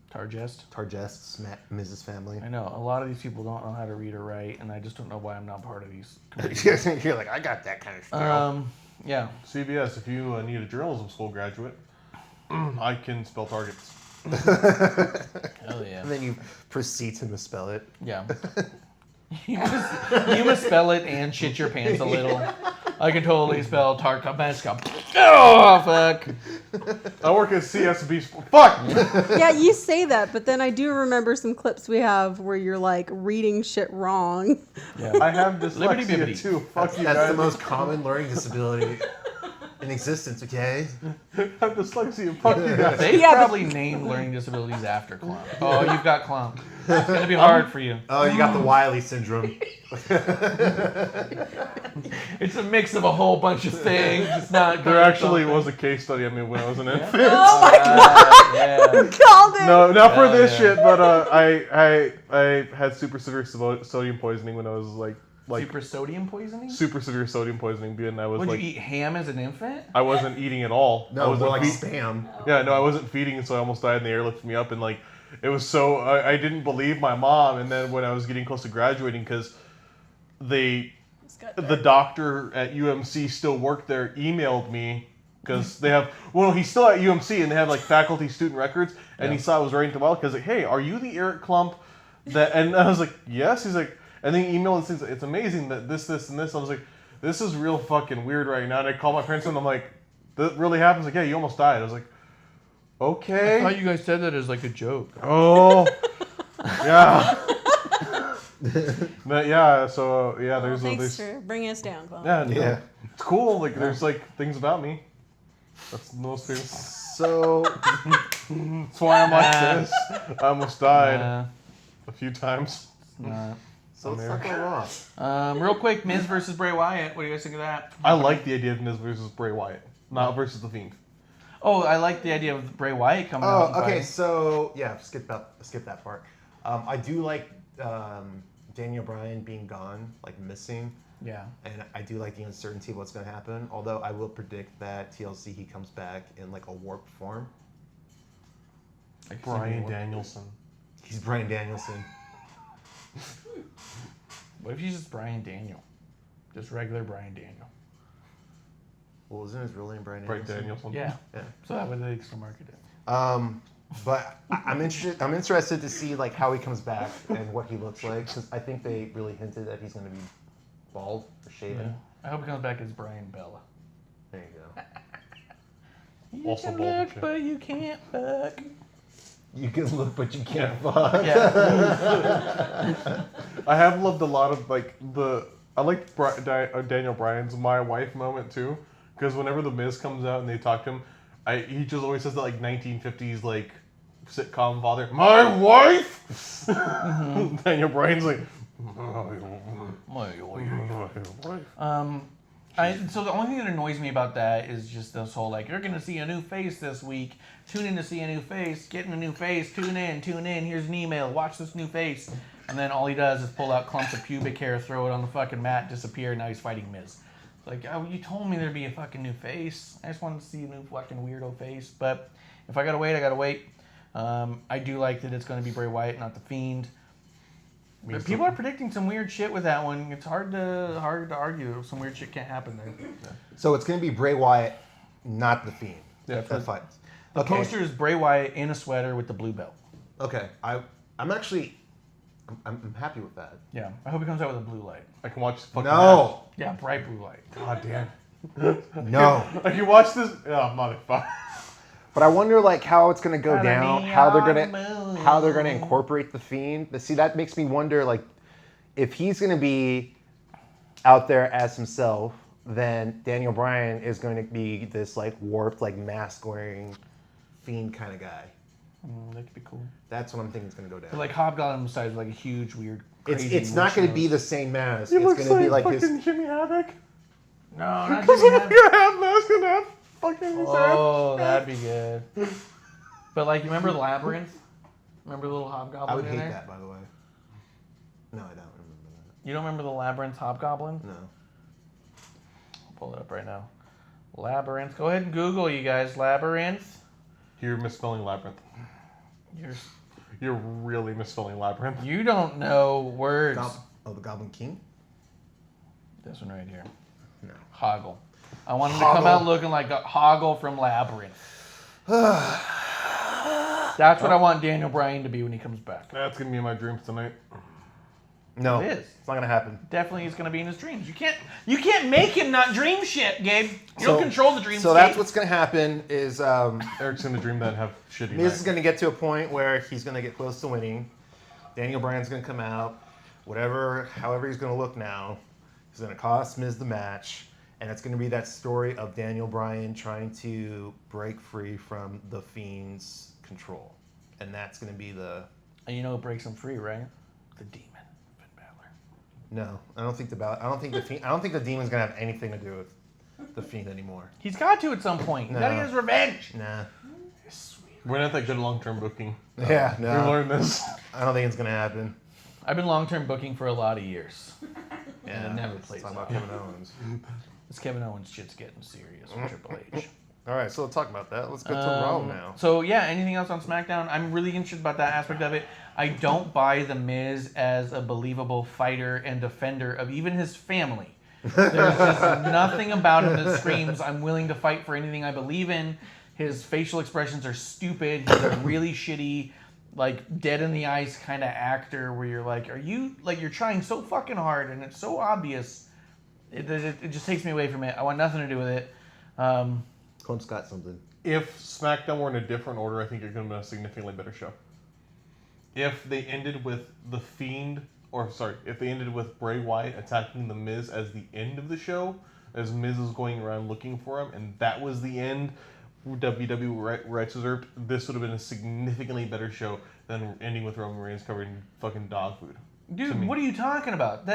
Speaker 3: Targest.
Speaker 1: Targest, Mrs. Family.
Speaker 3: I know, a lot of these people don't know how to read or write, and I just don't know why I'm not part of these committees.
Speaker 1: You're like, I got that kind of stuff.
Speaker 3: Yeah.
Speaker 4: CBS, if you need a journalism school graduate, I can spell targets.
Speaker 3: Hell yeah.
Speaker 1: And then you proceed to misspell it.
Speaker 3: Yeah. You misspell it and shit your pants a little. I can totally spell Tarkovsky. Oh, fuck.
Speaker 4: I work at CSB. Fuck!
Speaker 2: Yeah, you say that, but then I do remember some clips we have where you're like reading shit wrong.
Speaker 3: Yeah.
Speaker 4: I have
Speaker 3: Libbity
Speaker 4: dyslexia
Speaker 3: bibbity.
Speaker 4: too. Fuck you
Speaker 1: That's
Speaker 4: guys.
Speaker 1: the most common learning disability in existence, okay?
Speaker 4: I have dyslexia. Fuck you guys.
Speaker 3: They
Speaker 2: Yeah, but-
Speaker 3: probably named learning disabilities after clown. Oh, you've got clown. It's going to be hard for you.
Speaker 1: Oh, you got the Wiley syndrome.
Speaker 3: It's a mix of a whole bunch of things. It's not.
Speaker 4: There actually was a case study on me when I was an infant.
Speaker 2: Oh my god,
Speaker 3: Yeah.
Speaker 2: called it!
Speaker 4: No, not for
Speaker 3: Yeah,
Speaker 4: this
Speaker 3: yeah.
Speaker 4: shit, but I had super severe sodium poisoning when I was like
Speaker 3: Super sodium poisoning?
Speaker 4: super severe sodium poisoning, and I was
Speaker 3: Would
Speaker 4: like
Speaker 3: you eat ham as an infant?
Speaker 4: I wasn't eating at all. I
Speaker 1: No,
Speaker 4: was
Speaker 1: more like spam.
Speaker 4: Yeah, no, I wasn't feeding, and so I almost died. And the air lifted me up, and like it was so I didn't believe my mom. And then when I was getting close to graduating, because the doctor at UMC still worked there, emailed me because they have he's still at UMC and they have like faculty student records, and he saw I was writing to well because like, hey, are you the Eric Klump that? And I was like, yes. He's like, and then he emailed and says it's amazing that this and this. I was like, this is real fucking weird right now. And I called my parents and I'm like, that really happens? Like, yeah, you almost died. I was like, okay.
Speaker 3: I thought you guys said that as like a joke.
Speaker 4: Oh, yeah. But yeah, so yeah, there's
Speaker 2: Thanks for bringing us down, Paul.
Speaker 4: yeah, no,
Speaker 1: Yeah.
Speaker 4: it's cool. Like there's like things about me. That's the most famous.
Speaker 1: So,
Speaker 4: That's why I'm like this. I almost died
Speaker 3: Nah,
Speaker 4: a few times.
Speaker 3: nah.
Speaker 1: let's talk about Raw.
Speaker 3: Real quick, Miz versus Bray Wyatt. What do you guys think of that?
Speaker 4: I like the idea of Miz versus Bray Wyatt, not versus the Fiend.
Speaker 3: Oh, I like the idea of Bray Wyatt coming out.
Speaker 1: Oh,
Speaker 3: and
Speaker 1: okay.
Speaker 3: fighting.
Speaker 1: So yeah, skip that part. I do like Daniel Bryan being gone, like missing,
Speaker 3: Yeah.
Speaker 1: and I do like the uncertainty of what's going to happen. Although I will predict that TLC he comes back in like a warped form.
Speaker 3: I can see
Speaker 4: Bryan
Speaker 3: what-
Speaker 4: Danielson.
Speaker 1: He's Bryan Danielson.
Speaker 3: What if he's just Bryan Daniel? Just regular Bryan Daniel.
Speaker 1: Well, isn't his real name Bryan
Speaker 4: Bryan
Speaker 1: Danielson?
Speaker 4: Danielson.
Speaker 3: Yeah.
Speaker 1: Yeah.
Speaker 3: So that way they still market it.
Speaker 1: But I'm interested. I'm interested to see like how he comes back and what he looks like because I think they really hinted that he's going to be bald or shaven.
Speaker 3: Yeah. I hope he comes back as Brian Bella.
Speaker 1: There you go.
Speaker 3: You
Speaker 4: Also
Speaker 3: can
Speaker 4: bald and
Speaker 3: look,
Speaker 4: shit.
Speaker 3: but you can't fuck.
Speaker 1: You can look, but you can't fuck.
Speaker 3: Yeah.
Speaker 4: I have loved a lot of like I like Daniel Bryan's "My Wife" moment too, because whenever the Miz comes out and they talk to him, he just always says that like 1950s like sitcom father, "My wife." Daniel Bryan's like, "My wife."
Speaker 3: So the only thing that annoys me about that is just this whole like, you're gonna see a new face this week. Tune in to see a new face. Getting a new face. Tune in. Here's an email. Watch this new face. And then all he does is pull out clumps of pubic hair, throw it on the fucking mat, disappear. Now he's fighting Miz. It's like, oh, you told me there'd be a fucking new face. I just wanted to see a new fucking weirdo face. But if I gotta wait, I gotta wait. I do like that it's gonna be Bray Wyatt, not the Fiend. But people are predicting some weird shit with that one. It's hard to argue. Some weird shit can't happen there.
Speaker 1: So it's gonna be Bray Wyatt, not the Fiend.
Speaker 4: Yeah,
Speaker 1: That fight.
Speaker 3: The poster is Bray Wyatt in a sweater with the blue belt.
Speaker 1: Okay. I'm happy with that.
Speaker 3: Yeah, I hope he comes out with a blue light.
Speaker 4: I can watch. Fucking
Speaker 1: No.
Speaker 3: Yeah, bright blue light.
Speaker 4: God damn.
Speaker 1: No.
Speaker 4: I can watch this. Oh motherfucker.
Speaker 1: But I wonder like how it's gonna go
Speaker 3: Follow
Speaker 1: down,
Speaker 3: me
Speaker 1: how they're
Speaker 3: on
Speaker 1: gonna
Speaker 3: the moon.
Speaker 1: how they're gonna incorporate the Fiend. See, that makes me wonder like if he's gonna be out there as himself, then Daniel Bryan is going to be this like warped, like mask wearing Fiend kind of guy.
Speaker 3: That could be cool.
Speaker 1: That's what I'm thinking is gonna go down.
Speaker 3: But like Hobgoblin decides like a huge, weird,
Speaker 1: it's
Speaker 3: crazy.
Speaker 1: not going to
Speaker 3: witch
Speaker 1: be
Speaker 3: nose.
Speaker 1: the same mask.
Speaker 4: He
Speaker 1: It's
Speaker 4: looks
Speaker 1: going to be
Speaker 4: like
Speaker 1: like
Speaker 4: fucking
Speaker 1: his.
Speaker 4: Jimmy Havoc.
Speaker 3: No, not
Speaker 4: Because
Speaker 3: Jimmy
Speaker 4: I'm
Speaker 3: Havoc.
Speaker 4: gonna have mask and have fucking his head.
Speaker 3: Oh, that'd be good. But like, you remember Labyrinth? Remember the little Hobgoblin
Speaker 1: I would
Speaker 3: in
Speaker 1: hate
Speaker 3: there?
Speaker 1: that, by the way. No, I don't remember that.
Speaker 3: You don't remember the Labyrinth Hobgoblin?
Speaker 1: No.
Speaker 3: I'll pull it up right now. Labyrinth. Go ahead and Google, you guys. Labyrinth.
Speaker 4: You're misspelling labyrinth. You're really misspelling labyrinth.
Speaker 3: You don't know words.
Speaker 1: The Goblin King?
Speaker 3: This one right here.
Speaker 1: No.
Speaker 3: Hoggle. I want him to come
Speaker 1: Hoggle.
Speaker 3: out looking like a Hoggle from Labyrinth. That's what I want Daniel Bryan to be when he comes back.
Speaker 4: That's gonna be in my dreams tonight.
Speaker 1: No.
Speaker 3: It is.
Speaker 1: It's not going to happen.
Speaker 3: Definitely is going to be in his dreams. You can't make him not dream shit, Gabe. You don't control the dreams.
Speaker 1: So that's what's going to happen is
Speaker 4: Eric's gonna dream that and have shitty
Speaker 1: Miz
Speaker 4: night.
Speaker 1: is going to get to a point where he's going to get close to winning. Daniel Bryan's going to come out. However he's going to look now, he's going to cost Miz the match. And it's going to be that story of Daniel Bryan trying to break free from the Fiend's control. And that's going to be the...
Speaker 3: And you know what breaks him free, right? The demon, Finn Balor.
Speaker 1: No, I don't think the Demon's going to have anything to do with the Fiend anymore.
Speaker 3: He's got to at some point. He's got to
Speaker 1: No.
Speaker 3: get his revenge.
Speaker 1: Nah.
Speaker 4: We're not that good long-term booking.
Speaker 1: Yeah,
Speaker 4: We
Speaker 1: no.
Speaker 4: learned this.
Speaker 1: I don't think it's going to happen.
Speaker 3: I've been long-term booking for a lot of years.
Speaker 1: Yeah,
Speaker 3: it never
Speaker 1: let's
Speaker 3: plays
Speaker 1: talk
Speaker 3: out.
Speaker 1: about Kevin Owens.
Speaker 3: This Kevin Owens shit's getting serious with Triple H.
Speaker 1: All right, so let's talk about that. Let's go to Raw now.
Speaker 3: So yeah, anything else on SmackDown? I'm really interested about that aspect of it. I don't buy The Miz as a believable fighter and defender of even his family. There's just nothing about him that screams, I'm willing to fight for anything I believe in. His facial expressions are stupid. He's a really shitty, like, dead in the ice kind of actor where you're like, are you, like, you're trying so fucking hard and it's so obvious. It just takes me away from it. I want nothing to do with it.
Speaker 1: Clump's got something.
Speaker 4: If SmackDown were in a different order, I think it could have been a significantly better show. If they ended with The Fiend, if they ended with Bray Wyatt attacking The Miz as the end of the show, as Miz is going around looking for him, and that was the end, WWE rights reserved, this would have been a significantly better show than ending with Roman Reigns covered in fucking dog food.
Speaker 3: Dude, what are you talking about?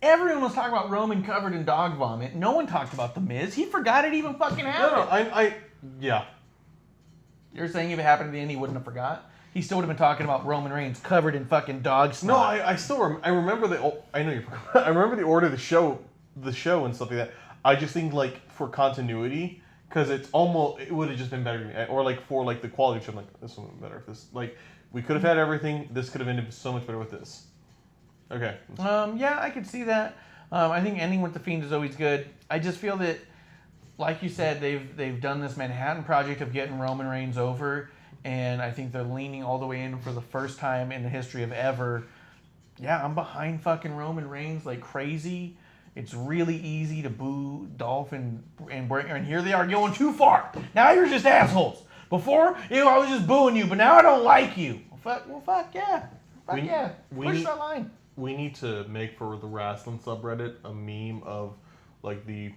Speaker 3: Everyone was talking about Roman covered in dog vomit. No one talked about The Miz. He forgot it even fucking happened.
Speaker 4: Yeah.
Speaker 3: You're saying if it happened at the end, he wouldn't have forgot? He still would have been talking about Roman Reigns covered in fucking dog snot.
Speaker 4: No, I still I remember I know you. I remember the order of the show and stuff like that. I just think like for continuity, because it would have just been better to me, or like for like the quality of the show. I'm like, this would have been better if this we could have had everything. This could have ended so much better with this. Okay.
Speaker 3: Yeah, I could see that. I think ending with The Fiend is always good. I just feel that, like you said, they've done this Manhattan Project of getting Roman Reigns over, and I think they're leaning all the way in for the first time in the history of ever. Yeah, I'm behind fucking Roman Reigns like crazy. It's really easy to boo Dolph and and here they are going too far. Now you're just assholes. Before, I was just booing you, but now I don't like you. Well, fuck yeah. Fuck yeah. Push that line.
Speaker 4: We need to make for the wrestling subreddit a meme of like the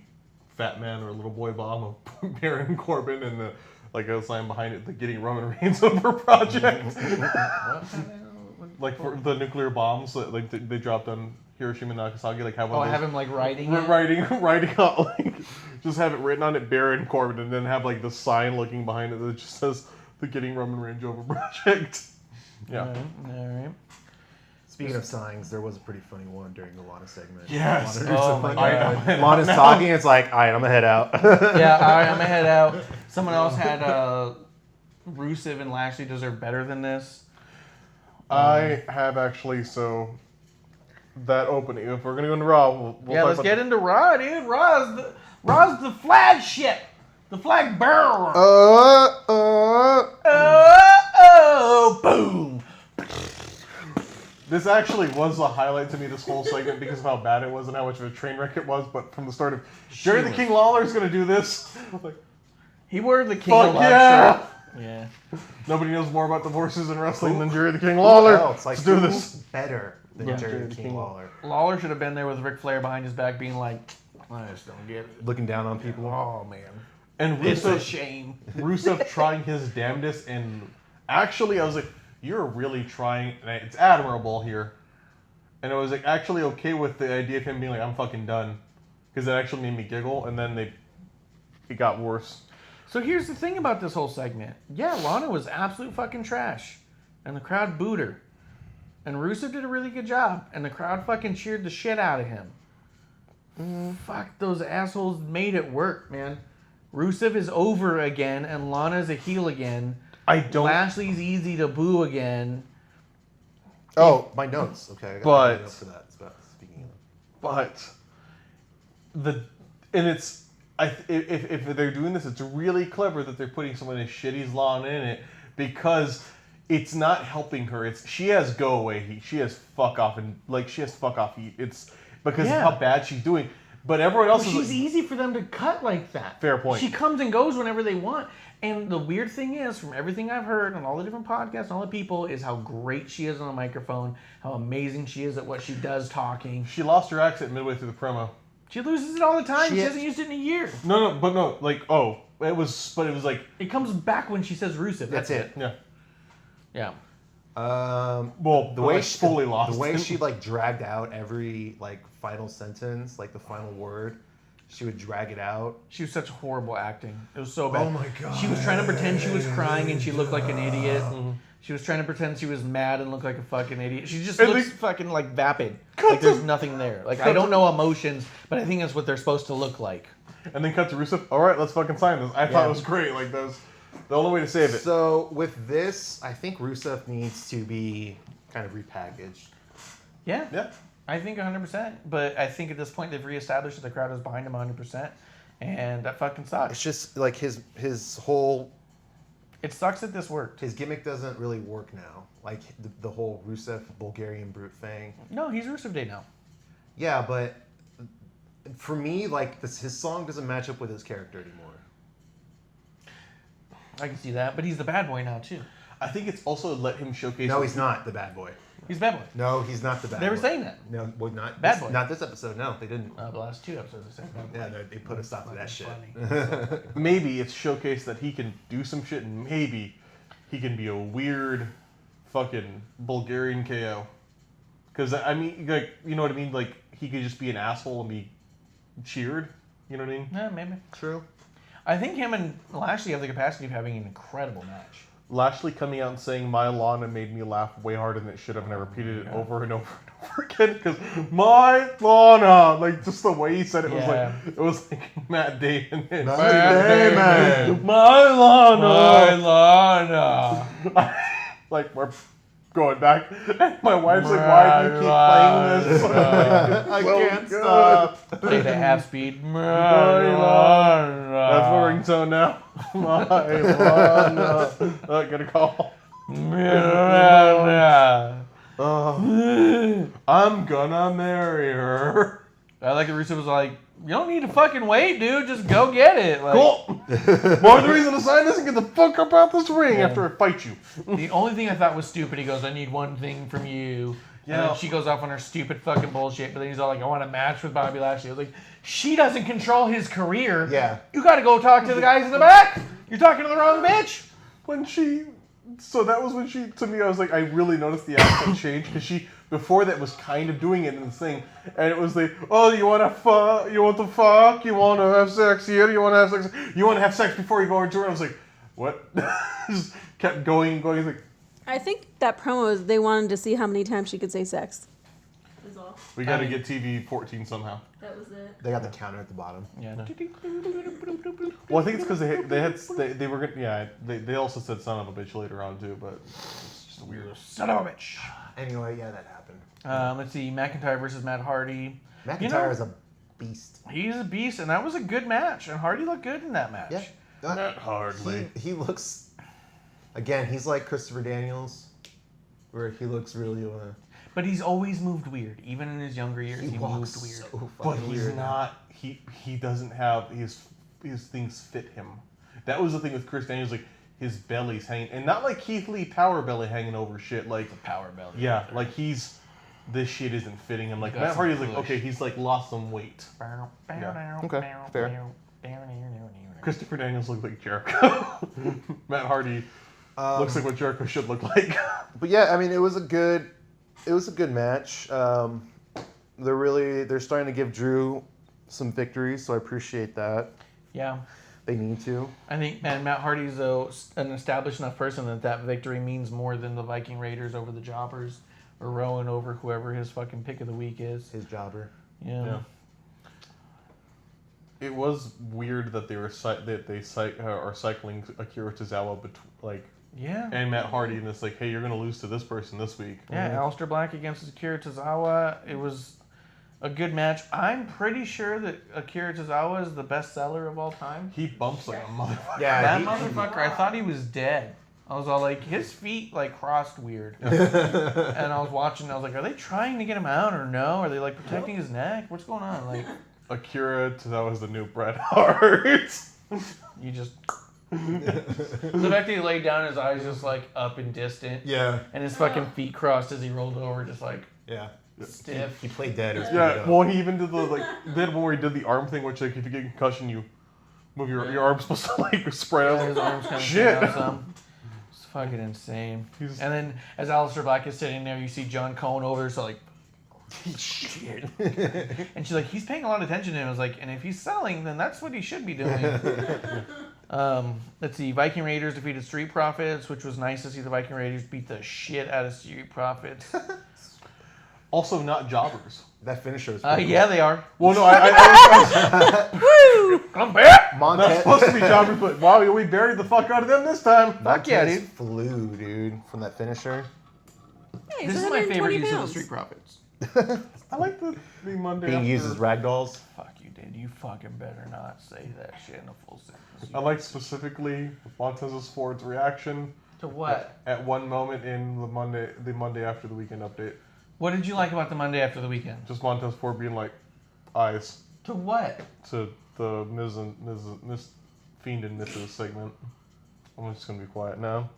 Speaker 4: fat man or little boy bomb of Baron Corbin and the like a sign behind it, the Getting Roman Reigns Over project. Like for the nuclear bombs that like they dropped on Hiroshima and Nagasaki, like have one of those,
Speaker 3: have him like writing it?
Speaker 4: writing out like just have it written on it Baron Corbin and then have like the sign looking behind it that just says the Getting Roman Reigns Over project. Yeah.
Speaker 3: All right.
Speaker 1: Speaking of signs, there was a pretty funny one during the Lana segment.
Speaker 4: Yes.
Speaker 3: Oh my God.
Speaker 1: Lana's talking, it's like, all right, I'm gonna head out.
Speaker 3: Yeah, all right, I'm gonna head out. Someone else had Rusev and Lashley deserve better than this.
Speaker 4: I have actually, so that opening, if we're gonna go into Raw, we'll talk
Speaker 3: Let's
Speaker 4: about
Speaker 3: get into Raw, dude. Raw's the flagship, the flag bearer. Boom.
Speaker 4: This actually was a highlight to me, this whole segment, because of how bad it was and how much of a train wreck it was. But from the start of Jerry the King Lawler's gonna do this, like,
Speaker 3: He wore the King
Speaker 4: fuck
Speaker 3: of Love
Speaker 4: yeah!
Speaker 3: shirt. Yeah.
Speaker 4: Nobody knows more about divorces in wrestling than Jerry the King Lawler.
Speaker 1: Oh, it's like,
Speaker 4: Let's do
Speaker 1: who
Speaker 4: this.
Speaker 1: better than
Speaker 3: Yeah.
Speaker 1: Jerry the King Lawler.
Speaker 3: Lawler should have been there with Ric Flair behind his back, being like, "I just don't get it."
Speaker 1: Looking down on people.
Speaker 3: Oh man,
Speaker 4: And
Speaker 3: it's a
Speaker 4: Rusev,
Speaker 3: shame.
Speaker 4: Rusev trying his damnedest, and actually, I was like, "You're really trying," and it's admirable here. And I was like actually okay with the idea of him being like, "I'm fucking done," because it actually made me giggle. And then it got worse.
Speaker 3: So here's the thing about this whole segment. Yeah, Lana was absolute fucking trash, and the crowd booed her. And Rusev did a really good job, and the crowd fucking cheered the shit out of him. Fuck, those assholes made it work, man. Rusev is over again, and Lana's a heel again.
Speaker 4: I don't.
Speaker 3: Lashley's easy to boo again.
Speaker 1: Oh, my notes. Okay, I got
Speaker 4: But-
Speaker 1: my notes for that. Speaking of.
Speaker 4: But it's if they're doing this, it's really clever that they're putting someone as shitty as Lana in it, because it's not helping her. She has go away heat. She has fuck off heat. It's because
Speaker 3: Yeah.
Speaker 4: of how bad she's doing. But everyone else
Speaker 3: Well,
Speaker 4: is
Speaker 3: she's easy for them to cut like that.
Speaker 4: Fair point.
Speaker 3: She comes and goes whenever they want. And the weird thing is, from everything I've heard on all the different podcasts and all the people, is how great she is on a microphone, how amazing she is at what she does talking.
Speaker 4: she lost her accent midway through the promo.
Speaker 3: She loses it all the time.
Speaker 1: She
Speaker 3: She
Speaker 1: is-
Speaker 3: hasn't used it in a year.
Speaker 4: No, like it was like
Speaker 3: It comes back when she says Rusev.
Speaker 1: That's it.
Speaker 4: yeah.
Speaker 3: Yeah.
Speaker 4: Well,
Speaker 1: The way
Speaker 4: she fully lost.
Speaker 1: the way
Speaker 4: it.
Speaker 1: she like dragged out every like final sentence, like the final word, she would drag it out.
Speaker 3: She was such horrible acting. It was so bad.
Speaker 1: Oh my God.
Speaker 3: She was trying to pretend she was crying and she looked like an idiot. She was trying to pretend she was mad and looked like a fucking idiot. She just
Speaker 4: And
Speaker 3: looks
Speaker 4: they-
Speaker 3: fucking like vapid. Like there's nothing there. Like I don't know emotions, but I think that's what they're supposed to look like.
Speaker 4: And then cut to Rusev. All right, let's fucking sign this. I thought it was great. Like that was the only way to save it.
Speaker 1: So with this, I think Rusev needs to be kind of repackaged.
Speaker 3: Yeah.
Speaker 4: Yeah.
Speaker 3: I think 100%. But I think at this point they've reestablished that the crowd is behind him 100%. And that fucking
Speaker 1: It's
Speaker 3: sucks.
Speaker 1: just like his whole
Speaker 3: It sucks that this worked.
Speaker 1: his gimmick doesn't really work now. Like the whole Rusev Bulgarian brute thing.
Speaker 3: No, he's Rusev Day now.
Speaker 1: Yeah, but for me, like his song doesn't match up with his character anymore.
Speaker 3: I can see that. But he's the bad boy now, too.
Speaker 4: I think it's also let him showcase.
Speaker 1: No, he's not the bad boy.
Speaker 3: He's bad boy.
Speaker 1: No, he's not the bad boy.
Speaker 3: They were saying that.
Speaker 1: No, well, not
Speaker 3: Bad
Speaker 1: this,
Speaker 3: boy.
Speaker 1: Not this episode. No, they didn't.
Speaker 3: The last two episodes are saying bad boy.
Speaker 1: Yeah, they put a stop to that shit.
Speaker 3: Funny.
Speaker 4: Maybe it's showcased that he can do some shit, and maybe he can be a weird, fucking Bulgarian KO. Because I mean, like, you know what I mean? Like he could just be an asshole and be cheered. You know what I mean?
Speaker 3: Yeah, maybe.
Speaker 1: True.
Speaker 3: I think him and Lashley have the capacity of having an incredible match.
Speaker 4: Lashley coming out and saying my Lana made me laugh way harder than it should have, and I repeated it over and over and over again because my Lana, like just the way he said it
Speaker 3: Yeah.
Speaker 4: was like Matt Damon.
Speaker 1: Matt Damon.
Speaker 4: My Lana.
Speaker 3: Lana.
Speaker 4: Like we're going back. My wife's like, why do you keep playing this?
Speaker 1: I can't stop.
Speaker 3: Play the half speed.
Speaker 4: That's my ringtone now. My Lana. Get a call. I'm gonna marry her.
Speaker 3: I like that Rusev was like, You don't need to fucking wait, dude. Just go get it. Like,
Speaker 4: Cool. More the reason to sign this and get the fuck up out this ring after I fight you.
Speaker 3: The only thing I thought was stupid, he goes, I need one thing from you. And
Speaker 4: Yeah.
Speaker 3: then she goes off on her stupid fucking bullshit, but then he's all like, I want a match with Bobby Lashley. I was like, she doesn't control his career.
Speaker 1: Yeah.
Speaker 3: You gotta go talk to the guys in the back. You're talking to the wrong bitch.
Speaker 4: So that was when she, to me, I was like, I really noticed the accent change because she, before that, was kind of doing it in the thing, and it was like, oh, you want to fuck, you want to fuck, you want to have sex here, you want to have sex, you want to have sex before you go into it. I was like, what? Just kept going. It's like,
Speaker 2: I think that promo is they wanted to see how many times she could say sex. That's all.
Speaker 4: we got to get TV 14 somehow.
Speaker 2: That was it.
Speaker 1: They got the counter at the bottom.
Speaker 3: Yeah.
Speaker 4: Well, I think it's because they were gonna, yeah, they also said son of a bitch later on too, but it's just weird.
Speaker 3: Son of a bitch.
Speaker 1: Anyway, yeah, that happened.
Speaker 3: Let's see, McIntyre versus Matt Hardy.
Speaker 1: McIntyre
Speaker 3: You know-
Speaker 1: is a beast.
Speaker 3: He's a beast, and that was a good match. And Hardy looked good in that match.
Speaker 1: Yeah.
Speaker 4: Not hardly.
Speaker 1: He looks, again, he's like Christopher Daniels, where he looks really,
Speaker 3: But he's always moved weird. Even in his younger years, he
Speaker 1: walks
Speaker 3: moved weird.
Speaker 1: so
Speaker 4: But
Speaker 1: fucking
Speaker 4: he's
Speaker 1: weird.
Speaker 4: not. He doesn't have his things fit him. That was the thing with Chris Daniels. Like his belly's hanging, and not like Keith Lee power belly hanging over shit. Like
Speaker 3: Power belly.
Speaker 4: yeah, like this shit isn't fitting him. Like
Speaker 3: Got
Speaker 4: Matt
Speaker 3: some
Speaker 4: Hardy's like
Speaker 3: push.
Speaker 4: okay, he's like lost some weight. Okay, fair. Christopher Daniels looks like Jericho. Matt Hardy looks like what Jericho should look like.
Speaker 1: But yeah, I mean, it was a good match. They're starting to give Drew some victories, so I appreciate that.
Speaker 3: Yeah.
Speaker 1: They need to.
Speaker 3: I think, man, Matt Hardy's though an established enough person that victory means more than the Viking Raiders over the Jobbers or Rowan over whoever his fucking pick of the week is.
Speaker 1: His jobber.
Speaker 3: Yeah.
Speaker 4: It was weird that they were are cycling Akira Tozawa
Speaker 3: Yeah.
Speaker 4: and Matt Hardy, and it's like, hey, you're gonna lose to this person this week.
Speaker 3: Yeah, Aleister Black against Akira Tozawa. It was a good match. I'm pretty sure that Akira Tozawa is the best seller of all time.
Speaker 4: He bumps like a motherfucker.
Speaker 1: Yeah,
Speaker 3: That
Speaker 1: he-
Speaker 3: motherfucker, I thought he was dead. I was all like, his feet like crossed weird. And I was watching, I was like, are they trying to get him out or no? Are they like protecting his neck? What's going on? Like,
Speaker 4: Akira Tozawa is the new Bret Hart.
Speaker 3: you just. The fact that he laid down, his eyes just like up and distant.
Speaker 1: Yeah.
Speaker 3: And his fucking feet crossed as he rolled over, just like
Speaker 1: Yeah.
Speaker 3: stiff.
Speaker 1: He played dead. It was
Speaker 4: Yeah,
Speaker 1: beat up.
Speaker 4: well, he even did one where he did the arm thing, which like if you get concussion, you move your arm's supposed to like spread out.
Speaker 3: His arms kind of
Speaker 4: Shit.
Speaker 3: out some. It's fucking insane.
Speaker 4: He's-
Speaker 3: And then as Aleister Black is sitting there, you see John Cohen over, so like,
Speaker 1: Shit.
Speaker 3: and she's like, he's paying a lot of attention to him. I was like, and if he's selling, then that's what he should be doing. Let's see, Viking Raiders defeated Street Profits, which was nice to see the Viking Raiders beat the shit out of Street Profits.
Speaker 4: Also, not jobbers.
Speaker 1: That finisher was pretty
Speaker 3: Yeah, they are.
Speaker 4: Well, no, I
Speaker 3: I'm back.
Speaker 1: cool.
Speaker 4: that's
Speaker 1: Montez.
Speaker 4: supposed to be jobbers, but wow, we buried the fuck out of them this time.
Speaker 3: Fuck yeah,
Speaker 1: Montez
Speaker 3: dude.
Speaker 1: flew, dude, from that finisher.
Speaker 2: Hey, he's
Speaker 3: This is my favorite
Speaker 2: 120
Speaker 3: use of the
Speaker 2: pounds.
Speaker 3: Street Profits.
Speaker 4: I like the Monday.
Speaker 1: Being
Speaker 4: after.
Speaker 1: used as ragdolls.
Speaker 3: Fuck you, dude. You fucking better not say that shit in a full sentence.
Speaker 4: I like specifically Montez's Ford's reaction
Speaker 3: To what?
Speaker 4: at one moment in the Monday after the weekend update.
Speaker 3: What did you like about the Monday after the weekend?
Speaker 4: Just Montez Ford being like, eyes
Speaker 3: To what?
Speaker 4: to the Miss Fiend and Mrs. segment. I'm just gonna be quiet now.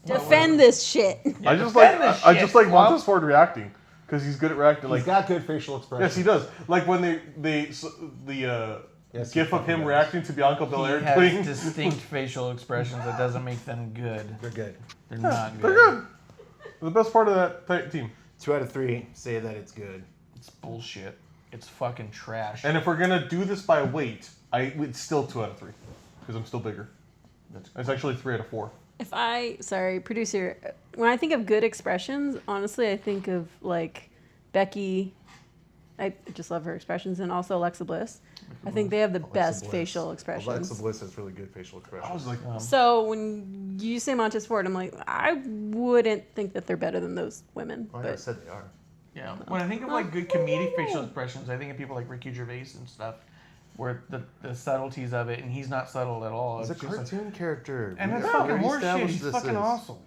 Speaker 2: Defend this shit.
Speaker 4: I just like
Speaker 3: defend this
Speaker 4: I
Speaker 3: shit,
Speaker 4: just like
Speaker 3: Bob.
Speaker 4: Montez Ford reacting because he's good at reacting.
Speaker 1: He's
Speaker 4: Like
Speaker 1: got good facial expression.
Speaker 4: yes, he does. Like when the
Speaker 1: Yes, he
Speaker 4: gif of
Speaker 1: fucking
Speaker 4: him
Speaker 1: does.
Speaker 4: reacting to Bianca
Speaker 3: He
Speaker 4: Belair
Speaker 3: has
Speaker 4: doing.
Speaker 3: distinct facial expressions that doesn't make them good.
Speaker 1: They're good.
Speaker 3: They're not good.
Speaker 4: They're good. They're the best part of that team.
Speaker 1: 2 out of 3 say that it's good.
Speaker 3: It's bullshit. It's fucking trash.
Speaker 4: And if we're gonna do this by weight, it's still 2 out of 3 because I'm still bigger. It's actually 3 out of 4.
Speaker 2: Producer, when I think of good expressions, honestly, I think of like Becky. I just love her expressions, and also Alexa Bliss. I think they have the best
Speaker 1: Bliss.
Speaker 2: facial expressions.
Speaker 1: Alexa Bliss has really good facial expressions.
Speaker 4: I was like,
Speaker 2: So when you say Montez Ford, I'm like, I wouldn't think that they're better than those women.
Speaker 1: I never
Speaker 2: But
Speaker 1: said they are.
Speaker 3: Yeah. When I think of like good comedic facial expressions, I think of people like Ricky Gervais and stuff, where the subtleties of it, and he's not subtle at all.
Speaker 1: He's a
Speaker 3: It's just like-
Speaker 1: cartoon character.
Speaker 3: and
Speaker 1: We
Speaker 3: it's
Speaker 1: already
Speaker 3: fucking horseshit.
Speaker 1: established
Speaker 3: He's
Speaker 1: this
Speaker 3: fucking
Speaker 1: is.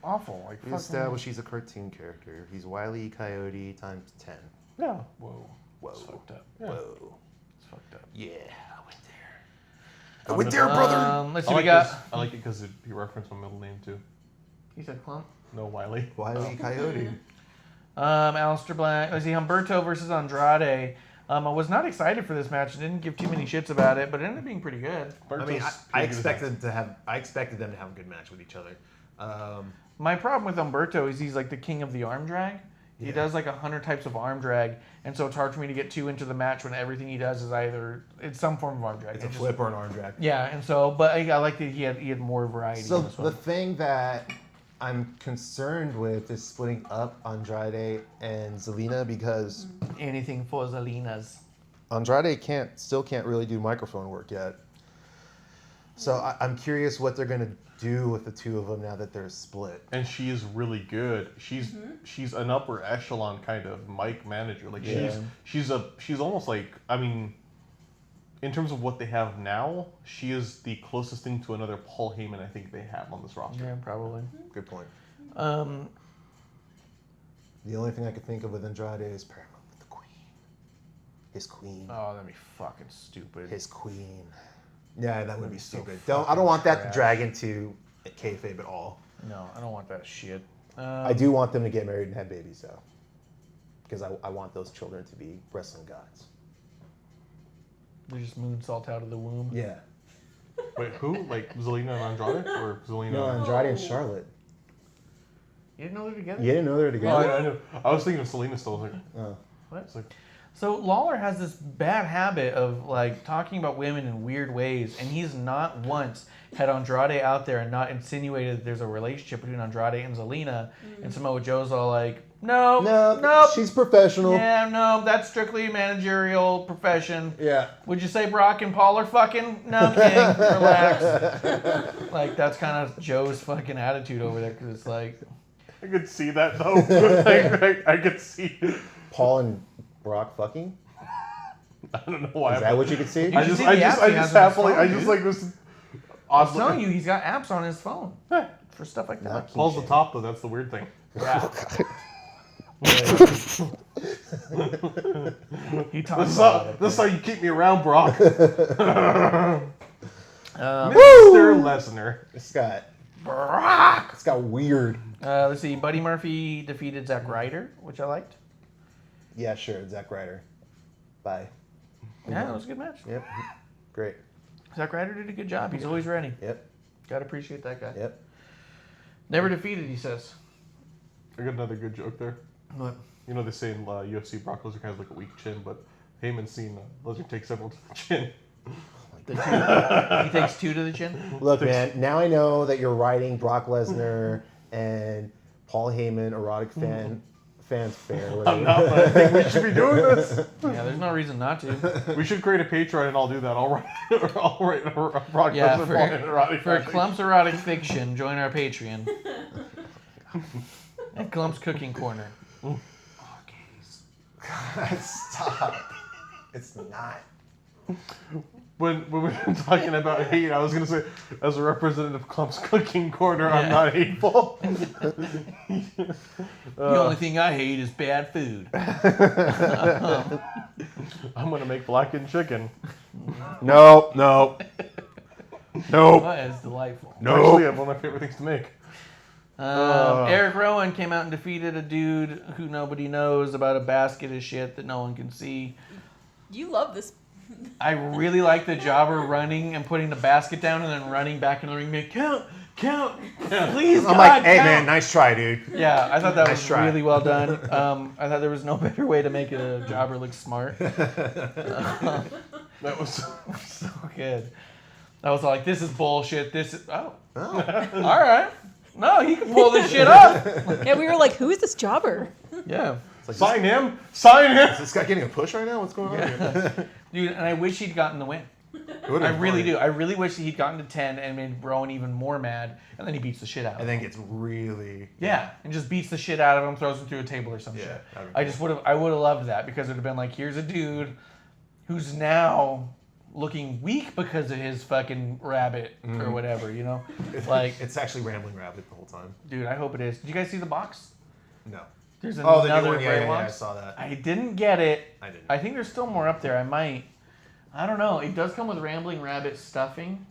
Speaker 3: awful. Like
Speaker 1: We
Speaker 3: fucking.
Speaker 1: established he's a cartoon character. He's Wile E. Coyote times 10.
Speaker 4: yeah.
Speaker 3: Whoa.
Speaker 1: Whoa.
Speaker 3: It's fucked up.
Speaker 1: Whoa.
Speaker 3: It's fucked up.
Speaker 1: Yeah, I went there. I went there, brother.
Speaker 3: Let's
Speaker 4: I
Speaker 3: see.
Speaker 4: like
Speaker 3: We got.
Speaker 4: this. I like it because he referenced my middle name too.
Speaker 3: He said Clump.
Speaker 4: No, Wiley.
Speaker 1: Wily Coyote.
Speaker 3: Aleister Black. Let's see. Humberto versus Andrade. I was not excited for this match. I didn't give too many shits about it, but it ended up being pretty good.
Speaker 1: I mean, I expected them to have a good match with each other.
Speaker 3: My problem with Humberto is he's like the king of the arm drag. He
Speaker 1: Yeah.
Speaker 3: does like 100 types of arm drag, and so it's hard for me to get too into the match when everything he does is either it's some form of arm drag.
Speaker 1: It's a
Speaker 3: just-
Speaker 1: flip or an arm drag.
Speaker 3: Yeah, and so, but I like that he had more variety.
Speaker 1: So
Speaker 3: in this
Speaker 1: the
Speaker 3: one.
Speaker 1: thing that I'm concerned with is splitting up Andrade and Zelina because
Speaker 3: Anything for Zelina's.
Speaker 1: Andrade still can't really do microphone work yet. So I'm curious what they're gonna do with the two of them now that they're split.
Speaker 4: And she is really good. She's an upper echelon kind of mic manager. Like
Speaker 3: Yeah.
Speaker 4: she's almost like, I mean, in terms of what they have now, she is the closest thing to another Paul Heyman I think they have on this roster.
Speaker 3: Yeah, probably.
Speaker 1: Good point.
Speaker 3: Um,
Speaker 1: The only thing I could think of with Andrade is Paramount with the Queen. His queen.
Speaker 3: oh, that'd be fucking stupid.
Speaker 1: His queen. Yeah, that would be
Speaker 3: so
Speaker 1: stupid. I don't want that
Speaker 3: trash.
Speaker 1: to drag into kayfabe at all.
Speaker 3: No, I don't want that shit.
Speaker 1: I do want them to get married and have babies, though. Because I want those children to be wrestling gods.
Speaker 3: They just moonsault out of the womb.
Speaker 1: Yeah.
Speaker 4: Wait, who? Like Zelina and Andrade, or Zelina?
Speaker 1: No, Andrade and Charlotte.
Speaker 3: You didn't know they're together?
Speaker 1: You didn't know they were
Speaker 4: Oh,
Speaker 1: together?
Speaker 4: I know. I was thinking of Selena still. I was like,
Speaker 1: Oh.
Speaker 3: What?
Speaker 4: it's like,
Speaker 3: So Lawler has this bad habit of like talking about women in weird ways, and he's not once had Andrade out there and not insinuated that there's a relationship between Andrade and Zelina. And Samoa Joe's all like, no,
Speaker 1: No, she's professional.
Speaker 3: yeah, no, that's strictly managerial profession.
Speaker 1: Yeah.
Speaker 3: Would you say Brock and Paul are fucking? No, King, relax. Like that's kind of Joe's fucking attitude over there, because it's like,
Speaker 4: I could see that though. I could see.
Speaker 1: Paul and Brock fucking?
Speaker 4: I don't know why.
Speaker 1: Is that what you could see?
Speaker 3: You
Speaker 4: I
Speaker 3: should
Speaker 4: just,
Speaker 3: see
Speaker 4: I
Speaker 3: the
Speaker 4: just,
Speaker 3: apps
Speaker 4: I
Speaker 3: he
Speaker 4: just
Speaker 3: has on his
Speaker 4: happily,
Speaker 3: phone,
Speaker 4: I just
Speaker 3: dude.
Speaker 4: like was.
Speaker 3: I'm telling you, he's got apps on his phone for stuff like that.
Speaker 1: Not
Speaker 4: Paul's the
Speaker 1: keychain.
Speaker 4: top though. That's the weird thing.
Speaker 3: Yeah. He talks
Speaker 4: This is
Speaker 3: about
Speaker 4: how,
Speaker 3: it.
Speaker 4: this is how you keep me around, Brock.
Speaker 3: Um,
Speaker 4: Mr. Lesnar.
Speaker 1: Scott.
Speaker 3: Brock.
Speaker 1: It's got weird.
Speaker 3: Let's see. Buddy Murphy defeated Zack Ryder, which I liked.
Speaker 1: Yeah, sure. Zack Ryder. Bye.
Speaker 3: Yeah, it was a good match.
Speaker 1: Yep. Great.
Speaker 3: Zack Ryder did a good job. He's always ready.
Speaker 1: Yep.
Speaker 3: Gotta appreciate that guy.
Speaker 1: Yep.
Speaker 3: Never defeated, he says.
Speaker 4: I got another good joke there.
Speaker 3: What?
Speaker 4: You know they say in UFC Brock Lesnar kind of like a weak chin, but Heyman's seen Lesnar take several to the chin.
Speaker 3: He takes two to the chin.
Speaker 1: Look, man, now I know that you're writing Brock Lesnar and Paul Heyman erotic fans fair.
Speaker 4: I'm not, but I think we should be doing this.
Speaker 3: Yeah, there's no reason not to.
Speaker 4: We should create a Patreon and I'll do that. I'll write a Brock
Speaker 3: Yeah,
Speaker 4: Lesnar Paul Heyman erotic
Speaker 3: for
Speaker 4: fanfic.
Speaker 3: Clump's Erotic Fiction, join our Patreon. And Clump's Cooking Corner.
Speaker 1: Stop. It's not.
Speaker 4: When we've been talking about hate, I was gonna say, as a representative of Clump's Cooking Corner, I'm
Speaker 3: Yeah.
Speaker 4: not hateful.
Speaker 3: The only thing I hate is bad food.
Speaker 4: I'm gonna make blackened chicken.
Speaker 1: No, no. Nope.
Speaker 3: That is delightful.
Speaker 4: Actually, one of my favorite things to make.
Speaker 3: Eric Rowan came out and defeated a dude who nobody knows about a basket of shit that no one can see.
Speaker 2: You love this.
Speaker 3: I really like the jobber running and putting the basket down and then running back in the ring, being, count, please,
Speaker 1: I'm
Speaker 3: God,
Speaker 1: like, hey,
Speaker 3: count."
Speaker 1: man, nice try, dude.
Speaker 3: Yeah, I thought that
Speaker 1: Nice
Speaker 3: was
Speaker 1: try.
Speaker 3: really well done. I thought there was no better way to make a jobber look smart.
Speaker 4: That was
Speaker 3: So good. I was like, this is bullshit. This is all right. No, he can pull this shit up.
Speaker 2: Yeah, we were like, who is this jobber?
Speaker 3: Yeah,
Speaker 1: It's like,
Speaker 4: sign him.
Speaker 1: is this guy getting a push right now? What's going on here?
Speaker 3: dude, and I wish he'd gotten the win.
Speaker 1: It would've
Speaker 3: I
Speaker 1: been
Speaker 3: really
Speaker 1: funny.
Speaker 3: do. I really wish he'd gotten to 10 and made Rowan even more mad, and then he beats the shit out of
Speaker 1: And
Speaker 3: him.
Speaker 1: then gets really.
Speaker 3: Yeah, and just beats the shit out of him, throws him through a table or some
Speaker 1: Yeah,
Speaker 3: shit.
Speaker 1: that'd be
Speaker 3: I just would have. I would have loved that because it would have been like, here's a dude who's now looking weak because of his fucking rabbit or whatever, you know? Like,
Speaker 1: It's actually Rambling Rabbit the whole time.
Speaker 3: dude, I hope it is. Did you guys see the box?
Speaker 1: No.
Speaker 3: There's
Speaker 1: Oh, the new
Speaker 3: another
Speaker 1: one.
Speaker 3: Bray
Speaker 1: Yeah, I
Speaker 3: Wyatt.
Speaker 1: saw that.
Speaker 3: I didn't get it.
Speaker 1: I didn't.
Speaker 3: I think there's still more up there. I don't know. It does come with Rambling Rabbit stuffing,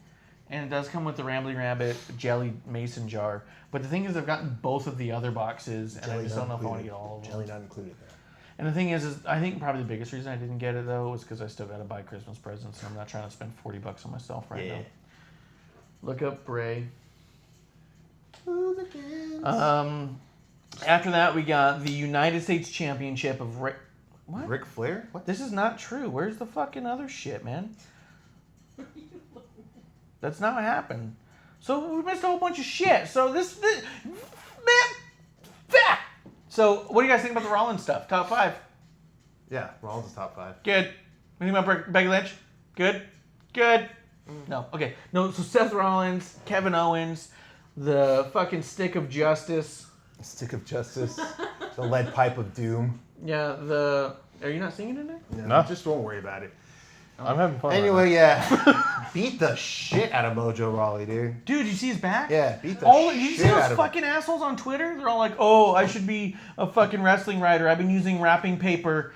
Speaker 3: and it does come with the Rambling Rabbit jelly mason jar. But the thing is, I've gotten both of the other boxes, and I just don't know if I want to get all of them.
Speaker 1: Jelly not included there.
Speaker 3: And the thing is I think probably the biggest reason I didn't get it though was because I still got to buy Christmas presents, and I'm not trying to spend $40 on myself right now. Look up Bray. After that, we got the United States Championship of What?
Speaker 1: Ric Flair? What?
Speaker 3: This is not true. Where's the fucking other shit, man? That's not what happened. So we missed a whole bunch of shit. So this man. So what do you guys think about the Rollins stuff? Top 5.
Speaker 1: Yeah, Rollins is top 5.
Speaker 3: Good. What do you think about Becky Lynch? Good. Good. No. Okay. No. So Seth Rollins, Kevin Owens, the fucking Stick of Justice.
Speaker 1: Stick of Justice. The lead pipe of doom.
Speaker 3: Yeah. Are you not singing in there?
Speaker 1: No, just don't worry about it.
Speaker 4: I'm having fun.
Speaker 1: Anyway, yeah. Beat the shit out of Mojo Rawley, dude.
Speaker 3: Dude, you see his back?
Speaker 1: Yeah, beat the
Speaker 3: Did you
Speaker 1: shit
Speaker 3: see
Speaker 1: out
Speaker 3: those
Speaker 1: of
Speaker 3: fucking assholes on Twitter? They're all like, "Oh, I should be a fucking wrestling writer. I've been using wrapping paper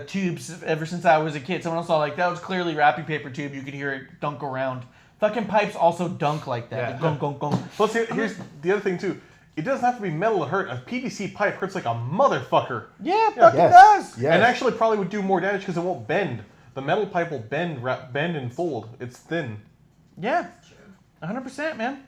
Speaker 3: tubes ever since I was a kid." Someone else saw like that was clearly wrapping paper tube. You could hear it dunk around. Fucking pipes also dunk like that.
Speaker 4: Yeah.
Speaker 3: Like, gong gong gong.
Speaker 4: Plus, here's the other thing too. It doesn't have to be metal to hurt. A PVC pipe hurts like a motherfucker.
Speaker 3: Yeah, fucking
Speaker 1: Yes.
Speaker 3: does.
Speaker 1: Yes.
Speaker 4: And actually probably would do more damage because it won't bend. The metal pipe will bend and fold. It's thin.
Speaker 3: Yeah, 100%, man.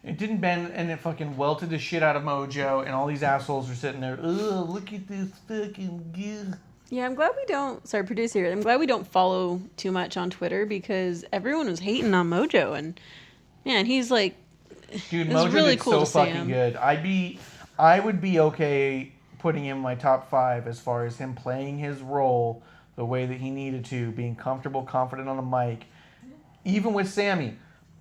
Speaker 3: It didn't bend, and it fucking welted the shit out of Mojo, and all these assholes are sitting there. Oh, look at this fucking gear.
Speaker 2: Yeah, I'm glad we don't. Sorry, producer. I'm glad we don't follow too much on Twitter because everyone was hating on Mojo, and man, he's like,
Speaker 3: Dude,
Speaker 2: it was
Speaker 3: Mojo
Speaker 2: really
Speaker 3: did
Speaker 2: cool
Speaker 3: so
Speaker 2: to see
Speaker 3: fucking
Speaker 2: him.
Speaker 3: good. I would be okay putting him in my top 5 as far as him playing his role the way that he needed to, being comfortable, confident on the mic. Even with Sammy,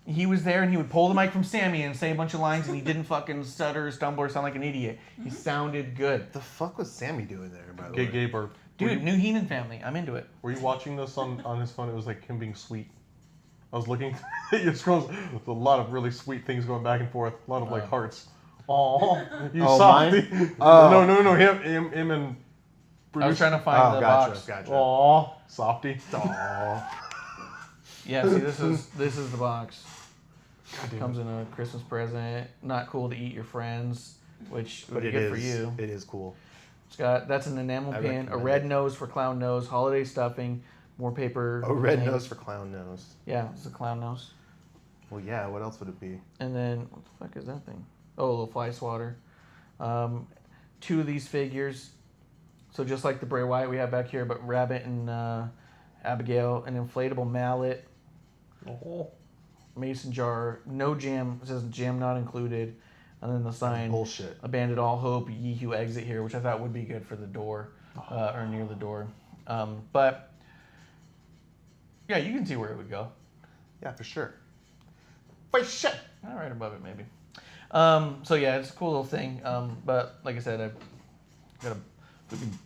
Speaker 3: he was there and he would pull the mic from Sammy and say a bunch of lines, and he didn't fucking stutter or stumble or sound like an idiot. He sounded good.
Speaker 1: The fuck was Sammy doing there, by the
Speaker 4: Gay
Speaker 1: way?
Speaker 4: Gaber.
Speaker 3: Dude, new Heenan family. I'm into it.
Speaker 4: Were you watching this on his phone? It was like him being sweet. I was looking at your scrolls. There's a lot of really sweet things going back and forth. A lot of like hearts. Aww. You
Speaker 1: Oh,
Speaker 4: softy.
Speaker 1: mine? Oh.
Speaker 4: No. Him and
Speaker 3: I was trying to find
Speaker 1: Oh,
Speaker 3: the
Speaker 1: gotcha,
Speaker 3: box.
Speaker 1: gotcha.
Speaker 4: Aww. Softy.
Speaker 1: Aw.
Speaker 3: Yeah, see, this is the box. Comes in a Christmas present. Not cool to eat your friends, which would
Speaker 1: But
Speaker 3: be
Speaker 1: it
Speaker 3: good
Speaker 1: is.
Speaker 3: for you.
Speaker 1: It is cool.
Speaker 3: It's got that's an enamel
Speaker 1: I
Speaker 3: pin, a
Speaker 1: recommend
Speaker 3: red
Speaker 1: it.
Speaker 3: nose for clown nose, holiday stuffing, more paper.
Speaker 1: Oh, red
Speaker 3: thing.
Speaker 1: nose for clown nose.
Speaker 3: Yeah, it's a clown nose.
Speaker 1: Well, yeah. What else would it be?
Speaker 3: And then what the fuck is that thing? Oh, a little fly swatter. 2 of these figures. So just like the Bray Wyatt we have back here, but Rabbit and Abigail, an inflatable mallet, mason jar, no jam. It says jam not included, and then the sign.
Speaker 1: Bullshit.
Speaker 3: Abandoned all hope, ye who exit here, which I thought would be good for the door, or near the door. But yeah, you can see where it would go.
Speaker 1: Yeah, for sure. For sure.
Speaker 3: Right above it, maybe. So yeah, it's a cool little thing. But like I said, I've got to fucking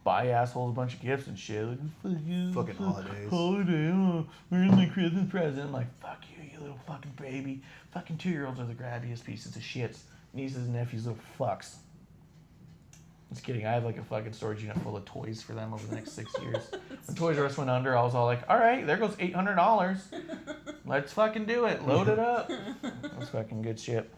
Speaker 3: buy assholes a bunch of gifts and shit. Like, fuck you.
Speaker 1: Fucking holidays.
Speaker 3: Holiday, where's my Christmas present? I'm like, fuck you, you little fucking baby. Fucking 2-year-olds are the grabbiest pieces of shits. Nieces and nephews, little fucks. Just kidding. I have like a fucking storage unit full of toys for them over the next 6 years. When Toys R Us went under, I was all like, all right, there goes $800. Let's fucking do it. Load it up. That's fucking good shit.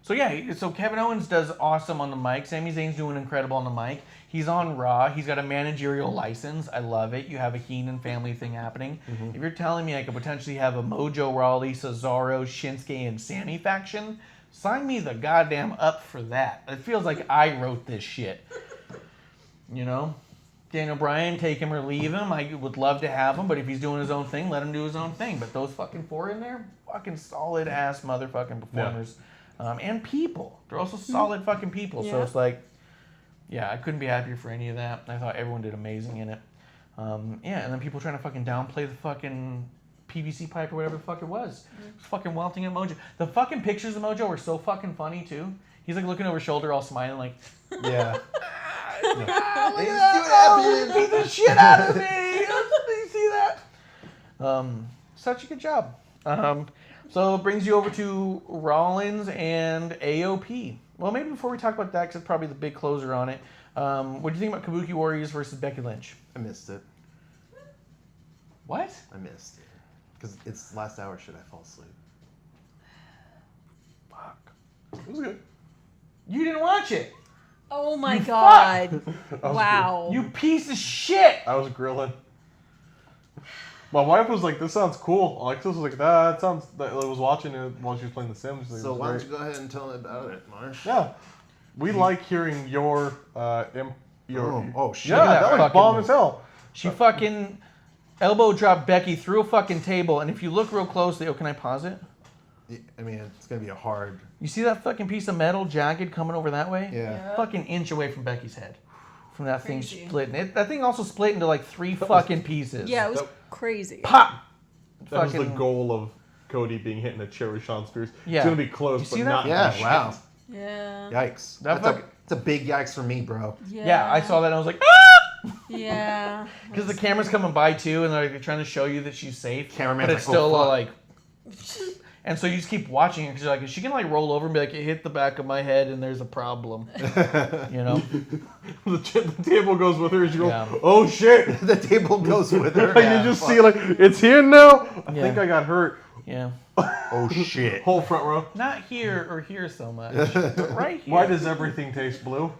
Speaker 3: So yeah, so Kevin Owens does awesome on the mic. Sami Zayn's doing incredible on the mic. He's on Raw. He's got a managerial license. I love it. You have a Heenan family thing happening. If you're telling me I could potentially have a Mojo Rawley, Cesaro, Shinsuke, and Sammy faction, sign me the goddamn up for that. It feels like I wrote this shit. You know? Daniel Bryan, take him or leave him. I would love to have him, but if he's doing his own thing, let him do his own thing. But those fucking 4 in there, fucking solid ass motherfucking performers. And people. They're also solid fucking people. So
Speaker 2: Yeah.
Speaker 3: it's like, yeah, I couldn't be happier for any of that. I thought everyone did amazing in it. Yeah, and then people trying to fucking downplay the fucking PVC pipe or whatever the fuck it was. It's fucking welting at Mojo. The fucking pictures of Mojo were so fucking funny too. He's like looking over his shoulder all smiling like,
Speaker 1: Yeah.
Speaker 3: look at that, beat the shit out of me. Did you see that? Such a good job. So it brings you over to Rollins and AOP. Well, maybe before we talk about that, because it's probably the big closer on it. What do you think about Kabuki Warriors versus Becky Lynch?
Speaker 1: I missed it.
Speaker 3: What?
Speaker 1: I missed it. Because it's last hour. Should I fall asleep?
Speaker 3: Fuck.
Speaker 4: It was good.
Speaker 3: You didn't watch it.
Speaker 2: Oh my
Speaker 3: You
Speaker 2: god!
Speaker 4: was
Speaker 2: Wow.
Speaker 3: You piece of shit.
Speaker 4: I was grilling. My wife was like, "This sounds cool." Alexis was like, "That sounds." I was watching it while she was playing The Sims. It
Speaker 1: So
Speaker 4: was
Speaker 1: why don't
Speaker 4: great.
Speaker 1: you go ahead and tell me about it, Marsh?
Speaker 4: Yeah, we like hearing your
Speaker 1: Oh, shit.
Speaker 4: Yeah,
Speaker 3: Look at that
Speaker 4: that was
Speaker 3: fucking
Speaker 4: bomb
Speaker 3: move.
Speaker 4: as hell.
Speaker 3: She fucking elbow dropped Becky through a fucking table, and if you look real closely, can I pause it?
Speaker 1: I mean, it's gonna be a hard.
Speaker 3: You see that fucking piece of metal jagged coming over that way?
Speaker 1: Yeah.
Speaker 3: Fucking inch away from Becky's head. From that thing
Speaker 2: Crazy.
Speaker 3: splitting. That thing also split into like 3 fucking pieces.
Speaker 2: Yeah, it was
Speaker 1: That-
Speaker 2: crazy.
Speaker 3: Pop!
Speaker 4: That was the
Speaker 3: Fucking-
Speaker 4: goal of Cody being hit in a chair with Sean Spears.
Speaker 3: Yeah.
Speaker 4: It's gonna be close,
Speaker 3: You
Speaker 4: but
Speaker 3: see that?
Speaker 4: not.
Speaker 1: Yeah.
Speaker 4: shit.
Speaker 1: Wow.
Speaker 2: Yeah.
Speaker 1: Yikes.
Speaker 3: That
Speaker 1: That's a big yikes for me, bro.
Speaker 3: Yeah, I saw that and I was like, ah!
Speaker 2: Yeah.
Speaker 3: Because the camera's coming by too, and they're like, trying to show you that she's safe.
Speaker 1: Cameraman's
Speaker 3: but it's
Speaker 1: like, oh,
Speaker 3: still
Speaker 1: fuck.
Speaker 3: like. And so you just keep watching it because you're like, is she gonna like roll over and be like, it hit the back of my head and there's a problem, you know?
Speaker 4: The table goes with her. And she goes,
Speaker 3: Yeah.
Speaker 4: "Oh shit!"
Speaker 1: The table goes with her.
Speaker 4: You just see like it's here now. I
Speaker 3: Yeah.
Speaker 4: think I got hurt.
Speaker 3: Yeah.
Speaker 1: Oh shit.
Speaker 4: Whole front row.
Speaker 3: Not here or here so much, but right here.
Speaker 4: Why does everything taste blue?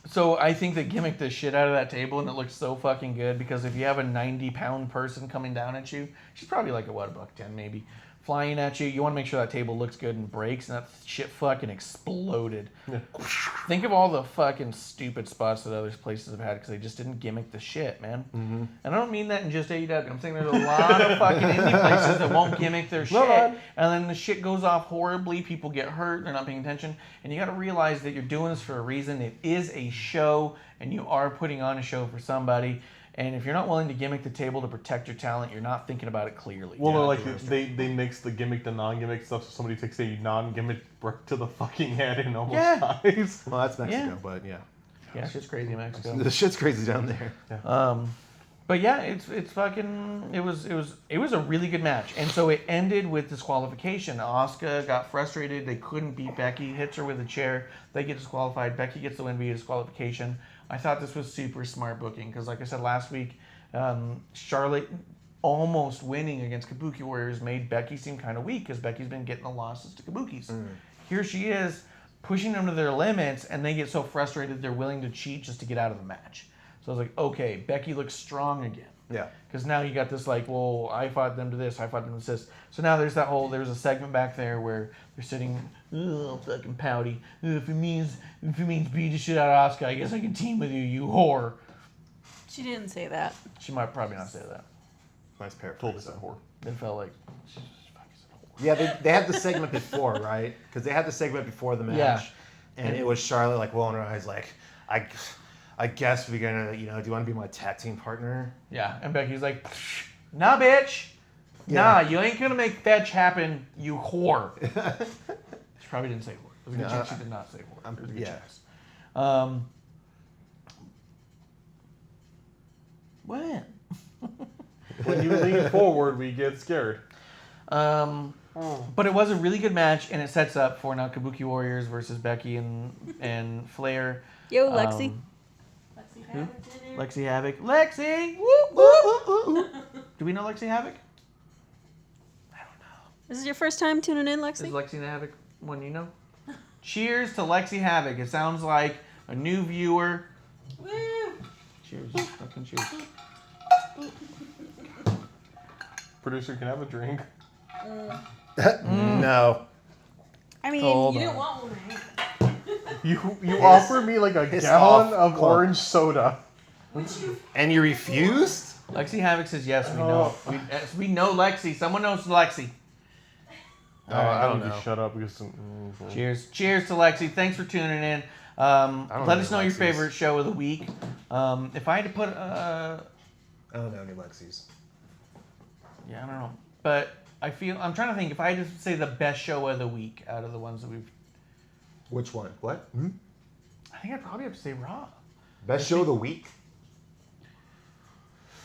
Speaker 3: So I think they gimmicked the shit out of that table, and it looks so fucking good because if you have a 90-pound person coming down at you, she's probably like a $110 maybe, flying at you. You want to make sure that table looks good and breaks, and that shit fucking exploded.
Speaker 4: Yeah.
Speaker 3: Think of all the fucking stupid spots that other places have had because they just didn't gimmick the shit, man.
Speaker 4: Mm-hmm.
Speaker 3: And I don't mean that in just AEW. I'm saying there's a lot of fucking indie places that won't gimmick their shit,
Speaker 4: man.
Speaker 3: and then the shit goes off horribly. People get hurt. They're not paying attention, and you got to realize that you're doing this for a reason. It is a show, and you are putting on a show for somebody. And if you're not willing to gimmick the table to protect your talent, you're not thinking about it clearly.
Speaker 4: Well,
Speaker 3: You're
Speaker 4: no,
Speaker 3: not
Speaker 4: like
Speaker 3: doing
Speaker 4: they mix the gimmick to non-gimmick stuff. So somebody takes a non-gimmick brick to the fucking head and almost
Speaker 3: Yeah.
Speaker 4: dies.
Speaker 1: Well, that's Mexico,
Speaker 3: Yeah.
Speaker 1: but yeah.
Speaker 3: Yeah, it's just crazy in Mexico.
Speaker 1: The shit's crazy down there.
Speaker 3: But yeah, it's fucking. It was a really good match, and so it ended with disqualification. Asuka got frustrated; they couldn't beat Becky. Hits her with a chair. They get disqualified. Becky gets the win via disqualification. I thought this was super smart booking because, like I said last week, Charlotte almost winning against Kabuki Warriors made Becky seem kind of weak because Becky's been getting the losses to Kabukis. Here she is pushing them to their limits, and they get so frustrated they're willing to cheat just to get out of the match. So I was like, okay, Becky looks strong again.
Speaker 1: Yeah.
Speaker 3: Because now you got this like, well, I fought them to this, I fought them to this. So now there's a segment back there where they're sitting, oh, fucking pouty. If it means beat the shit out of Asuka, I guess I can team with you, you whore.
Speaker 2: She didn't say that.
Speaker 3: She might probably not say that.
Speaker 1: Nice
Speaker 4: Totally
Speaker 1: paraphrase.
Speaker 4: said whore.
Speaker 3: It felt like,
Speaker 1: Yeah, they had the segment before, right? Because they had the segment before the match,
Speaker 3: Yeah.
Speaker 1: and it was Charlotte like rolling her eyes, like, I guess we're gonna, do you want to be my tag team partner?
Speaker 3: yeah. And Becky's like, nah, bitch.
Speaker 1: Yeah.
Speaker 3: Nah, you ain't gonna make fetch happen, you whore. She probably didn't say whore. There's a good
Speaker 1: No,
Speaker 3: chance she did not say whore. There's a good
Speaker 1: yeah.
Speaker 3: chance. What?
Speaker 4: When you lean forward, we get scared.
Speaker 3: But it was a really good match, and it sets up for now Kabuki Warriors versus Becky and Flair.
Speaker 2: Yo, Lexi.
Speaker 3: Lexi Havoc. Lexi! Whoop, whoop. Do we know Lexi Havoc?
Speaker 2: This is your first time tuning in,
Speaker 3: Is
Speaker 2: Lexi?
Speaker 3: Lexi Havoc one you know? Cheers to Lexi Havoc. It sounds like a new viewer.
Speaker 2: Woo!
Speaker 3: Cheers. Fucking cheers.
Speaker 4: Producer can have a drink.
Speaker 1: No.
Speaker 2: I mean,
Speaker 3: Hold
Speaker 2: you
Speaker 3: on.
Speaker 2: didn't want one.
Speaker 4: You offer me like a
Speaker 1: Piss
Speaker 4: gallon
Speaker 1: off,
Speaker 4: of
Speaker 1: Clark.
Speaker 4: orange soda.
Speaker 1: And you refused?
Speaker 3: Lexi Havoc says yes, we know. We know Lexi. Someone knows Lexi.
Speaker 1: Oh, I don't
Speaker 4: need to
Speaker 1: know.
Speaker 4: Shut up because.
Speaker 3: Cheers. Cheers to Lexi. Thanks for tuning in.
Speaker 1: don't
Speaker 3: Let
Speaker 1: know
Speaker 3: us know your
Speaker 1: Lexi's.
Speaker 3: favorite show of the week. If I had to put,
Speaker 1: I don't know any Lexis.
Speaker 3: yeah, I don't know. But I'm trying to think. If I had to say the best show of the week out of the ones that we've,
Speaker 1: Which one? What?
Speaker 3: I think I'd probably have to say Raw.
Speaker 1: Best show of the week?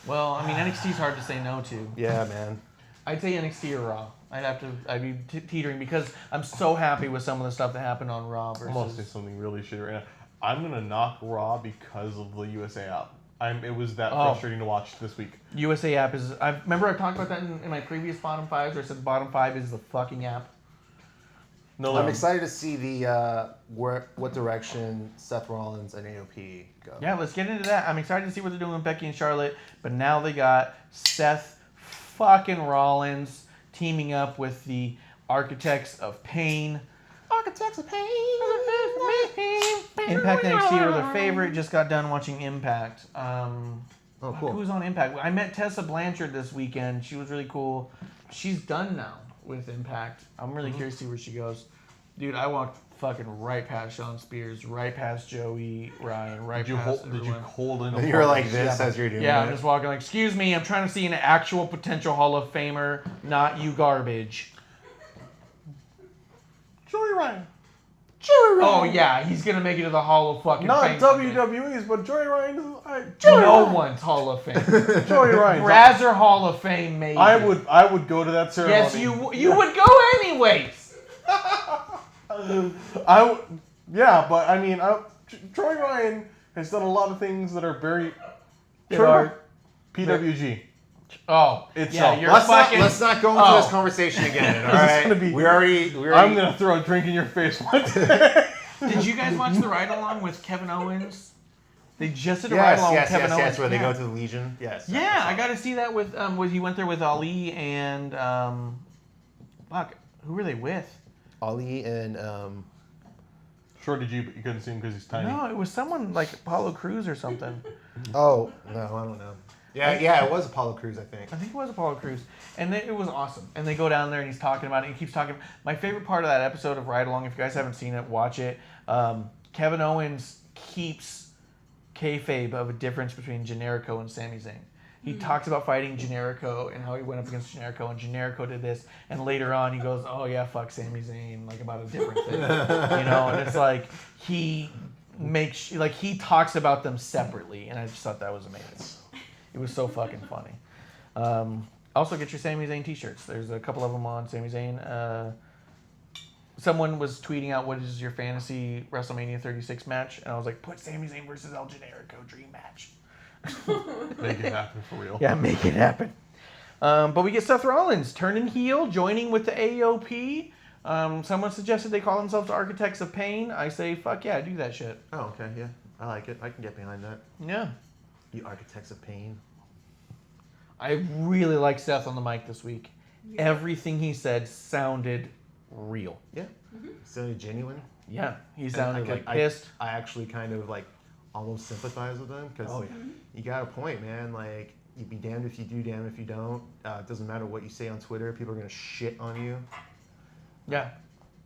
Speaker 3: Well, I mean, NXT's hard to say no to.
Speaker 1: Yeah, man.
Speaker 3: I'd say NXT or Raw. I'd be teetering because I'm so happy with some of the stuff that happened on Raw
Speaker 4: I'm gonna say
Speaker 3: versus.
Speaker 4: something really shitty right now. I'm gonna knock Raw because of the USA app. It was that
Speaker 3: Oh.
Speaker 4: frustrating to watch this week.
Speaker 3: USA app is. I remember I talked about that in my previous bottom fives, where I said the bottom 5 is the fucking app.
Speaker 4: No,
Speaker 1: I'm excited to see the what direction Seth Rollins and AOP go.
Speaker 3: Yeah, let's get into that. I'm excited to see what they're doing with Becky and Charlotte, but now they got Seth fucking Rollins teaming up with the Architects of Pain.
Speaker 1: Architects of Pain.
Speaker 3: Impact NXT were their favorite. Just got done watching Impact.
Speaker 1: Oh, cool.
Speaker 3: Who's on Impact? I met Tessa Blanchard this weekend. She was really cool. She's done now with Impact. I'm really curious to see where she goes. Dude, I walked fucking right past Sean Spears, right past Joey Ryan, right
Speaker 4: Did you
Speaker 3: past
Speaker 4: hold? Did you
Speaker 3: everyone.
Speaker 4: hold in?
Speaker 1: And you're like
Speaker 4: this.
Speaker 1: this as you're doing
Speaker 3: Yeah,
Speaker 1: it.
Speaker 3: I'm just walking like, excuse me, I'm trying to see an actual potential Hall of Famer, not you garbage.
Speaker 4: Joey Ryan.
Speaker 3: Oh yeah, he's gonna make it to the Hall of fucking
Speaker 4: Not
Speaker 3: Fame. one day.
Speaker 4: WWE's, but Joey Ryan is.
Speaker 3: No one's Hall of Fame.
Speaker 4: Joey Ryan.
Speaker 3: Razor Hall of Fame, maybe.
Speaker 4: I would go to that ceremony.
Speaker 3: Yes, you would go anyways.
Speaker 4: Yeah, but I mean, Joey Ryan has done a lot of things that are very.
Speaker 3: That are-
Speaker 4: PWG.
Speaker 3: Oh,
Speaker 4: It's
Speaker 3: yeah,
Speaker 4: so-
Speaker 3: you're
Speaker 1: Let's
Speaker 3: fucking.
Speaker 1: not go into
Speaker 3: Oh.
Speaker 1: this conversation again. All
Speaker 4: This is
Speaker 1: right,
Speaker 4: gonna be-
Speaker 1: we already.
Speaker 4: I'm gonna throw a drink in your face one day.
Speaker 3: Did you guys watch the ride along with Kevin Owens? They just did a ride
Speaker 1: Yes,
Speaker 3: along
Speaker 1: yes,
Speaker 3: with Kevin
Speaker 1: yes,
Speaker 3: Owens.
Speaker 1: yes. Where they
Speaker 3: Yeah.
Speaker 1: go to the Legion. Yes.
Speaker 3: Yeah, I got to see that with he went there with Ali and fuck, who were they with?
Speaker 1: Ali and
Speaker 4: Shorty G, but you couldn't see him because he's tiny.
Speaker 3: No, it was someone like Apollo Crews or something.
Speaker 1: oh no, I don't know. Yeah, it was Apollo Crews, I think.
Speaker 3: I think it was Apollo Crews, and it was awesome. And they go down there and he's talking about it. And he keeps talking. My favorite part of that episode of Ride Along, if you guys haven't seen it, watch it. Kevin Owens keeps kayfabe of a difference between Generico and Sami Zayn. He talks about fighting Generico and how he went up against Generico, and Generico did this. And later on, he goes, "Oh yeah, fuck Sami Zayn," like about a different thing, And it's like he makes he talks about them separately, and I just thought that was amazing. It was so fucking funny. Also, get your Sami Zayn t-shirts. There's a couple of them on Sami Zayn. Someone was tweeting out, what is your fantasy WrestleMania 36 match? And I was like, put Sami Zayn versus El Generico dream match.
Speaker 4: Make it happen for real.
Speaker 3: Yeah, make it happen. But we get Seth Rollins turning heel, joining with the AOP. Someone suggested they call themselves the Architects of Pain. I say, fuck yeah, do that shit.
Speaker 1: Oh, okay, yeah, I like it. I can get behind that.
Speaker 3: Yeah.
Speaker 1: You Architects of Pain.
Speaker 3: I really like Seth on the mic this week. Everything he said sounded real.
Speaker 1: Yeah, so genuine.
Speaker 3: Yeah, he
Speaker 1: And
Speaker 3: sounded
Speaker 1: I-
Speaker 3: like
Speaker 1: I-
Speaker 3: pissed.
Speaker 1: I actually kind of almost sympathize with them because you got a point, man. Like you'd be damned if you do, damned if you don't. It doesn't matter what you say on Twitter; people are gonna shit on you.
Speaker 3: Yeah.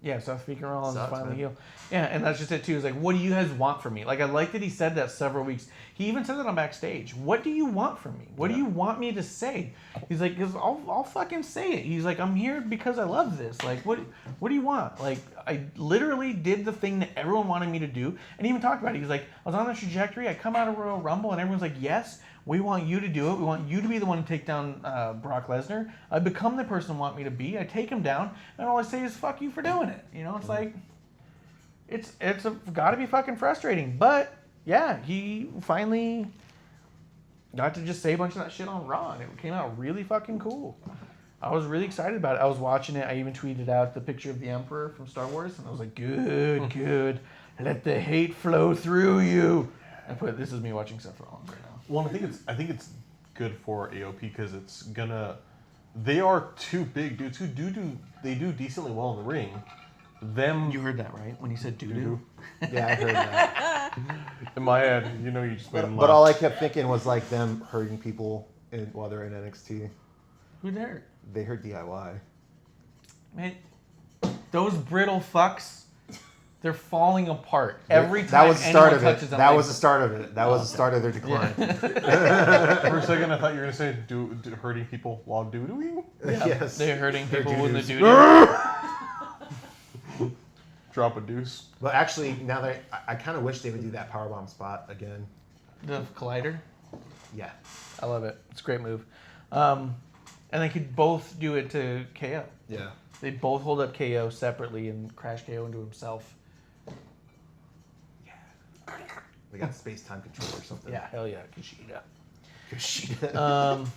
Speaker 3: Yeah, Seth Speaker Rollins is
Speaker 1: Sucks,
Speaker 3: finally
Speaker 1: man.
Speaker 3: heel. Yeah, and that's just it too. It's like, what do you guys want from me? Like, I like that he said that several weeks. He even said that on backstage. What do you want from me? What do you want me to say? He's like, because I'll fucking say it. He's like, I'm here because I love this. Like, what do you want? Like, I literally did the thing that everyone wanted me to do. And he even talked about it. He's like, I was on a trajectory. I come out of Royal Rumble, and everyone's like, yes, we want you to do it. We want you to be the one to take down Brock Lesnar. I become the person you want me to be. I take him down, and all I say is fuck you for doing it. It's like, it's got to be fucking frustrating. But yeah, he finally got to just say a bunch of that shit on Raw, and it came out really fucking cool. I was really excited about it. I was watching it. I even tweeted out the picture of the Emperor from Star Wars, and I was like, good. Let the hate flow through you. I put, this is me watching Seth Rollins right now.
Speaker 4: Well, I think it's good for AOP because it's gonna. They are two big dudes who they do decently well in the ring.
Speaker 3: You heard that, right? When he said doo-doo?
Speaker 1: Yeah, I heard that.
Speaker 4: In my head, you just made them
Speaker 1: But
Speaker 4: laugh.
Speaker 1: all I kept thinking was them hurting people while they're in NXT.
Speaker 3: Who'd hurt?
Speaker 1: They hurt DIY.
Speaker 3: Man, those brittle fucks, they're falling apart. Every time
Speaker 1: that was the start
Speaker 3: anyone
Speaker 1: of it.
Speaker 3: touches them.
Speaker 1: That
Speaker 3: like-
Speaker 1: was the start of it. That was the start of their decline.
Speaker 4: For a second, I thought you were gonna say hurting people while doo-dooing.
Speaker 1: Yes.
Speaker 3: They're hurting people with the
Speaker 1: doo-doos.
Speaker 3: doo-doo.
Speaker 4: Drop a deuce.
Speaker 1: But actually, now that I kind of wish they would do that powerbomb spot again.
Speaker 3: The Collider.
Speaker 1: Yeah.
Speaker 3: I love it. It's a great move. And they could both do it to KO.
Speaker 1: Yeah.
Speaker 3: They both hold up KO separately and crash KO into himself.
Speaker 1: They got space-time control or something.
Speaker 3: Yeah, hell yeah, Kushida.
Speaker 1: Kushida.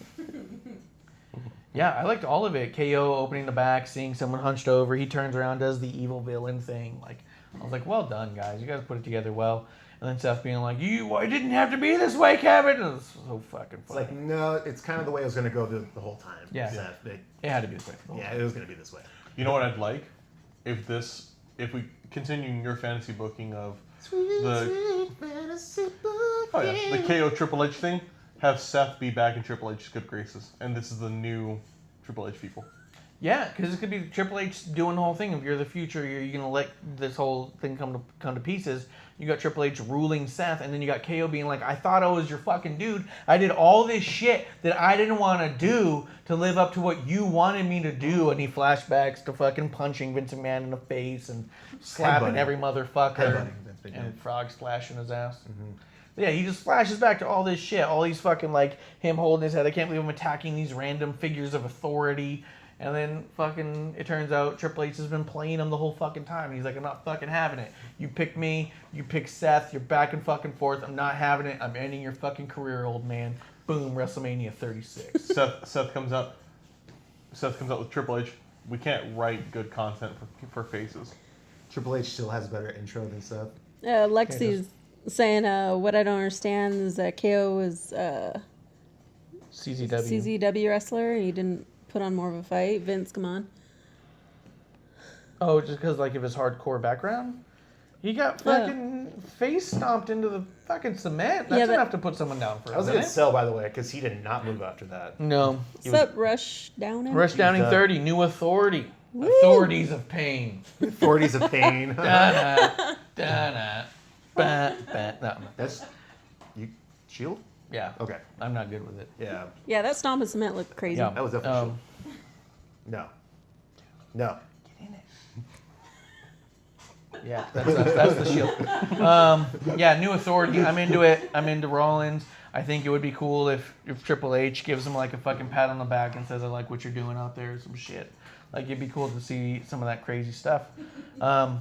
Speaker 3: Yeah, I liked all of it. KO opening the back, seeing someone hunched over. He turns around, does the evil villain thing. Like, I was like, well done, guys. You guys put it together well. And then Seth being like, it didn't have to be this way, Kevin. It was so fucking
Speaker 1: It's
Speaker 3: funny.
Speaker 1: like, no, it's kind of the way it was going to go the whole time.
Speaker 3: Yeah.
Speaker 1: Seth.
Speaker 3: It had to be this way.
Speaker 1: Yeah, it was going to be this way.
Speaker 4: You know what I'd like? If we continue your fantasy booking of the KO Triple H thing, have Seth be back in Triple H's good graces, and this is the new Triple H people.
Speaker 3: Yeah, because it could be Triple H doing the whole thing. If you're the future, you're gonna let this whole thing come to pieces. You got Triple H ruling Seth, and then you got KO being like, "I thought I was your fucking dude. I did all this shit that I didn't want to do to live up to what you wanted me to do." And he flashbacks to fucking punching Vince McMahon in the face and slapping
Speaker 1: Headbutting.
Speaker 3: every motherfucker,
Speaker 1: Headbutting Vince McMahon.
Speaker 3: and Frog splashing his ass. Yeah, he just flashes back to all this shit, all these fucking, like, him holding his head. I can't believe him attacking these random figures of authority. And then fucking, it turns out Triple H has been playing him the whole fucking time. He's like, I'm not fucking having it. You pick me, you pick Seth, you're back and fucking forth. I'm not having it. I'm ending your fucking career, old man. Boom, WrestleMania 36.
Speaker 4: Seth comes out with Triple H. We can't write good content for faces.
Speaker 1: Triple H still has a better intro than Seth.
Speaker 2: Lexi's saying, what I don't understand is that KO is
Speaker 3: CZW.
Speaker 2: CZW wrestler. He didn't put on more of a fight. Vince, come on.
Speaker 3: Oh, just because, like, of his hardcore background? He got fucking face stomped into the fucking cement. That's
Speaker 2: Yeah,
Speaker 3: enough to put someone down for
Speaker 1: That
Speaker 3: a
Speaker 1: was a good
Speaker 3: minute.
Speaker 1: sell, by the way, because he did not move after that.
Speaker 3: No.
Speaker 2: What's up, Rush Downing?
Speaker 3: Rush Downing
Speaker 1: done.
Speaker 3: 30, new authority.
Speaker 2: Woo.
Speaker 3: Authorities of pain.
Speaker 1: 40s of pain.
Speaker 3: Da-na, da-na, no.
Speaker 1: That's you. Shield.
Speaker 3: Yeah.
Speaker 1: Okay.
Speaker 3: I'm not good with it.
Speaker 1: Yeah.
Speaker 2: Yeah, that stomp in cement looked crazy.
Speaker 3: Yeah.
Speaker 1: That was definitely
Speaker 3: Um,
Speaker 1: No. No.
Speaker 3: yeah, that's the Shield. Yeah, new authority. I'm into it. I'm into Rollins. I think it would be cool if Triple H gives him like a fucking pat on the back and says, I like what you're doing out there, some shit. Like, it'd be cool to see some of that crazy stuff.
Speaker 4: I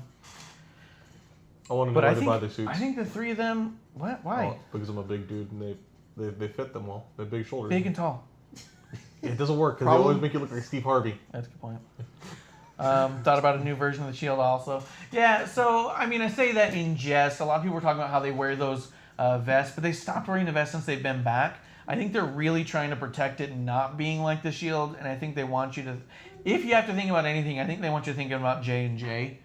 Speaker 4: want to know
Speaker 3: But
Speaker 4: where
Speaker 3: I
Speaker 4: to
Speaker 3: think,
Speaker 4: buy the suits.
Speaker 3: I think the three of them, what? Why?
Speaker 4: Oh, because I'm a big dude and they fit them well. They're big shoulders.
Speaker 3: Big and tall.
Speaker 4: It doesn't work because they
Speaker 3: Problem?
Speaker 4: always make you look like Steve Harvey.
Speaker 3: That's a good point. Thought about a new version of the Shield also. Yeah, so, I mean, I say that in jest. A lot of people were talking about how they wear those vests, but they stopped wearing the vests since they've been back. I think they're really trying to protect it not being like the Shield, and I think they want you to... If you have to think about anything, I think they want you thinking about J&J.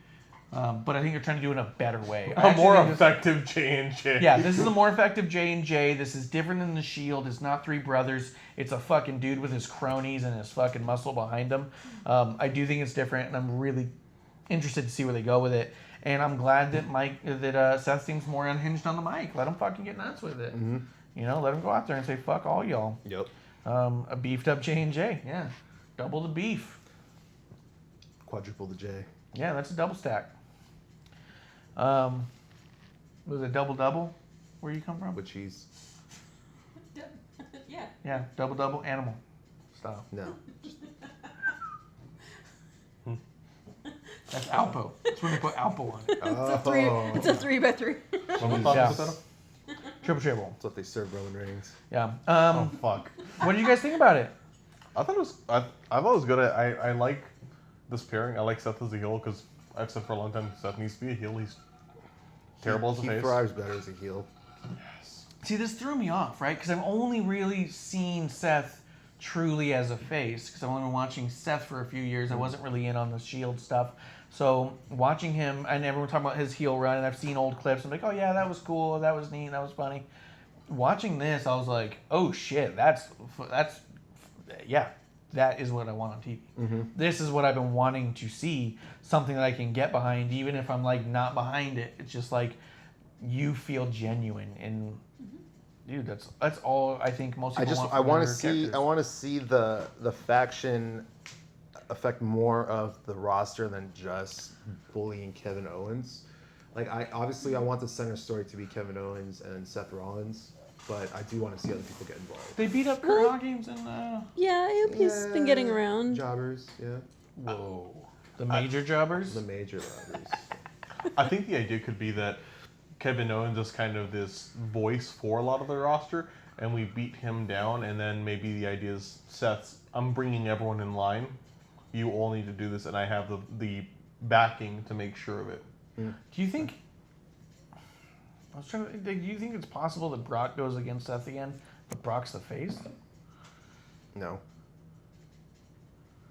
Speaker 3: But I think they're trying to do it in a better way. I
Speaker 4: A
Speaker 3: actually
Speaker 4: more
Speaker 3: think this-
Speaker 4: effective J&J.
Speaker 3: Yeah, this is a more effective J&J. This is different than the Shield. It's not three brothers. It's a fucking dude with his cronies and his fucking muscle behind him. I do think it's different, and I'm really interested to see where they go with it. And I'm glad that Seth seems more unhinged on the mic. Let him fucking get nuts with it.
Speaker 1: Mm-hmm.
Speaker 3: You know, let him go out there and say, fuck all y'all.
Speaker 1: Yep.
Speaker 3: A beefed up J&J. Yeah. Double the beef.
Speaker 1: Quadruple the J.
Speaker 3: Yeah, that's a double stack. Was it double? Where you come from?
Speaker 1: With cheese.
Speaker 2: Yeah.
Speaker 3: Yeah, double animal style.
Speaker 1: No.
Speaker 3: That's Alpo. That's when they put Alpo on it.
Speaker 1: Oh.
Speaker 2: It's a 3x3.
Speaker 4: Someone thought
Speaker 3: Yeah.
Speaker 4: this was
Speaker 3: Triple.
Speaker 1: That's what they serve Roman Reigns.
Speaker 3: Yeah.
Speaker 4: Oh fuck!
Speaker 3: What did you guys think about it?
Speaker 4: I thought it was. I thought it was good. I like this pairing. I like Seth as a heel because I've said for a long time Seth needs to be a heel. He's terrible as a
Speaker 1: He
Speaker 4: face.
Speaker 1: thrives better as a heel.
Speaker 3: See, this threw me off, right? Because I've only really seen Seth truly as a face. Because I've only been watching Seth for a few years. I wasn't really in on the Shield stuff. So watching him, and everyone talking about his heel run, and I've seen old clips. I'm like, oh yeah, that was cool. That was neat. That was funny. Watching this, I was like, oh shit, that's yeah, that is what I want on TV.
Speaker 1: Mm-hmm.
Speaker 3: This is what I've been wanting to see, something that I can get behind, even if I'm like not behind it. It's just like you feel genuine, and dude, that's all I think most people want.
Speaker 1: I
Speaker 3: from
Speaker 1: want to
Speaker 3: their
Speaker 1: see
Speaker 3: characters.
Speaker 1: I want to see the faction affect more of the roster than just bullying Kevin Owens. Like I want the center story to be Kevin Owens and Seth Rollins. but I do want to see other people get involved.
Speaker 3: They beat up Kurt Hawkins and
Speaker 2: Yeah, AOP's been getting around.
Speaker 1: Jobbers, yeah.
Speaker 3: whoa, the major jobbers.
Speaker 1: The major jobbers.
Speaker 4: I think the idea could be that Kevin Owens is kind of this voice for a lot of the roster, and we beat him down, and then maybe the idea is Seth's, I'm bringing everyone in line. You all need to do this, and I have the backing to make sure of it.
Speaker 3: Do you think? I was trying to. Do you think it's possible that Brock goes against Seth again, but Brock's the face?
Speaker 1: No.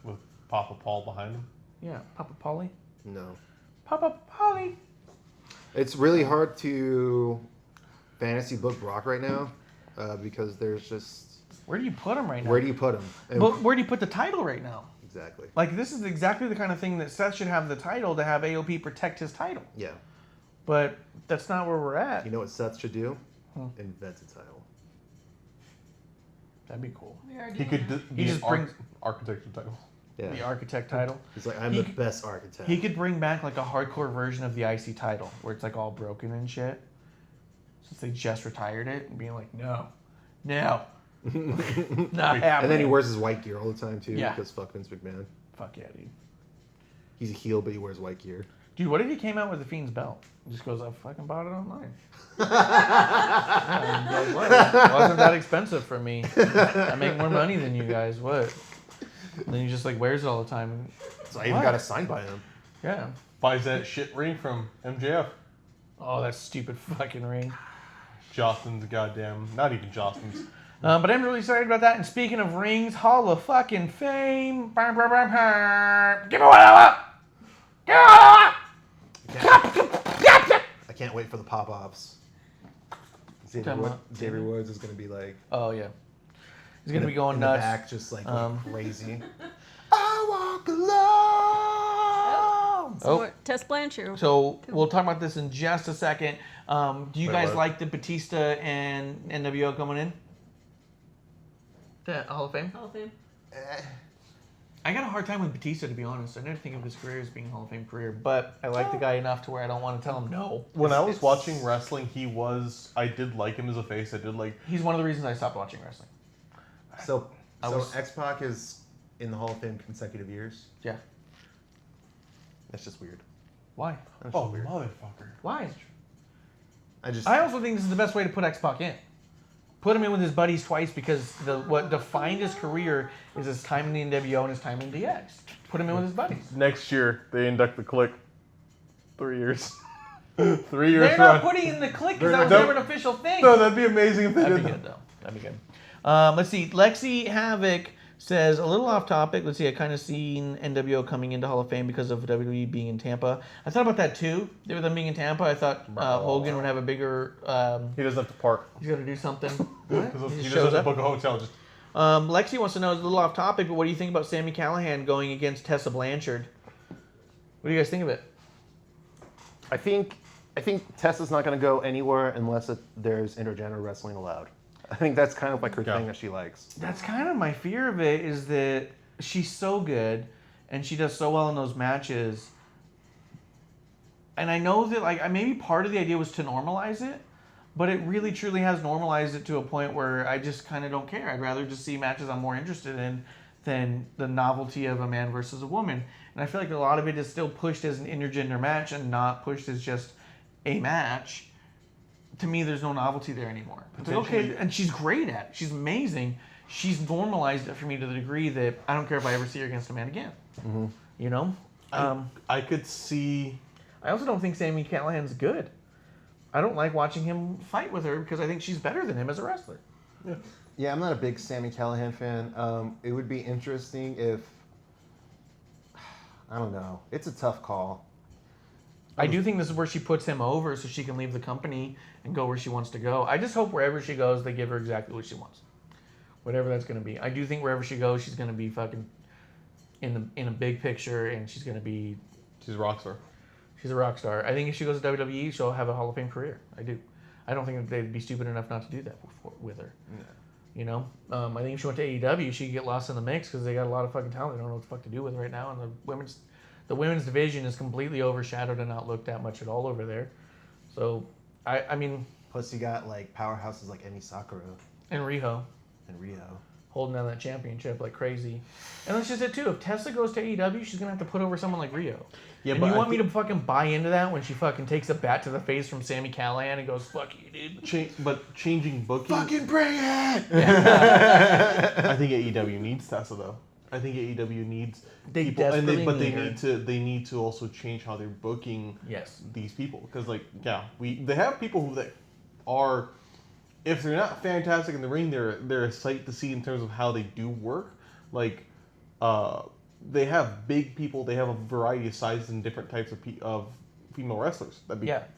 Speaker 4: With Papa Paul behind him.
Speaker 3: Yeah, Papa Polly.
Speaker 1: No.
Speaker 3: Papa Polly.
Speaker 1: It's really hard to fantasy book Brock right now because there's just...
Speaker 3: Where do you put him right now?
Speaker 1: Where do you put him? And-
Speaker 3: But where do you put the title right now?
Speaker 1: Exactly.
Speaker 3: Like, this is exactly the kind of thing that Seth should have the title to have AOP protect his title.
Speaker 1: Yeah.
Speaker 3: But that's not where we're at.
Speaker 1: You know what Seth should do? Invent a title.
Speaker 3: That'd be cool.
Speaker 4: He could be
Speaker 3: just
Speaker 4: an
Speaker 3: brings-
Speaker 4: architecture title.
Speaker 1: Yeah.
Speaker 3: The architect title.
Speaker 1: He's like, I'm
Speaker 3: He
Speaker 1: the
Speaker 3: could-
Speaker 1: best architect.
Speaker 3: He could bring back like a hardcore version of the IC title where it's like all broken and shit. Since they just retired it and being like, no, not happening.
Speaker 1: And then he wears his white gear all the time too
Speaker 3: Yeah.
Speaker 1: because fuck Vince McMahon.
Speaker 3: Fuck yeah, dude.
Speaker 1: He's a heel, but he wears white gear.
Speaker 3: Dude, what if he came out with the Fiend's belt? He just goes, I fucking bought it online. Yeah, like, what? It wasn't that expensive for me. I make more money than you guys. What? And then he just like wears it all the time.
Speaker 1: So I even
Speaker 3: What?
Speaker 1: got a sign by him.
Speaker 3: Yeah.
Speaker 4: Buys that shit ring from MJF.
Speaker 3: Oh, that stupid fucking ring.
Speaker 4: Justin's goddamn, not even Justin's.
Speaker 3: But I'm really excited about that. And speaking of rings, Hall of fucking Fame. Give me what I want. Give me what I want.
Speaker 1: I can't wait for the pop-ups.
Speaker 3: Come on.
Speaker 1: Xavier Woods is going to be like...
Speaker 3: Oh, yeah. He's going to be going
Speaker 1: in
Speaker 3: nuts.
Speaker 1: the back, just like crazy.
Speaker 2: So Tess Blanchard.
Speaker 3: So we'll talk about this in just a second. Do you
Speaker 4: Wait,
Speaker 3: guys
Speaker 4: what?
Speaker 3: like the Batista and NWO coming in? The Hall of Fame?
Speaker 2: Hall of Fame.
Speaker 3: I got a hard time with Batista, to be honest. I never think of his career as being a Hall of Fame career, but I like the guy enough to where I don't want to tell him no.
Speaker 4: When I was watching wrestling, I did like him as a face. I did like.
Speaker 3: He's one of the reasons I stopped watching wrestling.
Speaker 1: So
Speaker 3: I was-
Speaker 1: X-Pac is in the Hall of Fame consecutive years.
Speaker 3: Yeah.
Speaker 1: That's just weird.
Speaker 3: Why?
Speaker 1: That's
Speaker 4: Oh,
Speaker 1: just weird.
Speaker 4: motherfucker.
Speaker 3: Why?
Speaker 1: I
Speaker 3: also think this is the best way to put X-Pac in. Put him in with his buddies twice because what defined his career is his time in the NWO and his time in DX. Put him in with his buddies.
Speaker 4: Next year, they induct the Click. 3 years. 3 years
Speaker 3: They're not
Speaker 4: run.
Speaker 3: putting in the click because
Speaker 4: They're
Speaker 3: that was
Speaker 4: not-
Speaker 3: never an official thing.
Speaker 4: No, that'd be amazing if they
Speaker 3: That'd
Speaker 4: did
Speaker 3: be
Speaker 4: that.
Speaker 3: good, though. That'd be good. Let's see. Lexi Havoc says, a little off topic. Let's see. I kind of seen NWO coming into Hall of Fame because of WWE being in Tampa. I thought about that, too. They were them being in Tampa. I thought Hogan would have a bigger...
Speaker 4: He doesn't have to park.
Speaker 3: he's going to do something.
Speaker 4: He
Speaker 3: just
Speaker 4: doesn't
Speaker 3: shows
Speaker 4: have to
Speaker 3: up.
Speaker 4: book a hotel. Just
Speaker 3: Lexi wants to know, it's a little off topic, but what do you think about Sami Callihan going against Tessa Blanchard? What do you guys think of it?
Speaker 1: I think Tessa's not going to go anywhere unless there's intergender wrestling allowed. I think that's kind of like her
Speaker 4: Yeah.
Speaker 1: thing that she likes.
Speaker 3: That's kind of my fear of it, is that she's so good and she does so well in those matches. And I know that like maybe part of the idea was to normalize it, but it really truly has normalized it to a point where I just kind of don't care. I'd rather just see matches I'm more interested in than the novelty of a man versus a woman. And I feel like a lot of it is still pushed as an intergender match and not pushed as just a match. To me, there's no novelty there anymore. It's like, okay,
Speaker 4: Potentially-
Speaker 3: and she's great at it. She's amazing. She's normalized it for me to the degree that I don't care if I ever see her against a man again.
Speaker 1: Mm-hmm.
Speaker 3: You know?
Speaker 4: I could see.
Speaker 3: I also don't think Sami Callihan's good. I don't like watching him fight with her because I think she's better than him as a wrestler.
Speaker 1: Yeah, I'm not a big Sami Callihan fan. It would be interesting if... I don't know. It's a tough call.
Speaker 3: I do think this is where she puts him over so she can leave the company and go where she wants to go. I just hope wherever she goes, they give her exactly what she wants. Whatever that's going to be. I do think wherever she goes, she's going to be fucking in a big picture, and she's going to be...
Speaker 4: She's a rock star.
Speaker 3: She's a rock star. I think if she goes to WWE, she'll have a Hall of Fame career. I do. I don't think that they'd be stupid enough not to do that with her.
Speaker 1: Yeah.
Speaker 3: You know? I think if she went to AEW, she'd get lost in the mix because they got a lot of fucking talent. They don't know what the fuck to do with right now, and the women's division is completely overshadowed and not looked at much at all over there. So, I mean,
Speaker 1: Plus, you got like powerhouses like Emi Sakura
Speaker 3: And Riho
Speaker 1: and Rio.
Speaker 3: holding down that championship like crazy. And that's just it too. If Tessa goes to AEW, she's gonna have to put over someone like Rio.
Speaker 4: Yeah,
Speaker 3: and
Speaker 4: but
Speaker 3: you
Speaker 4: I
Speaker 3: want me
Speaker 4: think-
Speaker 3: to fucking buy into that when she fucking takes a bat to the face from Sami Callihan and goes, "Fuck you, dude."
Speaker 4: But changing booking.
Speaker 1: bring it!
Speaker 4: I think AEW needs Tessa though. I think AEW needs
Speaker 3: They
Speaker 4: people,
Speaker 3: desperately
Speaker 4: but they
Speaker 3: need her.
Speaker 4: need to also change how they're booking
Speaker 3: Yes.
Speaker 4: these people because they have people who that are, if they're not fantastic in the ring, they're a sight to see in terms of how they do work. Like, they have big people. They have a variety of sizes and different types of female wrestlers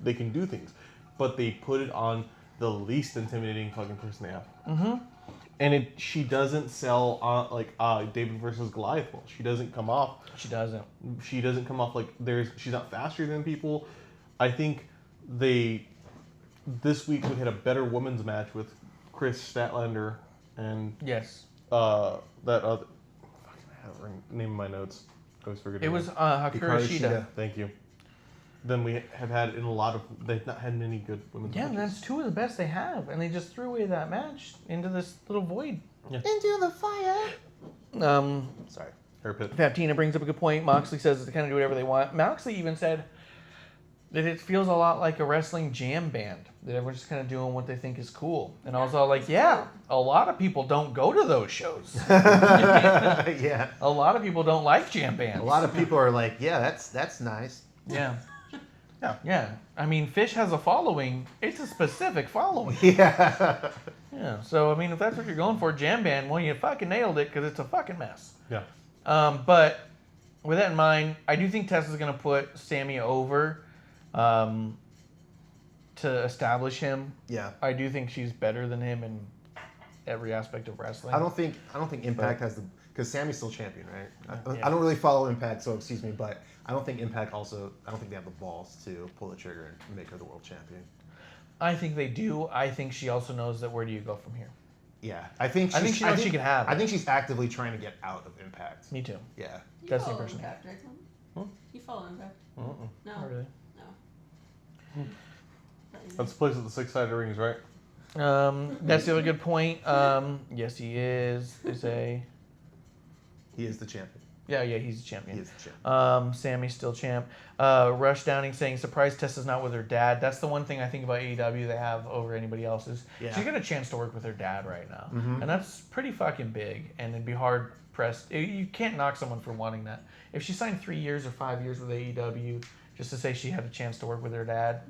Speaker 4: they can do things, but they put it on the least intimidating fucking person they have.
Speaker 3: Mm-hmm.
Speaker 4: And she doesn't sell on David versus Goliath well. She doesn't come off.
Speaker 3: She doesn't.
Speaker 4: She doesn't come off like she's not faster than people. I think this week we had a better women's match with Chris Statlander and
Speaker 3: Yes.
Speaker 4: that other. I have her name in my notes. I always forget.
Speaker 3: It
Speaker 4: her
Speaker 3: was
Speaker 4: name.
Speaker 3: Hikaru Shida.
Speaker 4: Thank you. Then we have had in a lot of. They've not had many good women's
Speaker 3: Yeah,
Speaker 4: matches.
Speaker 3: that's two of the best they have, and they just threw away that match into this little void.
Speaker 1: Into the fire.
Speaker 4: Sorry, hair pit.
Speaker 3: Tina brings up a good point. Moxley says they kind of do whatever they want. Moxley even said that it feels a lot like a wrestling jam band, that everyone's just kind of doing what they think is cool. And I was all like, yeah, a lot of people don't go to those shows.
Speaker 1: Yeah.
Speaker 3: A lot of people don't like jam bands.
Speaker 1: A lot of people are like, yeah, that's nice.
Speaker 3: Yeah.
Speaker 4: Yeah.
Speaker 3: Yeah. I mean, Fish has a following. It's a specific following.
Speaker 1: Yeah.
Speaker 3: Yeah. So, I mean, if that's what you're going for, jam band, well, you fucking nailed it because it's a fucking mess.
Speaker 4: Yeah.
Speaker 3: But with that in mind, I do think Tessa's going to put Sammy over to establish him.
Speaker 1: Yeah.
Speaker 3: I do think she's better than him in every aspect of wrestling.
Speaker 1: I don't think Impact has the, because Sammy's still champion, right?
Speaker 3: Yeah.
Speaker 1: I don't really follow Impact, so excuse me, but I don't think Impact also, I don't think they have the balls to pull the trigger and make her the world champion.
Speaker 3: I think they do. I think she also knows that where do you go from here.
Speaker 1: Yeah, I think
Speaker 3: I think she knows she can have
Speaker 1: I
Speaker 3: it.
Speaker 1: think she's actively trying to get out of Impact.
Speaker 3: Me too.
Speaker 1: Yeah.
Speaker 5: You
Speaker 3: That's the
Speaker 5: follow
Speaker 3: impression.
Speaker 5: Impact, right, Tom? You follow Impact? No.
Speaker 3: Not really.
Speaker 5: No.
Speaker 4: That's the place with the six-sided rings, right?
Speaker 3: That's the other good point. Yes, he is. They say.
Speaker 1: He is the champion.
Speaker 3: Yeah, he's a champion.
Speaker 1: He is the champion.
Speaker 3: Sammy's still champ. Rush Downing saying, surprised Tessa's not with her dad. That's the one thing I think about AEW they have over anybody else's.
Speaker 1: Yeah.
Speaker 3: She's got a chance to work with her dad right now.
Speaker 1: Mhm.
Speaker 3: And that's pretty fucking big. And it'd be hard pressed. You can't knock someone for wanting that. If she signed 3 years or 5 years with AEW, just to say she had a chance to work with her dad.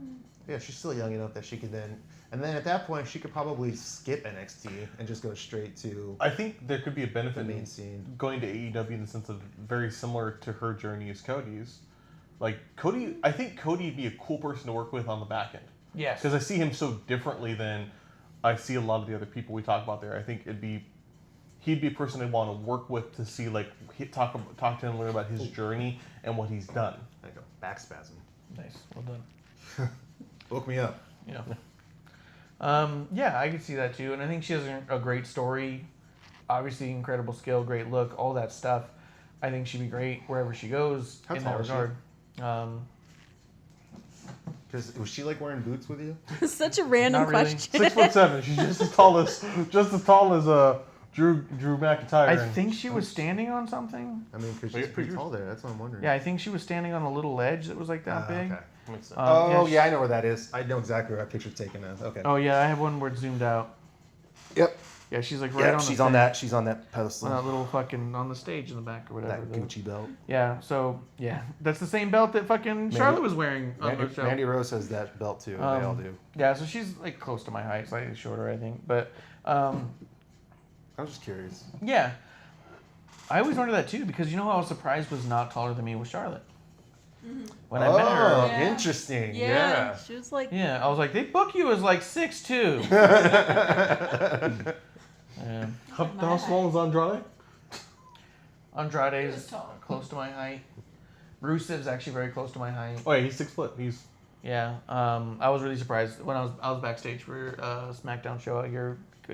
Speaker 1: Yeah, she's still young enough that she could then, and then at that point she could probably skip NXT and just go straight to
Speaker 4: I think there could be a
Speaker 1: the
Speaker 4: benefit
Speaker 1: main
Speaker 4: in
Speaker 1: scene.
Speaker 4: going to AEW in the sense of very similar to her journey as Cody's. Like Cody, I think Cody would be a cool person to work with on the back end
Speaker 3: Yes.
Speaker 4: because I see him so differently than I see a lot of the other people we talk about there. I think he'd be a person I'd want to work with to see talk to him, learn about his journey and what he's done.
Speaker 1: Like a back spasm.
Speaker 3: Nice. Well done.
Speaker 1: Woke me up.
Speaker 3: Yeah. Yeah, I could see that too. And I think she has a great story. Obviously, incredible skill, great look, all that stuff. I think she'd be great wherever she goes
Speaker 1: How
Speaker 3: in
Speaker 1: tall
Speaker 3: that
Speaker 1: is she?
Speaker 3: regard.
Speaker 1: Because was she like wearing boots with you?
Speaker 2: Such a random
Speaker 3: Not really.
Speaker 2: question.
Speaker 4: 6'7". She's just as tall as Drew McIntyre.
Speaker 3: I
Speaker 4: and-
Speaker 3: think she was standing on something.
Speaker 1: I mean, because
Speaker 4: Wait,
Speaker 1: she's pretty
Speaker 4: yours?
Speaker 1: tall there. That's what I'm wondering.
Speaker 3: Yeah, I think she was standing on a little ledge that was like that big.
Speaker 1: Okay. Makes sense.
Speaker 3: Yeah,
Speaker 1: yeah, I know where that is. I know exactly where that picture's taken as. Okay.
Speaker 3: Oh yeah, I have one where it's zoomed out.
Speaker 1: Yep.
Speaker 3: Yeah, she's like right
Speaker 1: Yeah,
Speaker 3: on.
Speaker 1: she's
Speaker 3: the
Speaker 1: on
Speaker 3: thing.
Speaker 1: that. She's on that pedestal.
Speaker 3: On that little fucking on the stage in the back or whatever.
Speaker 1: that
Speaker 3: the-
Speaker 1: Gucci belt.
Speaker 3: Yeah. So yeah, that's the same belt that fucking Charlotte was wearing on the show.
Speaker 1: Mandy Rose has that belt too. They all do.
Speaker 3: Yeah, so she's like close to my height, slightly shorter, I think. But
Speaker 1: I was just curious.
Speaker 3: yeah, I always wondered that too because you know who I was surprised was not taller than me was Charlotte. When I met her,
Speaker 1: Oh,
Speaker 5: Yeah.
Speaker 1: interesting.
Speaker 2: Yeah,
Speaker 1: Yeah.
Speaker 2: she was like,
Speaker 3: yeah, I was like, they book you as like 6'2". Yeah.
Speaker 4: How small is Andrade?
Speaker 3: Andrade
Speaker 5: He was
Speaker 3: is
Speaker 5: tall.
Speaker 3: close to my height. Rusev's actually very close to my height.
Speaker 4: Oh yeah, he's 6 foot. He's
Speaker 3: Yeah, I was really surprised when I was backstage for a SmackDown show a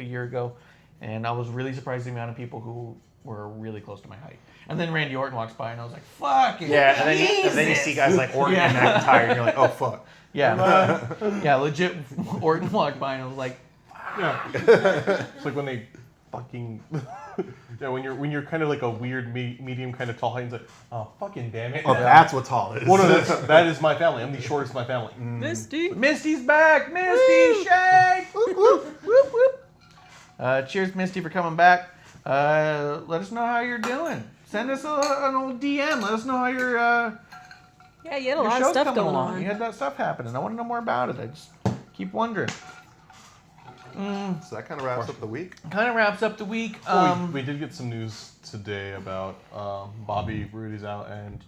Speaker 3: year ago, And I was really surprised the amount of people who were really close to my height. And then Randy Orton walks by, and I was like, "Fuck it!"
Speaker 1: Yeah, and then you see guys like Orton and McIntyre, and you're like, oh fuck.
Speaker 3: Yeah, yeah, legit. Orton walked by, and I was like,
Speaker 4: Yeah. It's like when they fucking yeah, when you're kind of like a weird medium kind of tall height, and it's like, oh fucking damn it.
Speaker 1: Oh, that's what tall is.
Speaker 4: Well, no, that is my family. I'm the shortest in my family.
Speaker 2: Misty.
Speaker 3: "Misty's back, Misty, shake!" Whoop, whoop, whoop, whoop. Cheers, Misty, for coming back. Let us know how you're doing. Send us an old DM. Let us know how your
Speaker 2: Yeah, you had a
Speaker 3: your
Speaker 2: lot of
Speaker 3: show's
Speaker 2: stuff
Speaker 3: coming
Speaker 2: going
Speaker 3: along.
Speaker 2: on.
Speaker 3: You had that stuff happening. I want to know more about it. I just keep wondering.
Speaker 1: So that kind of wraps up the week.
Speaker 3: Kind of wraps up the week.
Speaker 4: We did get some news today about Bobby Roode's out and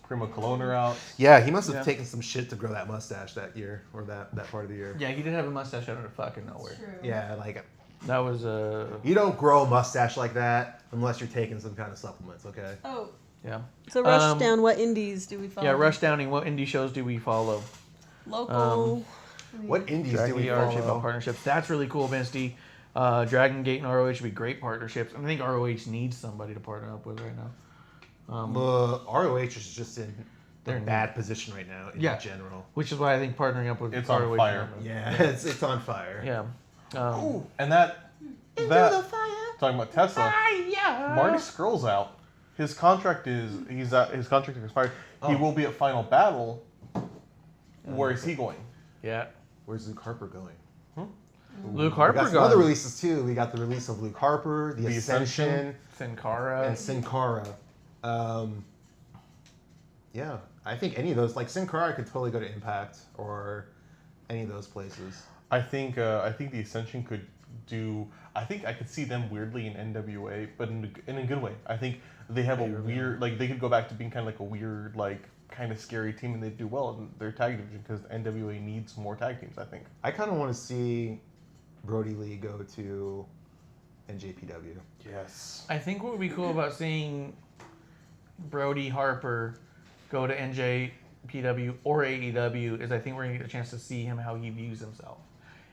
Speaker 4: Primo Colon are out.
Speaker 1: Yeah, he must have
Speaker 3: Yeah.
Speaker 1: taken some shit to grow that mustache that year or that part of the year.
Speaker 3: Yeah, he did have a mustache out of fucking nowhere.
Speaker 5: True.
Speaker 1: Yeah, like
Speaker 3: That was
Speaker 1: you don't grow a mustache like that unless you're taking some kind of supplements. Okay.
Speaker 5: Oh,
Speaker 3: yeah.
Speaker 2: So Rushdown, what indies do we follow?
Speaker 3: Yeah, Rush Downing. What indie shows do we follow?
Speaker 2: Local.
Speaker 1: What indies do
Speaker 3: Dragon
Speaker 1: we
Speaker 3: Gate ROH about
Speaker 1: follow?
Speaker 3: partnerships. That's really cool, Misty. Dragon Gate and ROH would be great partnerships. I think ROH needs somebody to partner up with right now.
Speaker 1: ROH is just in
Speaker 3: They're
Speaker 1: a
Speaker 3: in-
Speaker 1: bad position right now in
Speaker 3: Yeah.
Speaker 1: general.
Speaker 3: Which is why I think partnering up with
Speaker 4: It's on
Speaker 3: ROH.
Speaker 4: fire.
Speaker 1: Yeah, it's on fire.
Speaker 3: Yeah.
Speaker 4: Ooh, and that talking about Tesla. Marty Scurll's out. His contract his contract expired. He will be at Final Battle. Where is he going?
Speaker 3: Yeah.
Speaker 1: Where's Luke Harper going?
Speaker 3: Luke
Speaker 1: We
Speaker 3: Harper
Speaker 1: got some other
Speaker 3: going.
Speaker 1: releases too. We got the release of Luke Harper, the
Speaker 4: The
Speaker 1: Ascension,
Speaker 4: Ascension.
Speaker 3: Sin Cara.
Speaker 1: and Sin Cara. Yeah, I think any of those, like Sin Cara, could totally go to Impact or any of those places.
Speaker 4: I think the Ascension could do. I think I could see them weirdly in NWA, but in a good way. I think they have a weird, like they could go back to being kind of like a weird, like kind of scary team, and they do well in their tag division because NWA needs more tag teams. I think.
Speaker 1: I kind of want to see Brody Lee go to NJPW.
Speaker 4: Yes.
Speaker 3: I think what would be cool about seeing Brody Harper go to NJPW or AEW is I think we're going to get a chance to see him how he views himself.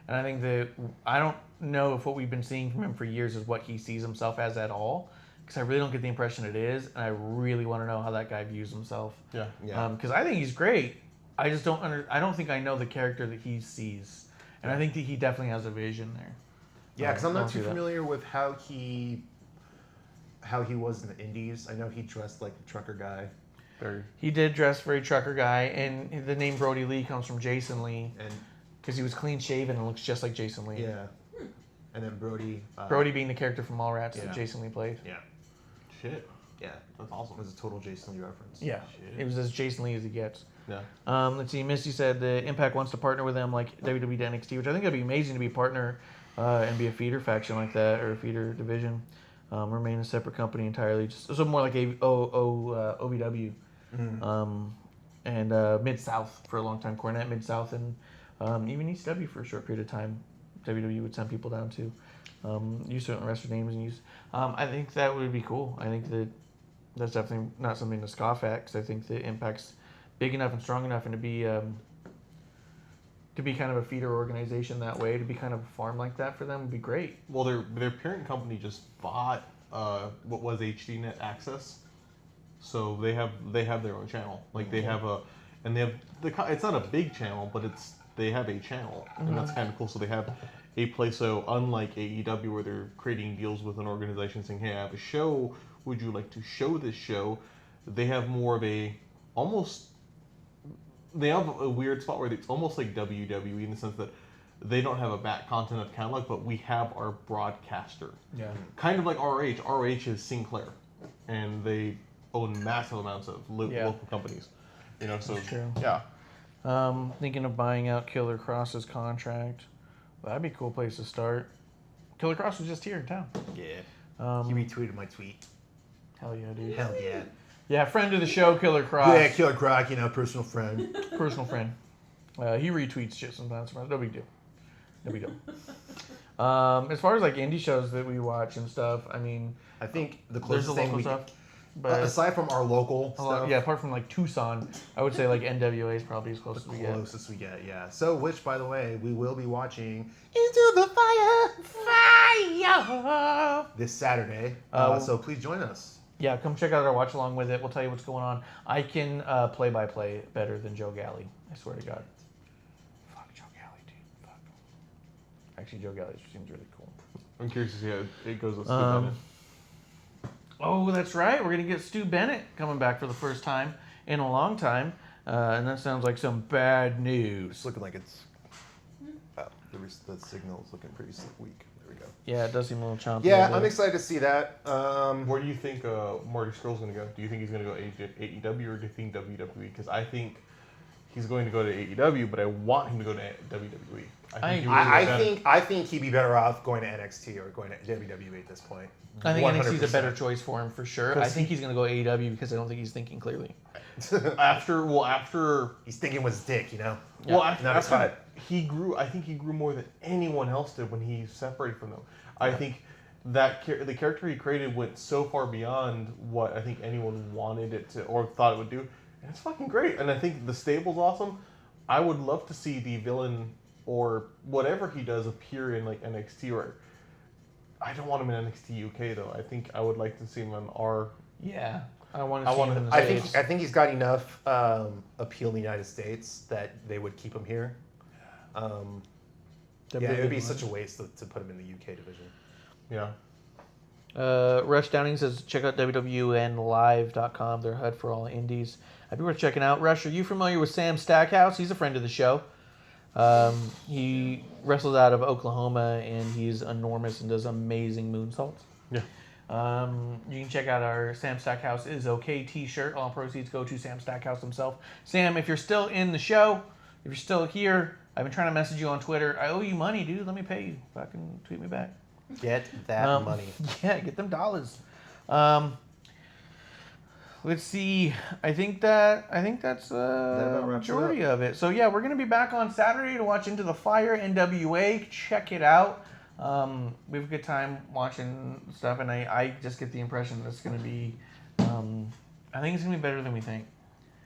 Speaker 3: And I think that I don't know if what we've been seeing from him for years is what he sees himself as at all, because I really don't get the impression it is, and I really want to know how that guy views himself.
Speaker 4: Yeah.
Speaker 1: Yeah.
Speaker 3: Because I think he's great. I just don't I don't think I know the character that he sees, and I think that he definitely has a vision there.
Speaker 1: Yeah, because I'm
Speaker 3: I'll
Speaker 1: not
Speaker 3: see
Speaker 1: too
Speaker 3: that.
Speaker 1: familiar with how he was in the Indies. I know he dressed like the trucker guy,
Speaker 4: Very.
Speaker 3: He did dress very trucker guy, and the name Brody Lee comes from Jason Lee
Speaker 1: and
Speaker 3: because he was clean shaven and looks just like Jason Lee.
Speaker 1: yeah, and then Brody.
Speaker 3: Brody being the character from Mallrats
Speaker 1: Yeah.
Speaker 3: that Jason Lee played.
Speaker 1: Yeah,
Speaker 4: Shit.
Speaker 1: yeah,
Speaker 4: That's awesome.
Speaker 1: it was a total Jason Lee reference.
Speaker 3: Yeah,
Speaker 4: Shit.
Speaker 3: it was as Jason Lee as he gets.
Speaker 4: Yeah.
Speaker 3: Let's see. Misty said the Impact wants to partner with them like WWE to NXT, which I think would be amazing to be a partner and be a feeder faction like that or a feeder division. Remain a separate company entirely, just so more like OVW and Mid South for a long time. Cornette Mid South and even ECW for a short period of time. WWE would send people down to use certain wrestler names and use. I think that would be cool. I think that that's definitely not something to scoff at because I think that Impact's big enough and strong enough and to be kind of a feeder organization that way, to be kind of a farm like that for them would be great.
Speaker 4: Well, their parent company just bought what was HDNet Access, so they have their own channel. Like they have it's not a big channel, but they have a channel, and that's kind of cool. So they have a place. So unlike AEW, where they're creating deals with an organization saying, "Hey, I have a show. Would you like to show this show?" They have more of a almost. They have a weird spot where it's almost like WWE in the sense that they don't have a back content of catalog, but we have our broadcaster.
Speaker 3: Yeah.
Speaker 4: Kind of like ROH. ROH is Sinclair, and they own massive amounts of local companies. You know, so
Speaker 3: That's true.
Speaker 4: yeah.
Speaker 3: Thinking of buying out Killer Cross's contract. Well, that'd be a cool place to start. Killer Cross was just here in town.
Speaker 1: Yeah. He retweeted my tweet.
Speaker 3: Hell yeah, dude.
Speaker 1: Hell yeah.
Speaker 3: Yeah, friend of the show, Killer Cross.
Speaker 1: Yeah, Killer Croc, personal friend.
Speaker 3: Personal friend. He retweets shit sometimes. No big deal. No big deal. As far as like indie shows that we watch and stuff, I mean,
Speaker 1: I think the
Speaker 3: there's the
Speaker 1: closest thing
Speaker 3: local
Speaker 1: we
Speaker 3: stuff. But
Speaker 1: aside from our local stuff,
Speaker 3: yeah, apart from like Tucson, I would say like NWA is probably as close as
Speaker 1: the
Speaker 3: we get.
Speaker 1: closest we get, yeah. So, which, by the way, we will be watching Into the Fire
Speaker 3: Fire!
Speaker 1: this Saturday. So please join us.
Speaker 3: Yeah, come check out our watch along with it. We'll tell you what's going on. I can play by play better than Joe Galley. I swear to God. Fuck Joe Galley, dude. Fuck. Actually, Joe Galley seems really cool.
Speaker 4: I'm curious to see how it goes with Stu
Speaker 3: Um,
Speaker 4: Bennett.
Speaker 3: Oh, that's right. We're gonna get Stu Bennett coming back for the first time in a long time, and that sounds like some bad
Speaker 1: It's
Speaker 3: news.
Speaker 1: looking like it's. Oh, the signal is looking pretty weak. There we go.
Speaker 3: Yeah, it does seem a little chompy.
Speaker 1: Yeah,
Speaker 3: over
Speaker 1: I'm
Speaker 3: there.
Speaker 1: excited to see that.
Speaker 4: Where do you think Marty Scurll's going to go? Do you think he's going to go AEW or do you think WWE? Because I think he's going to go to AEW, but I want him to go to WWE.
Speaker 1: I think he'd be better off going to NXT or going to WWE at this point.
Speaker 3: I think NXT is a
Speaker 1: 100%.
Speaker 3: better choice for him for sure. I think he's gonna go AEW because I don't think he's thinking clearly.
Speaker 4: after
Speaker 1: He's thinking with his dick, you know.
Speaker 4: after
Speaker 1: his heart.
Speaker 4: he grew. I think he grew more than anyone else did when he separated from them. I think that the character he created went so far beyond what I think anyone wanted it to or thought it would do, and it's fucking great. And I think the stable's awesome. I would love to see the villain or whatever he does appear in like NXT or. I don't want him in NXT UK though. I think I would like to see him on our.
Speaker 3: Yeah, I want to
Speaker 4: I
Speaker 3: see
Speaker 4: wanna-
Speaker 3: him in the
Speaker 1: I
Speaker 3: States.
Speaker 1: think he's got enough appeal in the United States that they would keep him here. Yeah, it would be such a waste to put him in the UK division.
Speaker 4: Yeah.
Speaker 3: Rush Downing says check out WWNlive.com. They're HUD for all indies. I'd be worth checking out. Rush, are you familiar with Sam Stackhouse? He's a friend of the show. He wrestles out of Oklahoma and he's enormous and does amazing moonsaults.
Speaker 4: Yeah.
Speaker 3: You can check out our Sam Stackhouse is okay t-shirt. All proceeds go to Sam Stackhouse himself. Sam, if you're still in the show, if you're still here, I've been trying to message you on Twitter. I owe you money, dude. Let me pay you. Fucking tweet me back.
Speaker 1: Get that money.
Speaker 3: Yeah, get them dollars. Let's see. I think that's
Speaker 1: about
Speaker 3: the
Speaker 1: wraps it
Speaker 3: majority of it. So yeah, we're gonna be back on Saturday to watch Into the Fire NWA. Check it out. We have a good time watching stuff, and I just get the impression that it's gonna be. I think it's gonna be better than we think.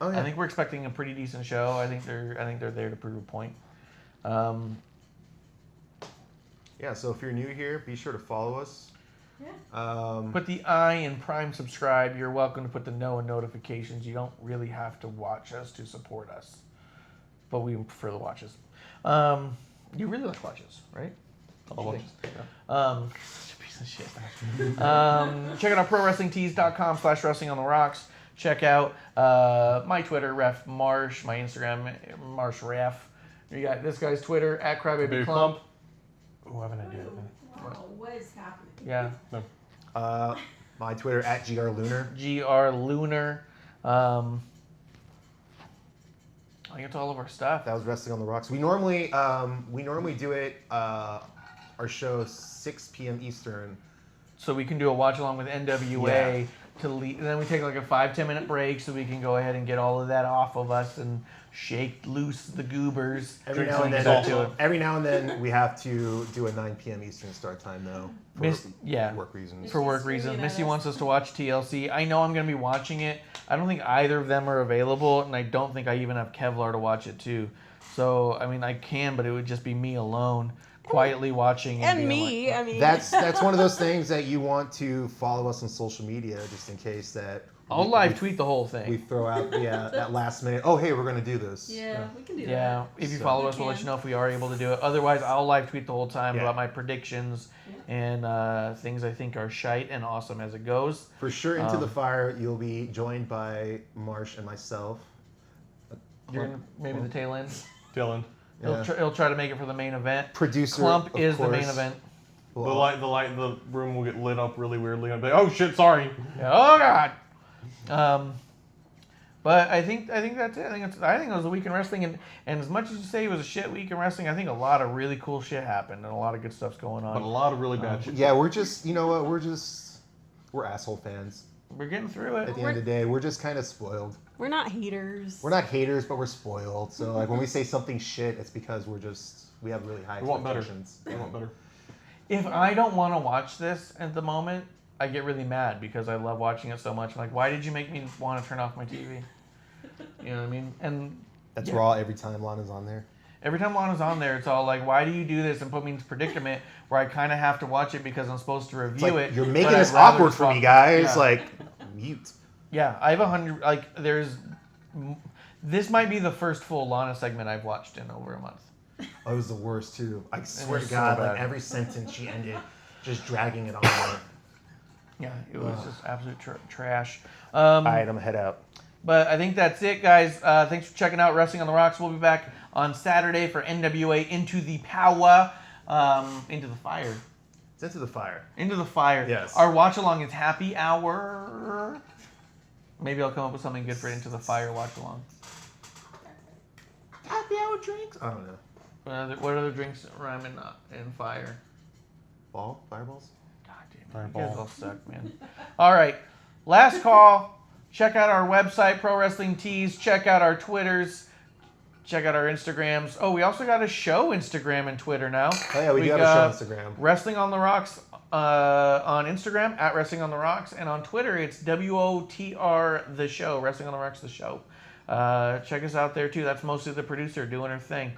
Speaker 1: Oh yeah.
Speaker 3: I think we're expecting a pretty decent show. I think they're there to prove a point.
Speaker 1: Yeah. So if you're new here, be sure to follow us.
Speaker 5: Yeah.
Speaker 3: Put the I in Prime subscribe. You're welcome to put the no in notifications. You don't really have to watch us to support us, but we prefer the watches. You really like watches, right?
Speaker 4: I'll watch.
Speaker 3: Such a piece of shit. Check out our ProWrestlingTees.com/Wrestling on the Rocks. Check out my Twitter, Ref Marsh. My Instagram, Marsh Ref. You got this guy's Twitter at Crybaby
Speaker 4: Baby
Speaker 3: Clump.
Speaker 4: Oh, I have an idea.
Speaker 5: What is happening?
Speaker 3: Yeah,
Speaker 1: My Twitter at GRLunar.
Speaker 3: GR Lunar. I think it's all of our stuff.
Speaker 1: That was Wrestling on the Rocks. We normally do it our show 6 p.m. Eastern.
Speaker 3: So we can do a watch along with NWA to lead, and then we take like a 5-10 minute break so we can go ahead and get all of that off of us and shake loose the goobers.
Speaker 1: Every
Speaker 3: So
Speaker 1: now
Speaker 3: we
Speaker 1: and
Speaker 3: can
Speaker 1: then,
Speaker 3: get to it.
Speaker 1: every now and then we have to do a 9 p.m. Eastern start time though. For work reasons.
Speaker 3: For work
Speaker 5: Screaming
Speaker 3: reasons.
Speaker 5: at
Speaker 3: Missy
Speaker 5: us.
Speaker 3: wants us to watch TLC. I know I'm going to be watching it. I don't think either of them are available, and I don't think I even have Kevlar to watch it too. So, I mean, I can, but it would just be me alone, quietly watching.
Speaker 2: And
Speaker 3: being
Speaker 2: me,
Speaker 3: like,
Speaker 2: I mean.
Speaker 1: That's one of those things that you want to follow us on social media just in case that
Speaker 3: I'll live tweet the whole
Speaker 1: we
Speaker 3: thing.
Speaker 1: throw out that last minute. Oh hey, we're gonna do this.
Speaker 5: Yeah, we can do
Speaker 3: Yeah,
Speaker 5: that.
Speaker 3: if you
Speaker 1: So-
Speaker 3: follow
Speaker 5: We
Speaker 3: us, we'll let
Speaker 5: can.
Speaker 3: you know if we are able to do it. Otherwise, I'll live tweet the whole time
Speaker 1: Yeah.
Speaker 3: about my predictions and things I think are shite and awesome as it goes.
Speaker 1: For sure, Into the Fire, you'll be joined by Marsh and myself.
Speaker 3: During maybe the tail end.
Speaker 4: Dylan.
Speaker 1: Yeah.
Speaker 3: He'll try to make it for the main event.
Speaker 1: Producer
Speaker 3: Clump
Speaker 1: of
Speaker 3: is the main
Speaker 1: course.
Speaker 3: event.
Speaker 1: Well,
Speaker 4: The light in the room will get lit up really weirdly. I'll be like, oh shit, sorry.
Speaker 3: Yeah, oh God. But I think that's it. I think it was a week in wrestling, and as much as you say it was a shit week in wrestling, I think a lot of really cool shit happened and a lot of good stuff's going
Speaker 4: But a
Speaker 3: on.
Speaker 4: lot of really bad shit.
Speaker 1: yeah, we're just, you know what, we're asshole fans.
Speaker 3: We're getting through
Speaker 1: At
Speaker 3: it.
Speaker 1: the end of the day, we're just kind of spoiled.
Speaker 2: We're not haters.
Speaker 1: We're not haters, but we're spoiled. So like when we say something shit, it's because we have really high
Speaker 4: We want better.
Speaker 1: expectations.
Speaker 4: I want better.
Speaker 3: If I don't want to watch this at the moment, I get really mad because I love watching it so much. I'm like, why did you make me want to turn off my TV? You know what I mean? And
Speaker 1: That's
Speaker 3: Yeah.
Speaker 1: raw every time Lana's on there.
Speaker 3: Every time Lana's on there, it's all like, why do you do this and put me into predicament where I kind of have to watch it because I'm supposed to
Speaker 1: It's
Speaker 3: review
Speaker 1: like,
Speaker 3: it.
Speaker 1: you're
Speaker 3: but
Speaker 1: making
Speaker 3: I'd
Speaker 1: this
Speaker 3: rather
Speaker 1: awkward
Speaker 3: just
Speaker 1: for me,
Speaker 3: watch-
Speaker 1: guys.
Speaker 3: Yeah.
Speaker 1: Like, mute.
Speaker 3: Yeah, I have 100. Like, this might be the first full Lana segment I've watched in over a month.
Speaker 1: Oh, it was the worst too. I swear
Speaker 3: was
Speaker 1: to
Speaker 3: so
Speaker 1: God,
Speaker 3: bad.
Speaker 1: like every sentence she ended, just dragging it on.
Speaker 3: Yeah, it was just absolute trash.
Speaker 1: All right, I'm gonna head out.
Speaker 3: But I think that's it, guys. Thanks for checking out Wrestling on the Rocks. We'll be back on Saturday for NWA Into the Power, Into the Fire.
Speaker 1: It's Into the Fire.
Speaker 3: Into the Fire.
Speaker 1: Yes.
Speaker 3: Our watch along is Happy Hour. Maybe I'll come up with something good for Into the Fire watch along.
Speaker 1: Happy hour drinks. I don't know.
Speaker 3: What other drinks rhyme in fire?
Speaker 1: Fireballs.
Speaker 3: God damn it. You guys all suck, man. All right. Last call. Check out our website, Pro Wrestling Tees. Check out our Twitters. Check out our Instagrams. Oh, we also got a show Instagram and Twitter now.
Speaker 1: Oh yeah, we got a show Instagram.
Speaker 3: Wrestling on the Rocks on Instagram, at Wrestling on the Rocks. And on Twitter, it's WOTR The Show. Wrestling on the Rocks The Show. Check us out there, too. That's mostly the producer doing her thing.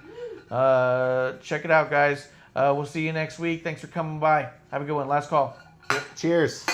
Speaker 3: Check it out, guys. We'll see you next week. Thanks for coming by. Have a good one. Last call.
Speaker 1: Cheers.